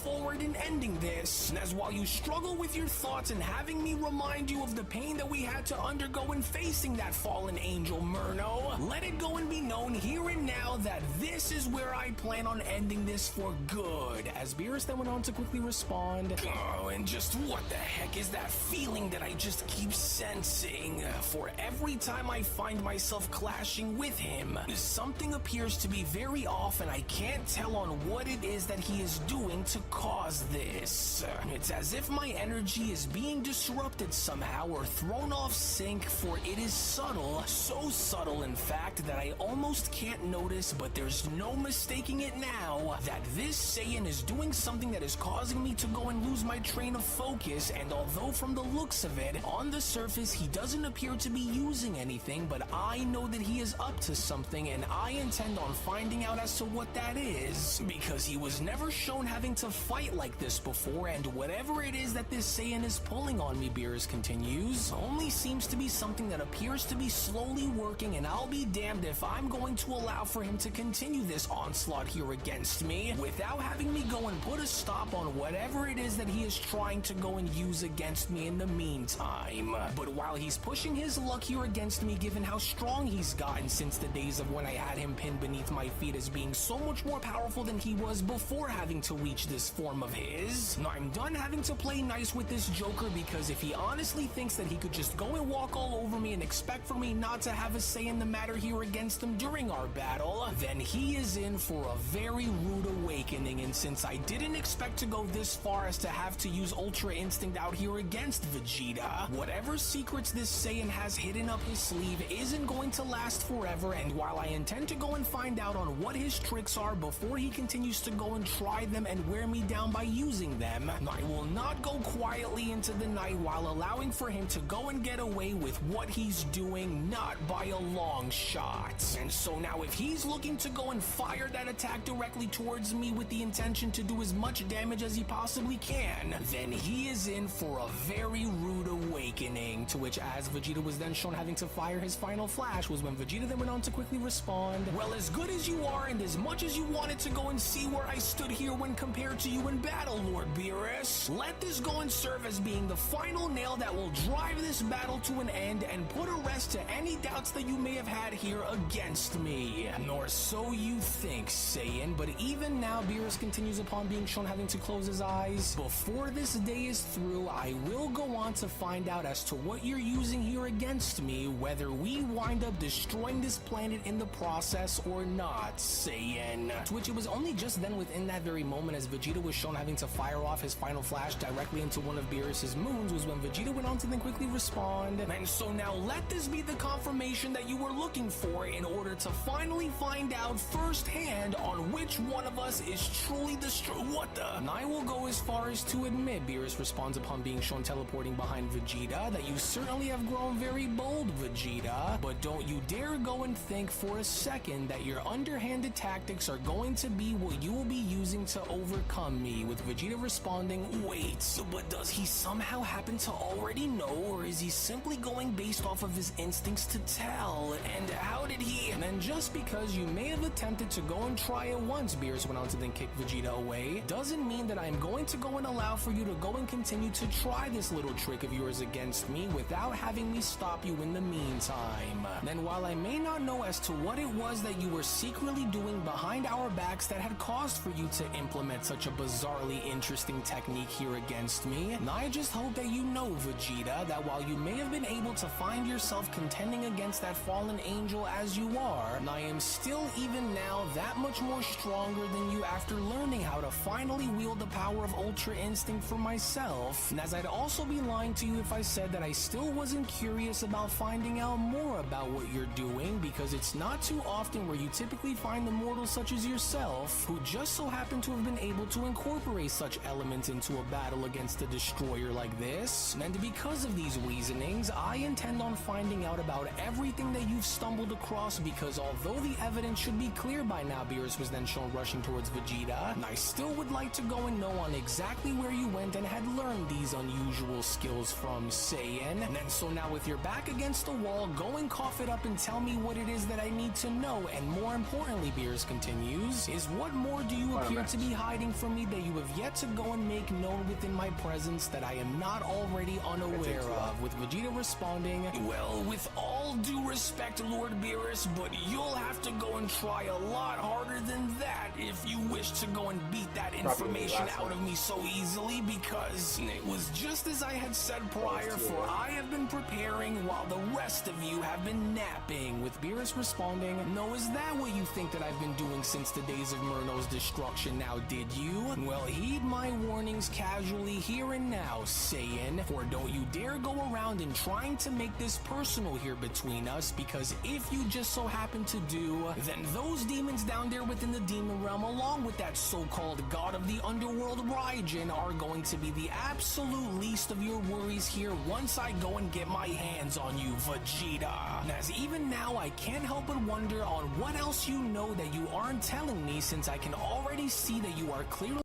Forward in ending this, and as while you struggle with your thoughts and having me remind you of the pain that we had to undergo in facing that fallen angel Murno, let it go and be known here and now that this is where I plan on ending this for good. As Beerus then went on to quickly respond, oh, and just what the heck is that feeling that I just keep sensing? For every time I find myself clashing with him, something appears to be very off and I can't tell on what it is that he is doing to cause this. It's as if my energy is being disrupted somehow or thrown off sync, for it is subtle, so subtle in fact that I almost can't notice, but there's no mistaking it now, that this Saiyan is doing something that is causing me to go and lose my train of focus, and although from the looks of it, on the surface he doesn't appear to be using anything, but I know that he is up to something, and I intend on finding out as to what that is, because he was never shown having to fight like this before, and whatever it is that this Saiyan is pulling on me, Beerus continues, only seems to be something that appears to be slowly working, and I'll be damned if I'm going to allow for him to continue this onslaught here against me without having me go and put a stop on whatever it is that he is trying to go and use against me in the meantime. But while he's pushing his luck here against me, given how strong he's gotten since the days of when I had him pinned beneath my feet as being so much more powerful than he was before having to reach this form of his, I'm done having to play nice with this Joker, because if he honestly thinks that he could just go and walk all over me and expect for me not to have a say in the matter here against him during our battle, then he is in for a very rude awakening. And since I didn't expect to go this far as to have to use Ultra Instinct out here against Vegeta, whatever secrets this Saiyan has hidden up his sleeve isn't going to last forever, and while I intend to go and find out on what his tricks are before he continues to go and try them and wear me down by using them, I will not go quietly into the night while allowing for him to go and get away with what he's doing, not by a long shot. And so now if he's looking to go and fire that attack directly towards me with the intention to do as much damage as he possibly can, then he is in for a very rude awakening. To which, as Vegeta was then shown having to fire his final flash, was when Vegeta then went on to quickly respond, well, as good as you are and as much as you wanted to go and see where I stood here when compared to you in battle, Lord Beerus, let this go and serve as being the final nail that will drive this battle to an end and put a rest to any doubts that you may have had here against me. Nor so you think, Saiyan. But even now, Beerus continues upon being shown having to close his eyes. Before this day is through, I will go on to find out as to what you're using here against me, whether we wind up destroying this planet in the process or not, Saiyan. To which it was only just then within that very moment, as Vegeta was shown shown having to fire off his final flash directly into one of Beerus's moons was when Vegeta went on to then quickly respond. And so now let this be the confirmation that you were looking for in order to finally find out firsthand on which one of us is truly the what the? And I will go as far as to admit, Beerus responds upon being shown teleporting behind Vegeta, that you certainly have grown very bold, Vegeta, but don't you dare go and think for a second that your underhanded tactics are going to be what you will be using to overcome me, with Vegeta responding, wait, but does he somehow happen to already know, or is he simply going based off of his instincts to tell? And how did he? And then just because you may have attempted to go and try it once, Beerus went on to then kick Vegeta away, doesn't mean that I'm going to go and allow for you to go and continue to try this little trick of yours against me without having me stop you in the meantime. Then while I may not know as to what it was that you were secretly doing behind our backs that had caused for you to implement such a bizarrely interesting technique here against me, I just hope that you know, Vegeta, that while you may have been able to find yourself contending against that fallen angel as you are, I am still even now that much more stronger than you after learning how to finally wield the power of Ultra Instinct for myself. And as I'd also be lying to you if I said that I still wasn't curious about finding out more about what you're doing, because it's not too often where you typically find immortals such as yourself who just so happen to have been able to incorporate such elements into a battle against a destroyer like this. And because of these reasonings, I intend on finding out about everything that you've stumbled across, because although the evidence should be clear by now, Beerus was then shown rushing towards Vegeta, and I still would like to go and know on exactly where you went and had learned these unusual skills from, Saiyan. And then so now with your back against the wall, go and cough it up and tell me what it is that I need to know. And more importantly, Beerus continues, is what more do you appear to be hiding from me that you have yet to go and make known within my presence that I am not already unaware of? With Vegeta responding, well, with all due respect, Lord Beerus, but you'll have to go and try a lot harder than that if you wish to go and beat that information out of me so easily, because it was just as I had said prior, for I have been preparing while the rest of you have been napping. With Beerus responding, no, is that what you think that I've been doing since the days of Murno's destruction now, did you? Well, heed my warnings casually here and now, Saiyan, for don't you dare go around and trying to make this personal here between us, because if you just so happen to do, then those demons down there within the demon realm, along with that so-called god of the underworld, Raijin, are going to be the absolute least of your worries here once I go and get my hands on you, Vegeta. And as even now, I can't help but wonder on what else you know that you aren't telling me, since I can already see that you are clearly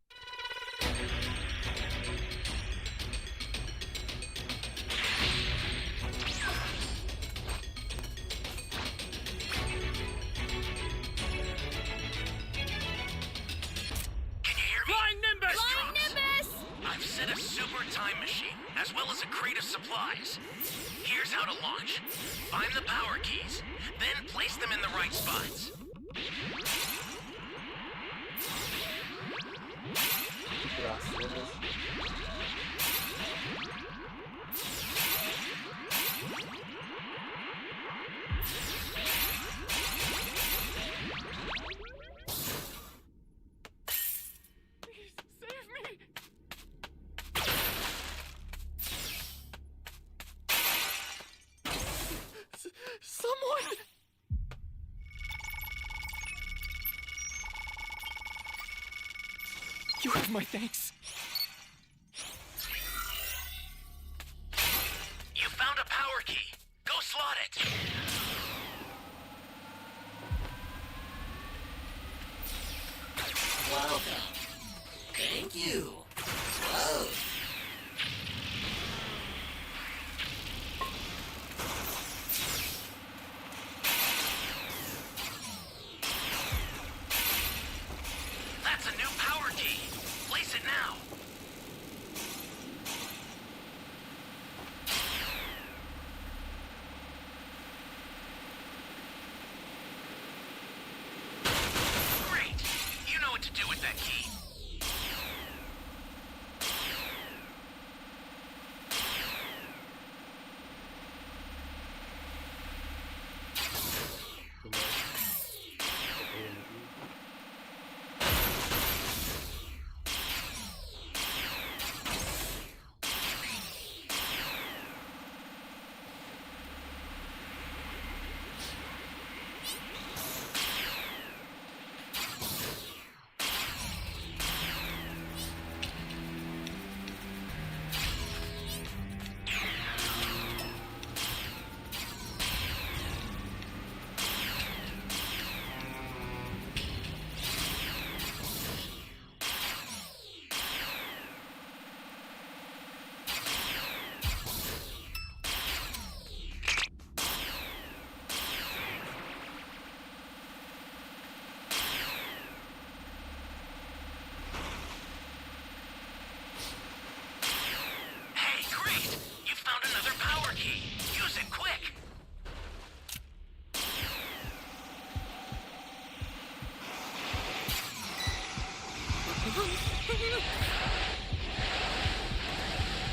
a super time machine, as well as a crate of supplies. Here's how to launch. Find the power keys, then place them in the right spots. Someone! You have my thanks. You found a power key. Go slot it. Welcome. Thank you. Whoa. That's a new power key. Place it now. Great. You know what to do with that key.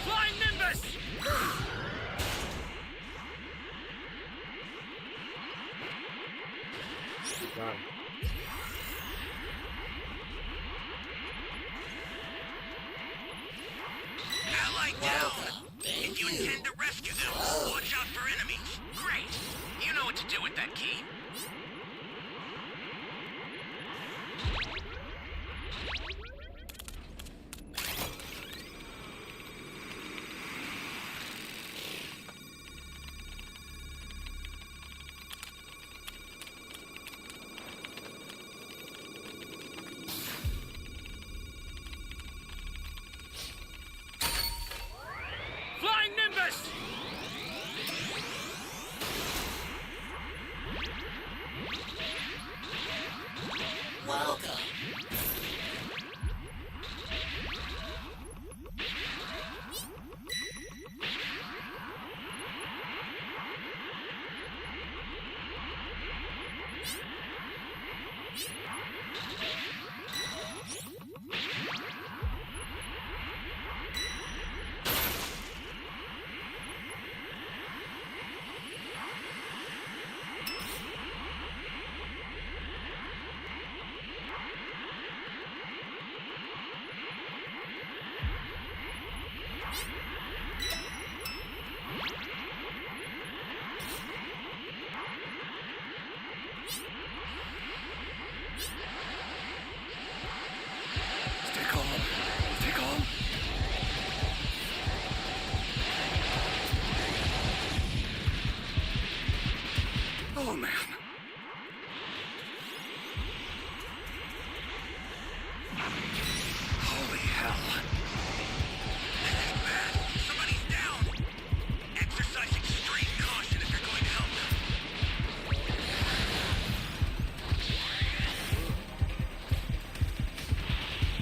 Flying Nimbus! Keep going. Ally down! If you intend to rescue them, watch out for enemies. Great! You know what to do with that key. Flying Nimbus! Stay calm. Stay calm. Oh, man. Holy hell. Somebody's down! Exercise extreme caution if you're going to help them.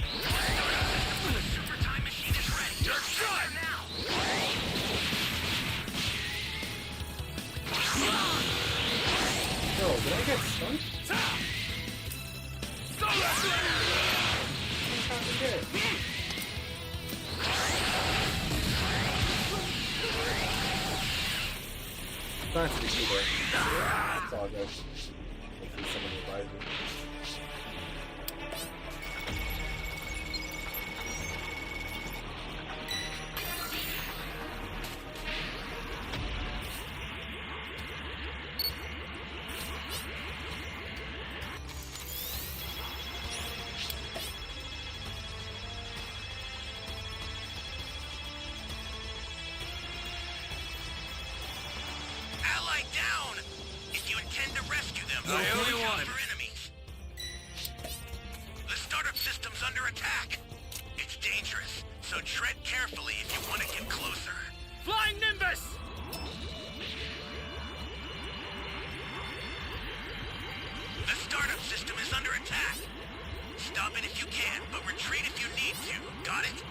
The super time machine is ready. You're trying now! Yo, did I get stunned? What's happened there? Thanks to the keyboard. It's all good. Hopefully someone revives me. Ally down! If you intend to rescue them, I only watch out want- for enemies. The startup system's under attack. It's dangerous, so tread carefully if you want to get closer. Flying Nimbus! The startup system is under attack. Stop it if you can, but retreat if you need to. Got it?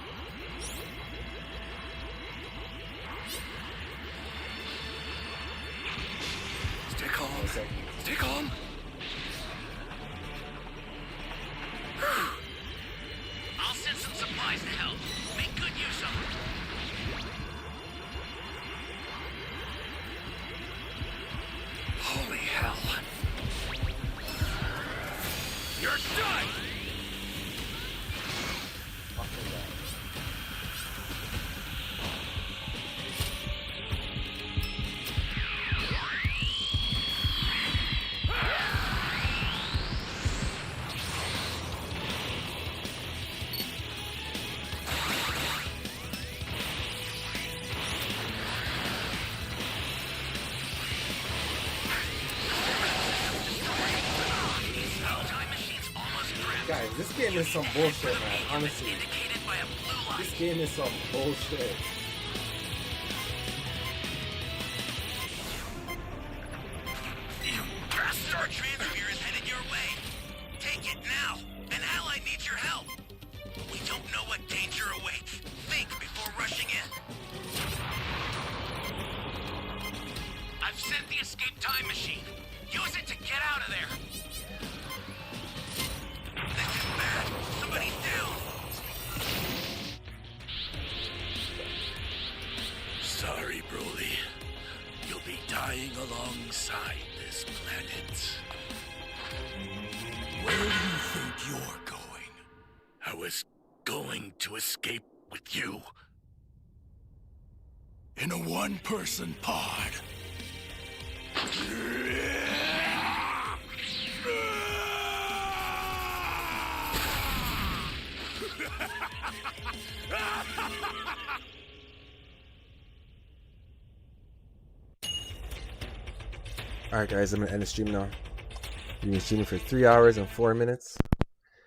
Stay calm. One second. Stay calm. I'll send some supplies to help. Make good use of them. Holy hell. You're done! Fucking God. Time machine's almost prepped. Guys, this game is some bullshit, man. Honestly, Indicated by a blue light. this game is some bullshit. You bastard! Our transfer is headed your way. Take it now. An ally needs your help. We don't know what danger awaits. Think before rushing in. I've sent the escape time machine. Use it to get out of there. This is bad. Somebody's down. outside this planet. Where do you think you're going? I was going to escape with you. In a one-person pod. Alright guys, I'm gonna end the stream now. You've been streaming for 3 hours and 4 minutes.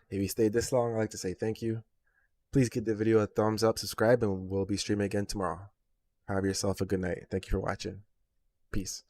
If you stayed this long, I'd like to say thank you. Please give the video a thumbs up, subscribe, and we'll be streaming again tomorrow. Have yourself a good night. Thank you for watching. Peace.